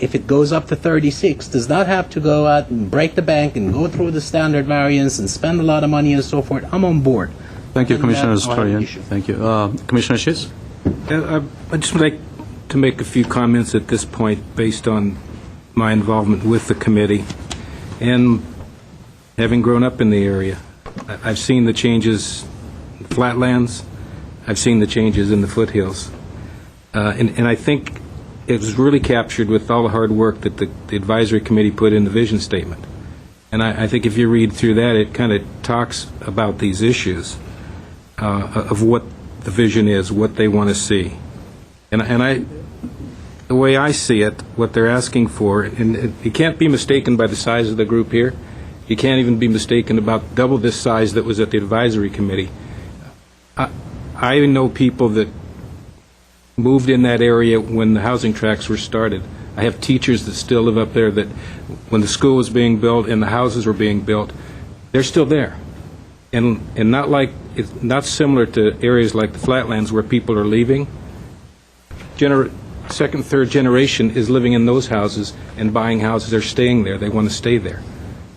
if it goes up to 36, does not have to go out and break the bank and go through the standard variance and spend a lot of money and so forth, I'm on board. Thank you, And Commissioner that's why I Storian. issue. Thank you. Commissioner Schiss? I'd just like to make a few comments at this point based on my involvement with the committee and having grown up in the area. I've seen the changes in the flatlands. I've seen the changes in the foothills. And I think it was really captured with all the hard work that the advisory committee put in the vision statement. And I think if you read through that, it kind of talks about these issues of what the vision is, what they want to see. And the way I see it, what they're asking for, and it can't be mistaken by the size of the group here. You can't even be mistaken about double this size that was at the advisory committee. I know people that moved in that area when the housing tracts were started. I have teachers that still live up there that when the school was being built and the houses were being built, they're still there. And not like, it's not similar to areas like the flatlands where people are leaving. Second, third generation is living in those houses and buying houses. They're staying there. They want to stay there.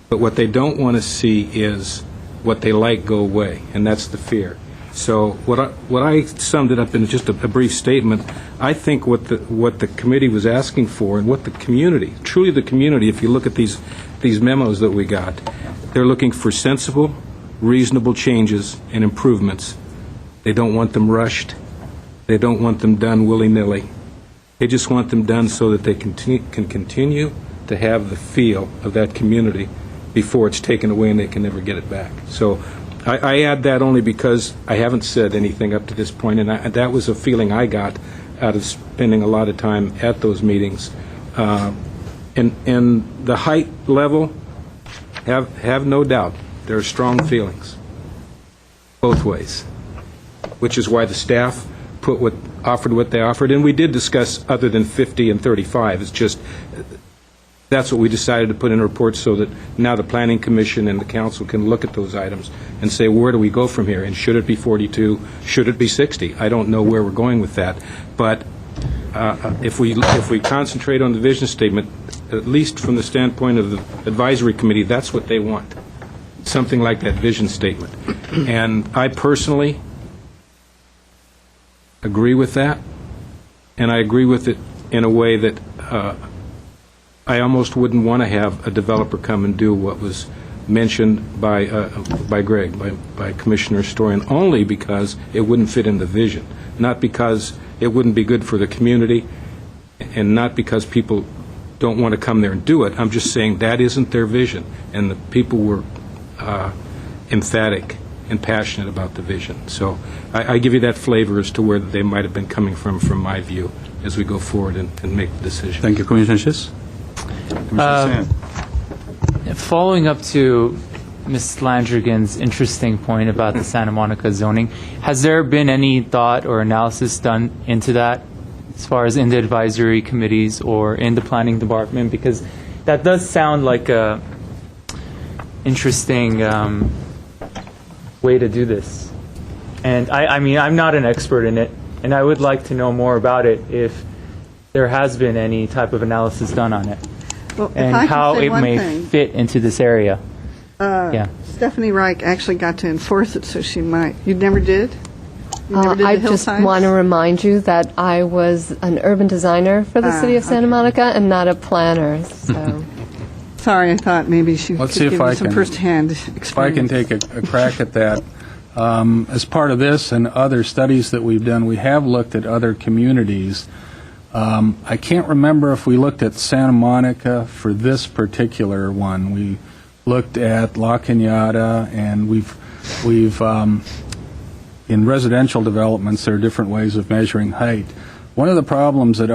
But what they don't want to see is what they like go away, and that's the fear. So what I summed it up in just a brief statement. I think what the committee was asking for, and what the community, truly the community, if you look at these memos that we got, they're looking for sensible, reasonable changes and improvements. They don't want them rushed. They don't want them done willy-nilly. They just want them done so that they can continue to have the feel of that community before it's taken away and they can never get it back. So I add that only because I haven't said anything up to this point, and that was a feeling I got out of spending a lot of time at those meetings. And the height level, have no doubt, there are strong feelings both ways, which is why the staff offered what they offered, and we did discuss other than 50 and 35. It's just that's what we decided to put in a report so that now the Planning Commission and the Council can look at those items and say, where do we go from here? And should it be 42? Should it be 60? I don't know where we're going with that. But if we concentrate on the vision statement, at least from the standpoint of the advisory committee, that's what they want. Something like that vision statement. And I personally agree with that, and I agree with it in a way that I almost wouldn't want to have a developer come and do what was mentioned by Greg, by Commissioner Storian, only because it wouldn't fit in the vision, not because it wouldn't be good for the community, and not because people don't want to come there and do it. I'm just saying that isn't their vision, and the people were emphatic and passionate about the vision. So I give you that flavor as to where they might have been coming from my view, as we go forward and make the decision. Thank you, Commissioner Schiss. Following up to Ms. Landrigan's interesting point about the Santa Monica zoning, has there been any thought or analysis done into that as far as in the advisory committees or in the planning department? Because that does sound like a interesting way to do this. And I mean, I'm not an expert in it, and I would like to know more about it if there has been any type of analysis done on it. Well, And how it may fit into this area. Yeah. Stephanie Reich actually got to enforce it, so she might. You never did? You never did I the just hillsides? want to remind you that I was an urban designer for the city of Santa Monica and not a planner. So. Sorry, I thought maybe she Let's could see give if you I some can- first-hand experience. If I can take a crack at that. As part of this and other studies that we've done, we have looked at other communities. I can't remember if we looked at Santa Monica for this particular one. We looked at La Cañada, and we've in residential developments, there are different ways of measuring height. One of the problems that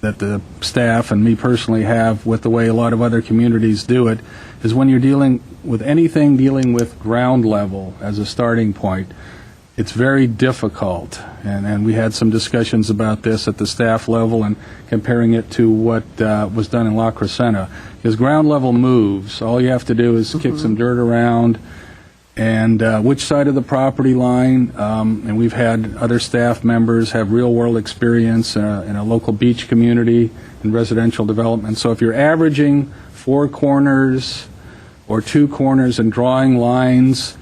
the staff and me personally have with the way a lot of other communities do it is when you're dealing with anything dealing with ground level as a starting point, it's very difficult, and we had some discussions about this at the staff level and comparing it to what was done in La Crescenta. Because ground level moves, all you have to do is kick some dirt around, and which side of the property line, and we've had other staff members have real-world experience in a local beach community in residential development. So if you're averaging 4 corners or 2 corners and drawing lines,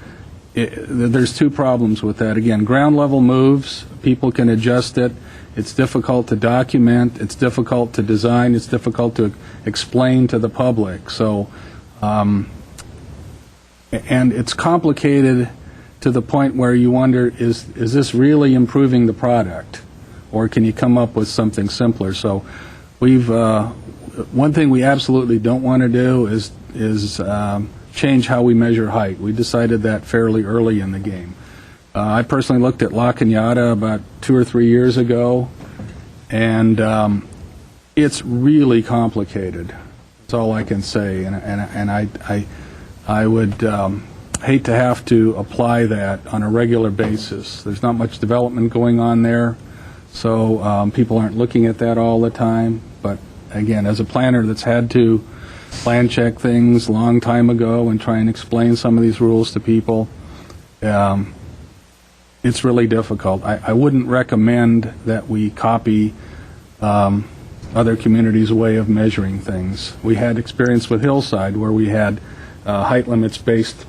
there's 2 problems with that. Again, ground level moves, people can adjust it. It's difficult to document. It's difficult to design. It's difficult to explain to the public. So, and it's complicated to the point where you wonder, is this really improving the product? Or can you come up with something simpler? So we've, one thing we absolutely don't want to do is change how we measure height. We decided that fairly early in the game. I personally looked at La Cañada about 2 or 3 years ago, and it's really complicated. That's all I can say, and I would hate to have to apply that on a regular basis. There's not much development going on there, so people aren't looking at that all the time. But again, as a planner that's had to plan check things a long time ago and try and explain some of these rules to people, it's really difficult. I wouldn't recommend that we copy other communities' way of measuring things. We had experience with Hillside where we had height limits based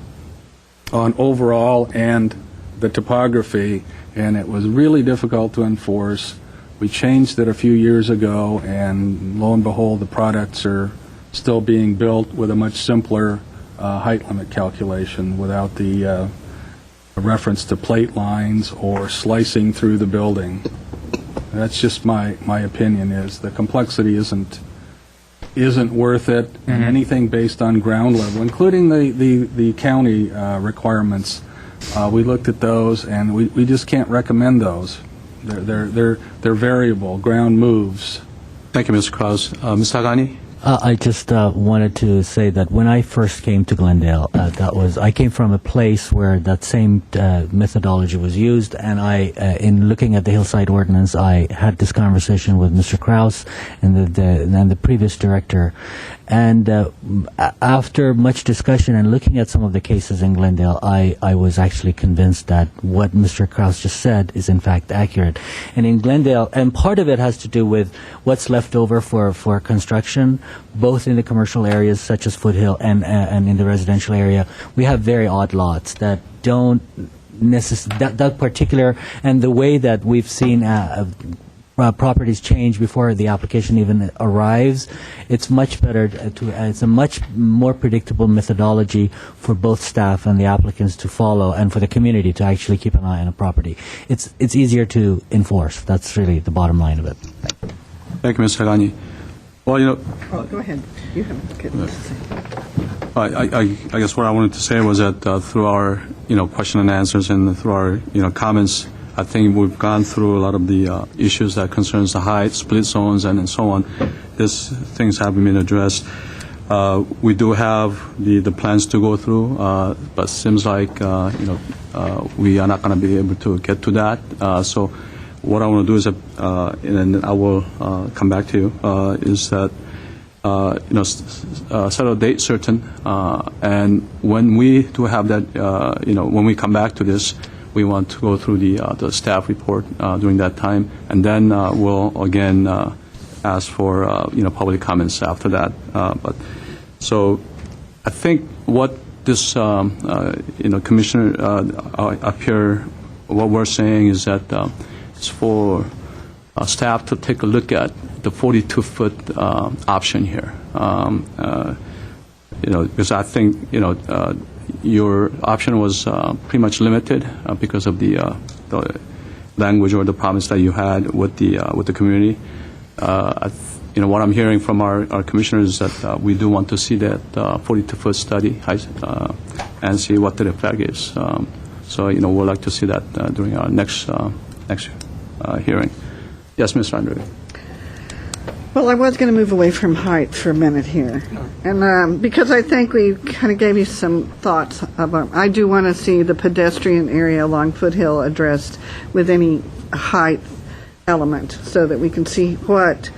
on overall and the topography, and it was really difficult to enforce. We changed it a few years ago, and lo and behold, the products are still being built with a much simpler height limit calculation without the reference to plate lines or slicing through the building. That's just my opinion, is the complexity isn't worth it, and anything based on ground level, including the county requirements. We looked at those, and we just can't recommend those. They're variable. Ground moves. Thank you, Mr. Krause. Ms. Tagani? I just wanted to say that when I first came to Glendale, I came from a place where that same methodology was used, and in looking at the Hillside Ordinance, I had this conversation with Mr. Krause and the previous director. And after much discussion and looking at some of the cases in Glendale, I was actually convinced that what Mr. Krause just said is in fact accurate. And in Glendale, and part of it has to do with what's left over for construction, both in the commercial areas such as Foothill and in the residential area. We have very odd lots that don't that particular, and the way that we've seen properties change before the application even arrives, it's much better it's a much more predictable methodology for both staff and the applicants to follow, and for the community to actually keep an eye on a property. It's easier to enforce. That's really the bottom line of it. Thank you, Ms. Tagani. Well, go ahead. You have good to say. I guess what I wanted to say was that through our question and answers and through our comments, I think we've gone through a lot of the issues that concerns the height, split zones, and so on. These things have been addressed. We do have the plans to go through, but seems like we are not going to be able to get to that. So what I want to do is, and I will come back to you, is that set a date certain, and when we do have that, when we come back to this, we want to go through the staff report during that time, and then we'll again ask for public comments after that. But so I think what this Commissioner up here, what we're saying is that it's for staff to take a look at the 42-foot option here, because I think your option was pretty much limited because of the language or the problems that you had with the community. What I'm hearing from our commissioners is that we do want to see that 42-foot study and see what the effect is. So we'd like to see that during our next hearing. Yes, Ms. Andre. Well, I was going to move away from height for a minute here, and because I think we kind of gave you some thoughts about. I do want to see the pedestrian area along Foothill addressed with any height element, so that we can see what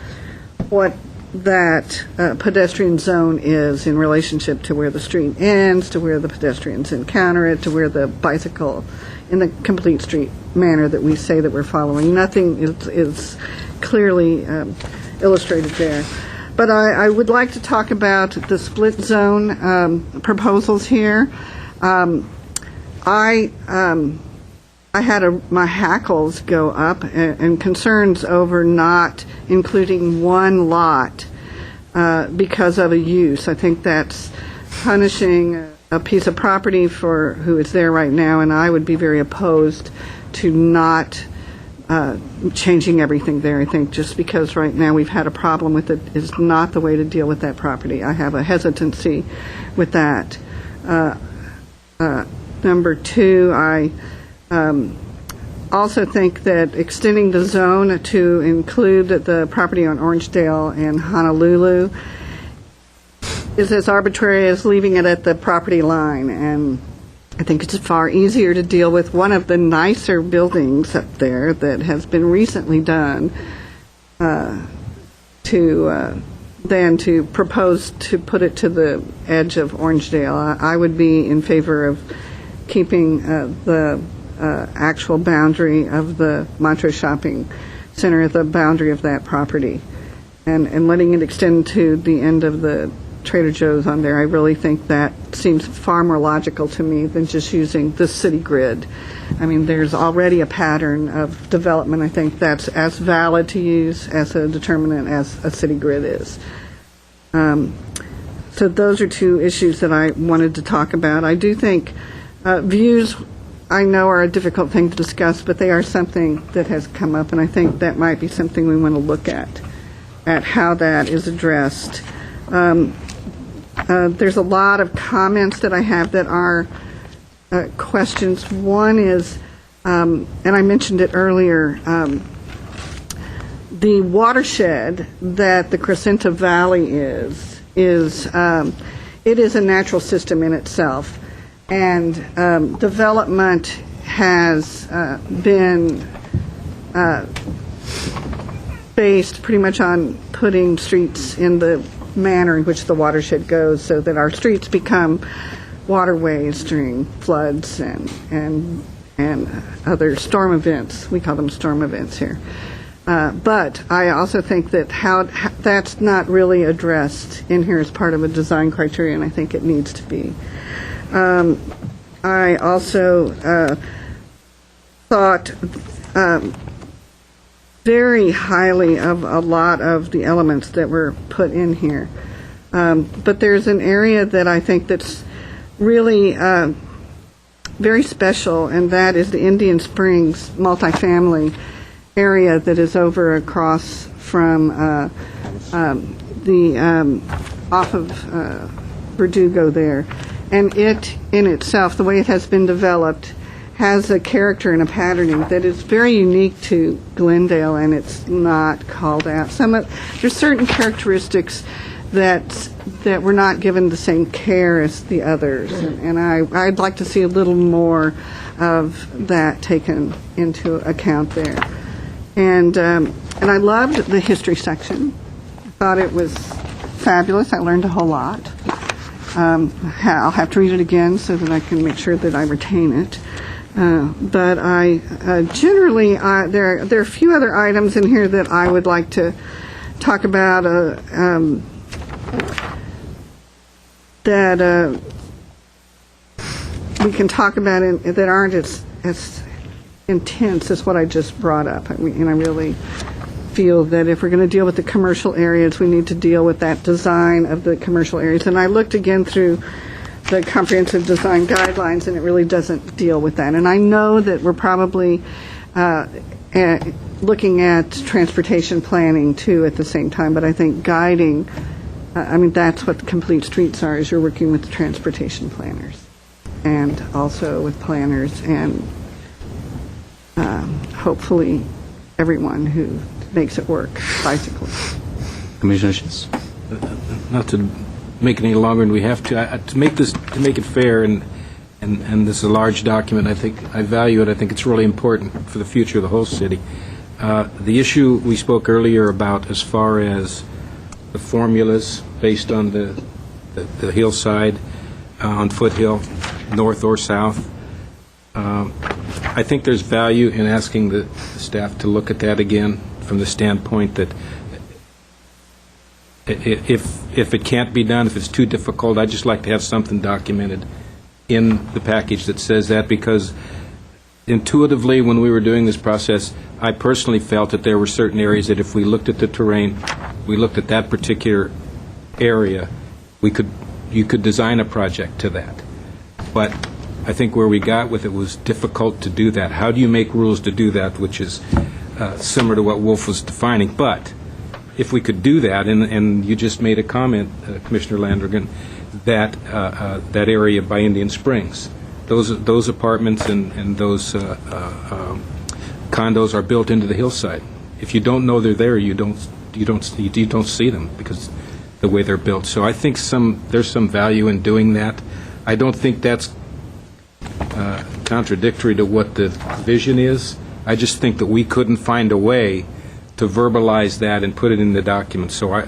that pedestrian zone is in relationship to where the street ends, to where the pedestrians encounter it, to where the bicycle, in the complete street manner that we say that we're following. Nothing is clearly illustrated there. But I would like to talk about the split zone proposals here. I had my hackles go up and concerns over not including one lot because of a use. I think that's punishing a piece of property for who is there right now, and I would be very opposed to not changing everything there. I think just because right now we've had a problem with it is not the way to deal with that property. I have a hesitancy with that. Number two, I also think that extending the zone to include the property on Orangedale and Honolulu is as arbitrary as leaving it at the property line, and I think it's far easier to deal with one of the nicer buildings up there that has been recently done than to propose to put it to the edge of Orangedale. I would be in favor of keeping the actual boundary of the Montrose Shopping Center at the boundary of that property and letting it extend to the end of the Trader Joe's on there. I really think that seems far more logical to me than just using the city grid. I mean, there's already a pattern of development. I think that's as valid to use as a determinant as a city grid is. So those are two issues that I wanted to talk about. I do think views, I know, are a difficult thing to discuss, but they are something that has come up, and I think that might be something we want to look at how that is addressed. There's a lot of comments that I have that are questions. One is, and I mentioned it earlier, the watershed that the Crescenta Valley is it is a natural system in itself, and development has been based pretty much on putting streets in the manner in which the watershed goes, so that our streets become waterways during floods and other storm events. We call them storm events here. But I also think that that's not really addressed in here as part of a design criteria, and I think it needs to be. I also thought very highly of a lot of the elements that were put in here. But there's an area that I think that's really very special, and that is the Indian Springs multifamily area that is over across from off of Verdugo there. And it in itself, the way it has been developed, has a character and a patterning that is very unique to Glendale, and it's not called out. There's certain characteristics that were not given the same care as the others, and I'd like to see a little more of that taken into account there. And I loved the history section. I thought it was fabulous. I learned a whole lot. I'll have to read it again so that I can make sure that I retain it. But I generally, there are a few other items in here that I would like to talk about that we can talk about that aren't as intense as what I just brought up. And I really feel that if we're going to deal with the commercial areas, we need to deal with that design of the commercial areas. And I looked again through the comprehensive design guidelines, and it really doesn't deal with that. And I know that we're probably looking at transportation planning too at the same time, but I think guiding, that's what the complete streets are, is you're working with the transportation planners and also with planners and hopefully everyone who makes it work, bicyclists. Commissioner Schiss. Not to make it any longer than we have to, to make it fair, and this is a large document, I think, I value it, I think it's really important for the future of the whole city. The issue we spoke earlier about as far as the formulas based on the hillside, on Foothill, north or south, I think there's value in asking the staff to look at that again from the standpoint that if it can't be done, if it's too difficult, I'd just like to have something documented in the package that says that, because intuitively when we were doing this process, I personally felt that there were certain areas that if we looked at the terrain, we looked at that particular area, you could design a project to that. But I think where we got with it was difficult to do that. How do you make rules to do that, which is similar to what Wolf was defining? But if we could do that, and you just made a comment, Commissioner Landrigan, that that area by Indian Springs, those apartments and those condos are built into the hillside. If you don't know they're there, you don't see them because the way they're built. So I think there's some value in doing that. I don't think that's contradictory to what the vision is. I just think that we couldn't find a way to verbalize that and put it in the document. So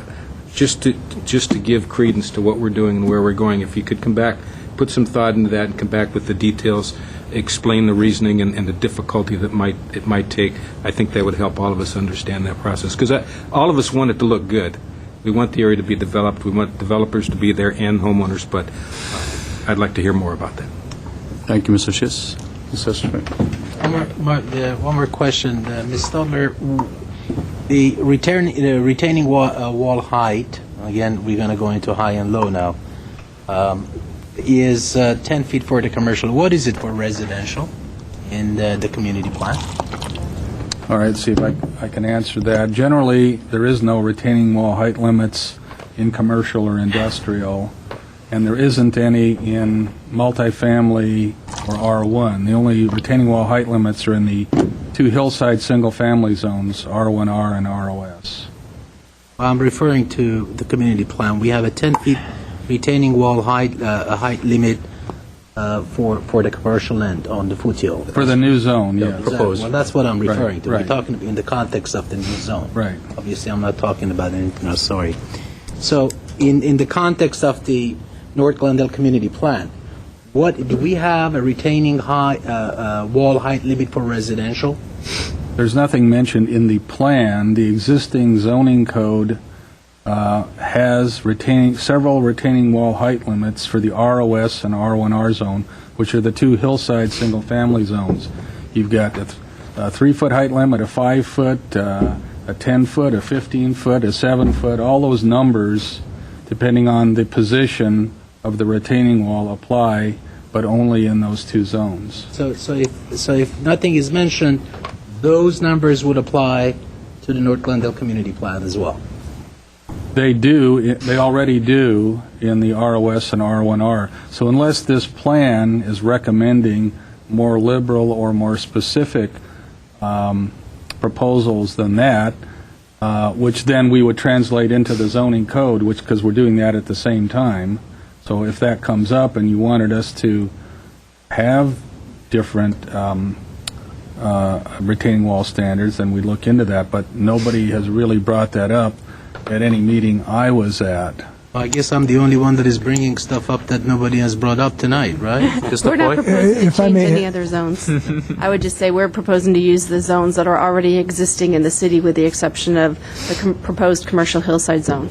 just to give credence to what we're doing and where we're going, if you could come back, put some thought into that and come back with the details, explain the reasoning and the difficulty that it might take, I think that would help all of us understand that process. Because all of us want it to look good. We want the area to be developed. We want developers to be there and homeowners, but I'd like to hear more about that. Thank you, Mr. Schiss. Mr. Smith. One more question. Ms. Stadler, the retaining wall height, again, we're going to go into high and low now, is 10 feet for the commercial. What is it for residential in the community plan? All right, see if I can answer that. Generally, there is no retaining wall height limits in commercial or industrial, and there isn't any in multifamily or R1. The only retaining wall height limits are in the two hillside single-family zones, R1R and ROS. I'm referring to the community plan. We have a 10 feet retaining wall height limit for the commercial end on the foothill. For the new zone, yes. Proposed. Well, that's what I'm referring to. Right. We're talking in the context of the new zone. Right. Obviously, I'm not talking about anything else, sorry. So, in the context of the North Glendale Community Plan, do we have a retaining wall height limit for residential? There's nothing mentioned in the plan. The existing zoning code has several retaining wall height limits for the ROS and R1R zone, which are the two hillside single-family zones. You've got a 3-foot height limit, a 5-foot, a 10-foot, a 15-foot, a 7-foot. All those numbers, depending on the position of the retaining wall, apply, but only in those two zones. So if nothing is mentioned, those numbers would apply to the North Glendale Community Plan as well. They do. They already do in the ROS and R1R. So unless this plan is recommending more liberal or more specific proposals than that, which then we would translate into the zoning code, because we're doing that at the same time. So if that comes up and you wanted us to have different retaining wall standards, then we'd look into that. But nobody has really brought that up at any meeting I was at. Well, I guess I'm the only one that is bringing stuff up that nobody has brought up tonight, right? We're not proposing to change may- any other zones. I would just say we're proposing to use the zones that are already existing in the city with the exception of the proposed commercial hillside zone.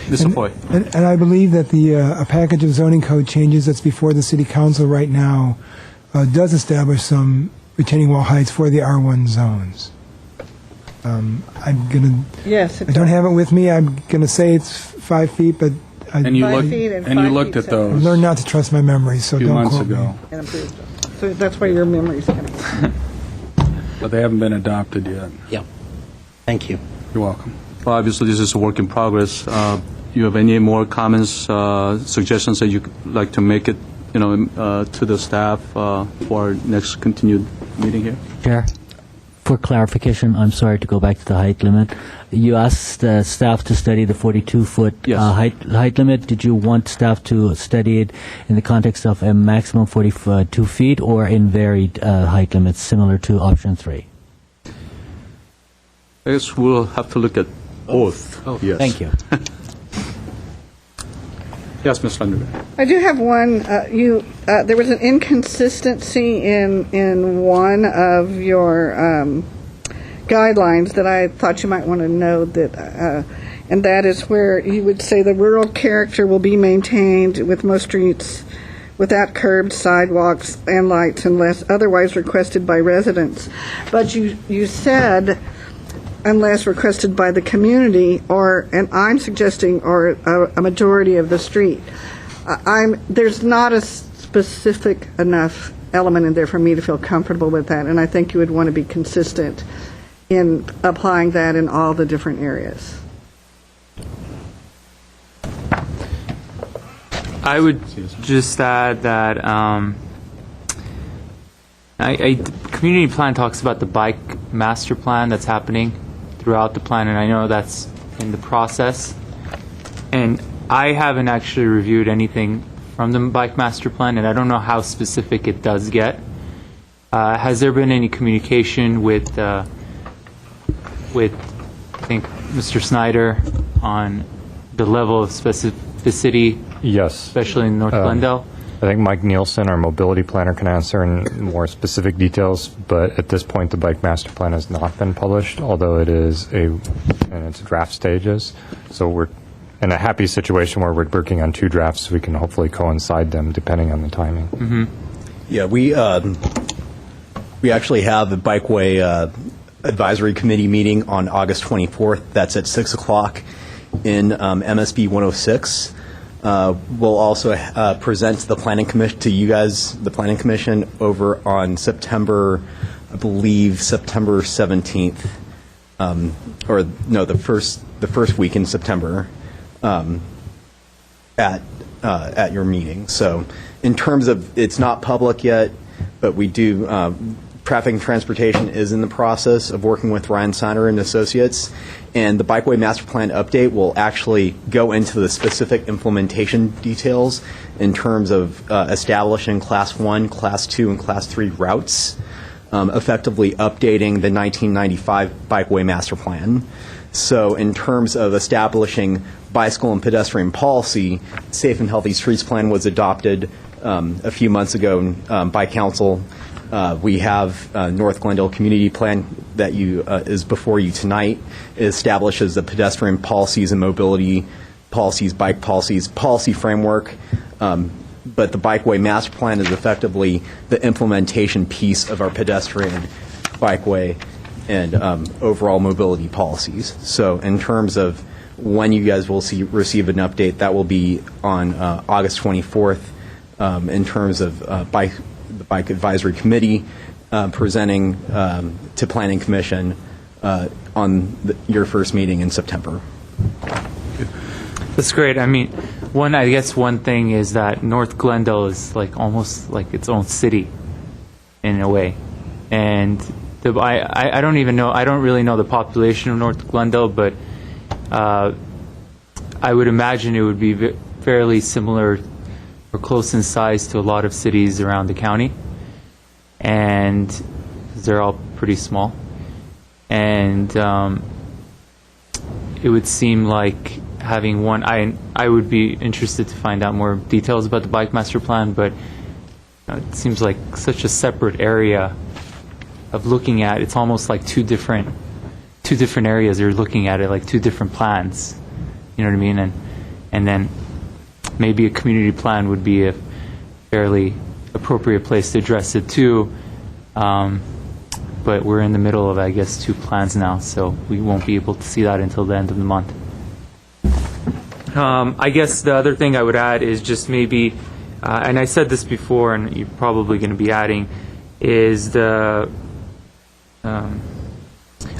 Mr. Foy. And I believe that a package of zoning code changes that's before the city council right now does establish some retaining wall heights for the R1 zones. I'm going to... Yes, I don't have it with me. I'm going to say it's 5 feet, but... And you looked at I those learned not to trust my memory, so a few don't months quote me. ago. and approved them. So that's why your memory's coming. But they haven't been adopted yet. Yeah. Thank you. You're welcome. Well, obviously, this is a work in progress. You have any more comments, suggestions that you'd like to make it, to the staff for our next continued meeting here? Chair? for clarification, I'm sorry to go back to the height limit. You asked staff to study the 42-foot Yes. height limit. Did you want staff to study it in the context of a maximum 42 feet or in varied height limits, similar to option 3? I guess we'll have to look at both. Oh, yes. thank you. Yes, Ms. Lundergan. I do have one. There was an inconsistency in one of your guidelines that I thought you might want to know, and that is where you would say the rural character will be maintained with most streets without curbs, sidewalks, and lights unless otherwise requested by residents. But you said unless requested by the community, and I'm suggesting, or a majority of the street. There's not a specific enough element in there for me to feel comfortable with that, and I think you would want to be consistent in applying that in all the different areas. I would just add that community plan talks about the bike master plan that's happening throughout the plan, and I know that's in the process. And I haven't actually reviewed anything from the bike master plan, and I don't know how specific it does get. Has there been any communication with I think, Mr. Snyder on the level of specificity? Yes. Especially in North Glendale? I think Mike Nielsen, our mobility planner, can answer in more specific details, but at this point the bike master plan has not been published, although it is in its draft stages. So we're in a happy situation where we're working on 2 drafts, so we can hopefully coincide them depending on the timing. Mm-hmm. Yeah, we actually have a Bikeway Advisory Committee meeting on August 24th. That's at 6 o'clock in MSB 106. We'll also present the Planning Commission to you guys, the Planning Commission, over on September 17th, the first week in September, at your meeting. So, in terms of, it's not public yet, but we do. Traffic and Transportation is in the process of working with Ryan Snyder and Associates, and the Bikeway Master Plan update will actually go into the specific implementation details in terms of establishing Class 1, Class 2, and Class 3 routes, effectively updating the 1995 Bikeway Master Plan. So in terms of establishing bicycle and pedestrian policy, Safe and Healthy Streets Plan was adopted a few months ago by Council. We have North Glendale Community Plan that is before you tonight. It establishes the pedestrian policies and mobility policies, bike policies, policy framework. But the Bikeway Master Plan is effectively the implementation piece of our pedestrian, bikeway, and overall mobility policies. So in terms of when you guys will receive an update, that will be on August 24th in terms of the Bike Advisory Committee presenting to Planning Commission on your first meeting in September. That's great. I mean, I guess one thing is that North Glendale is almost like its own city in a way. And I don't even know, I don't really know the population of North Glendale, but I would imagine it would be fairly similar or close in size to a lot of cities around the county. And they're all pretty small. And it would seem like having one, I would be interested to find out more details about the Bike Master Plan, but it seems like such a separate area of looking at. It's almost like two different areas you're looking at it, like 2 different plans. You know what I mean? And then maybe a community plan would be a fairly appropriate place to address it too. But we're in the middle of, I guess, 2 plans now, so we won't be able to see that until the end of the month. I guess the other thing I would add is just maybe, and I said this before, and you're probably going to be adding, is I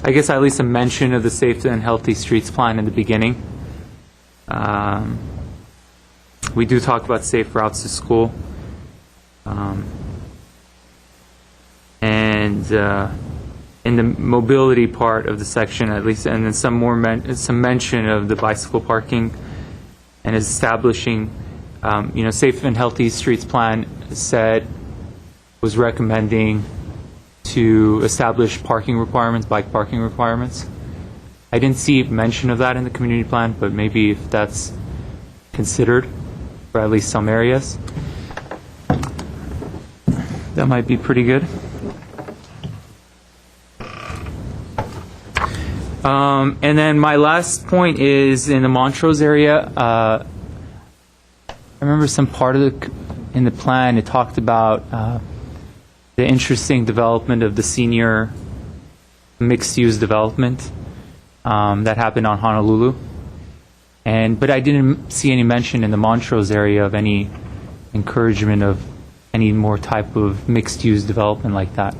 guess at least a mention of the Safe and Healthy Streets Plan in the beginning. We do talk about safe routes to school. in the mobility part of the section, at least, and then some mention of the bicycle parking, and establishing, safe and healthy streets plan was recommending to establish parking requirements, bike parking requirements. I didn't see mention of that in the community plan, but maybe if that's considered for at least some areas, that might be pretty good. And then my last point is in the Montrose area. I remember some part of in the plan, it talked about the interesting development of the senior mixed-use development that happened on Honolulu. But I didn't see any mention in the Montrose area of any encouragement of any more type of mixed-use development like that.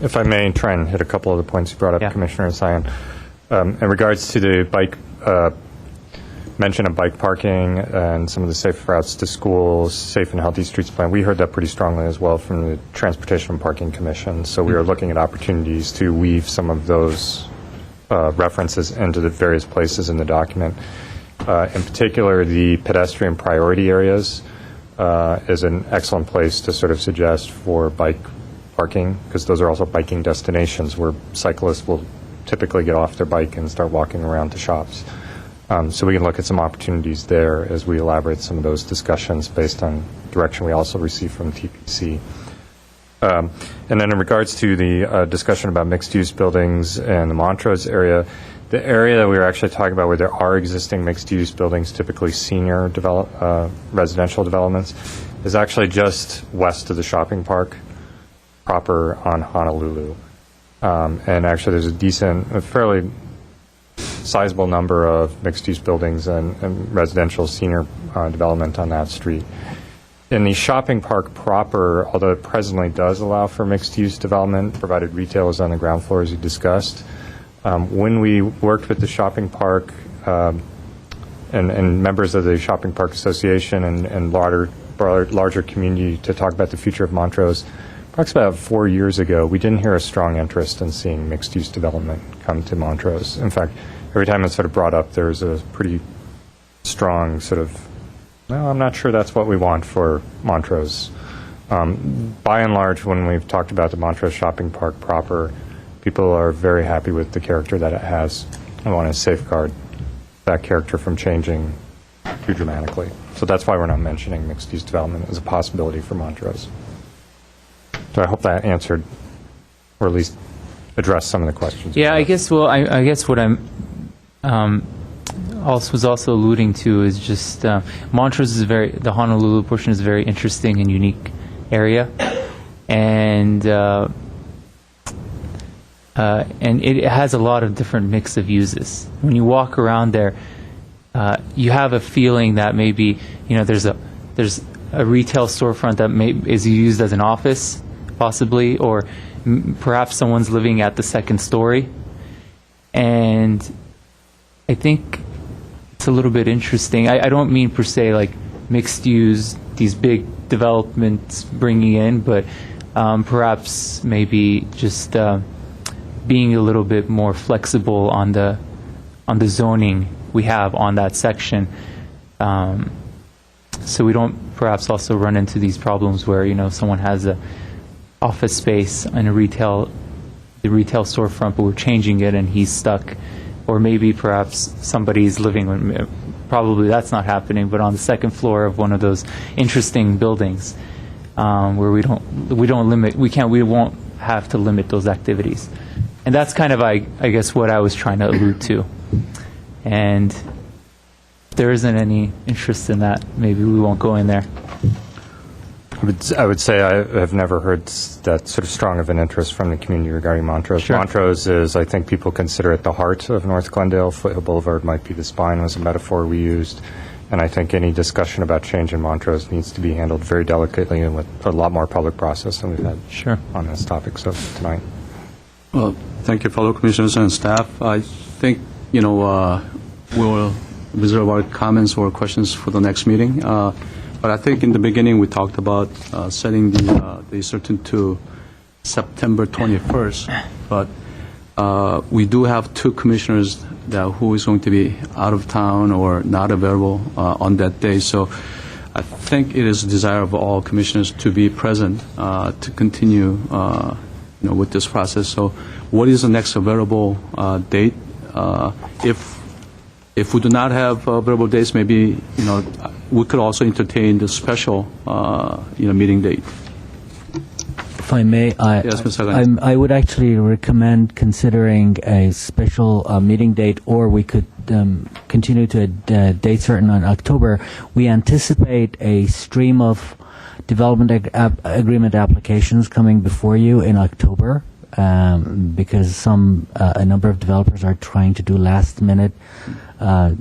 If I may try and hit a couple of the points you brought up, Commissioner Sion. In regards to the bike mention of bike parking and some of the safe routes to schools, safe and healthy streets plan, we heard that pretty strongly as well from the Transportation and Parking Commission. So we are looking at opportunities to weave some of those references into the various places in the document. In particular, the pedestrian priority areas is an excellent place to sort of suggest for bike parking, because those are also biking destinations where cyclists will typically get off their bike and start walking around to shops. So we can look at some opportunities there as we elaborate some of those discussions based on direction we also receive from TPC. And then in regards to the discussion about mixed-use buildings in the Montrose area, the area that we were actually talking about where there are existing mixed-use buildings, typically senior residential developments, is actually just west of the shopping park proper on Honolulu. And actually there's a fairly sizable number of mixed-use buildings and residential senior development on that street. In the shopping park proper, although it presently does allow for mixed-use development, provided retail is on the ground floor as you discussed, when we worked with the shopping park and members of the Shopping Park Association and larger community to talk about the future of Montrose, approximately about 4 years ago, we didn't hear a strong interest in seeing mixed-use development come to Montrose. In fact, every time it's sort of brought up, there's a pretty strong sort of, well, I'm not sure that's what we want for Montrose. By and large, when we've talked about the Montrose Shopping Park proper, people are very happy with the character that it has and want to safeguard that character from changing too dramatically. So that's why we're not mentioning mixed-use development as a possibility for Montrose. So I hope that answered, or at least addressed some of the questions. Yeah, I guess. Well, I guess what I'm was also alluding to is just Montrose is the Honolulu portion is a very interesting and unique area, and it has a lot of different mix of uses. When you walk around there, you have a feeling that maybe there's a retail storefront that is used as an office, possibly, or perhaps someone's living at the second story. And I think it's a little bit interesting. I don't mean per se like mixed use, these big developments bringing in, but perhaps maybe just being a little bit more flexible on the zoning we have on that section, so we don't perhaps also run into these problems where someone has a office space in the retail storefront, but we're changing it and he's stuck, or maybe perhaps somebody's living. Probably that's not happening, but on the second floor of one of those interesting buildings where we won't have to limit those activities, and that's kind of I guess what I was trying to allude to. And if there isn't any interest in that, maybe we won't go in there. I would say I have never heard that sort of strong of an interest from the community regarding Montrose. Sure. Montrose is, I think people consider it the heart of North Glendale. Foothill Boulevard might be the spine, was a metaphor we used. And I think any discussion about change in Montrose needs to be handled very delicately and with a lot more public process than we've had on this topic tonight. Well, thank you, fellow commissioners and staff. I think, we'll reserve our comments or questions for the next meeting. But I think in the beginning we talked about setting the certain to September 21st, but we do have two commissioners who is going to be out of town or not available on that day. So I think it is a desire of all commissioners to be present to continue with this process. So what is the next available date? If we do not have available dates, maybe we could also entertain the special meeting date. If I may, Yes, Ms. Hagan. I would actually recommend considering a special meeting date, or we could continue to a date certain on October. We anticipate a stream of development agreement applications coming before you in October, because a number of developers are trying to do last minute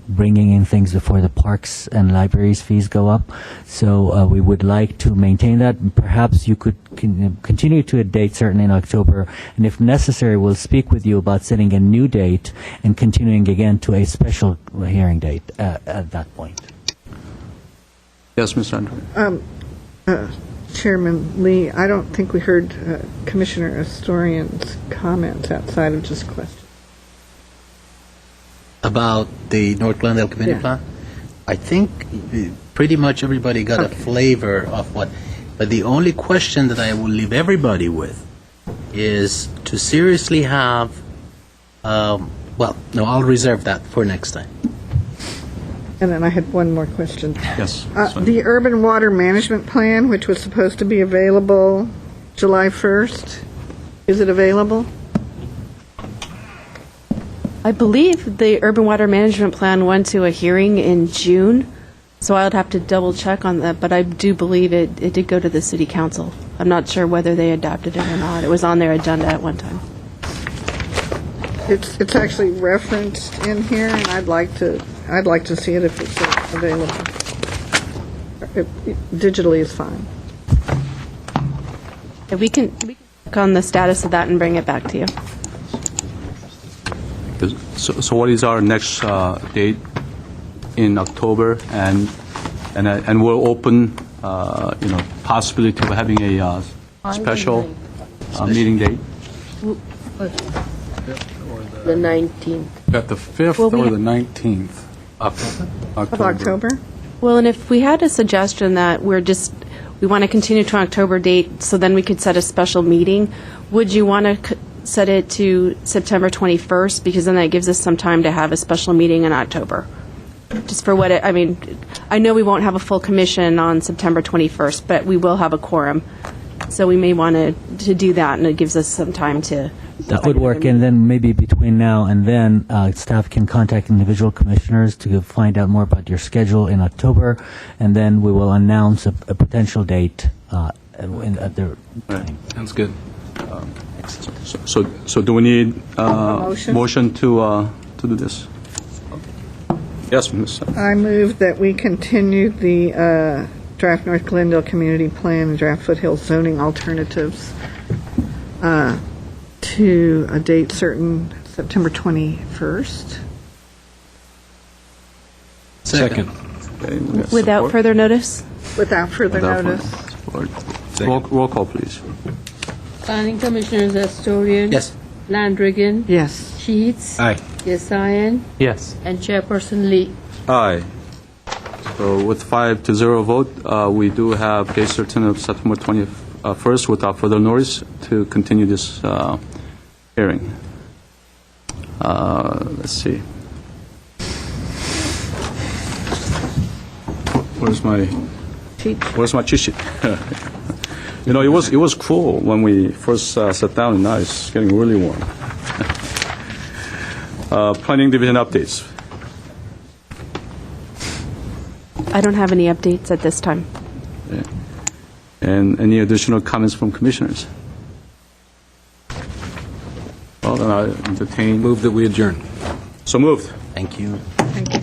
bringing in things before the parks and libraries fees go up. So we would like to maintain that. Perhaps you could continue to a date certain in October, and if necessary, we'll speak with you about setting a new date and continuing again to a special hearing date at that point. Yes, Mr. Andre. Chairman Lee, I don't think we heard Commissioner Astorian's comments outside of just questions. About the North Glendale Community Plan? I think pretty much everybody got a flavor of what, but the only question that I will leave everybody with is to seriously have, I'll reserve that for next time. And then I had one more question. Yes. The Urban Water Management Plan, which was supposed to be available July 1st, is it available? I believe the Urban Water Management Plan went to a hearing in June, so I would have to double check on that, but I do believe it did go to the City Council. I'm not sure whether they adopted it or not. It was on their agenda at one time. It's actually referenced in here, and I'd like to see it if it's available. Digitally is fine. Yeah, we can check on the status of that and bring it back to you. So what is our next date in October, and we'll open possibility of having a special meeting date? The 19th. At the 5th or the 19th? Of October? Well, and if we had a suggestion that we want to continue to an October date, so then we could set a special meeting, would you want to set it to September 21st, because then that gives us some time to have a special meeting in October? Just for I know we won't have a full commission on September 21st, but we will have a quorum. So we may want to do that, and it gives us some time to... That would work, and then maybe between now and then, staff can contact individual commissioners to find out more about your schedule in October, and then we will announce a potential date at the time. Sounds good. So do we need motion to do this? Yes, Ms. I move that we continue the draft North Glendale Community Plan and draft Foothills zoning alternatives to a date certain, September 21st. Second. Okay, Without further notice? Without further notice. Roll call, please. Planning Commissioners Astorian. Yes. Landrigan. Yes. Sheets. Aye. Yesayan. Yes. And Chairperson Lee. Aye. So with 5-0 vote, we do have date certain of September 21st without further notice to continue this hearing. Let's see. Where's my cheat sheet? It was cool when we first sat down, and now it's getting really warm. Planning Division updates. I don't have any updates at this time. Okay. And any additional comments from commissioners? Well, then I entertain. Move that we adjourn. So moved. Thank you. Thank you.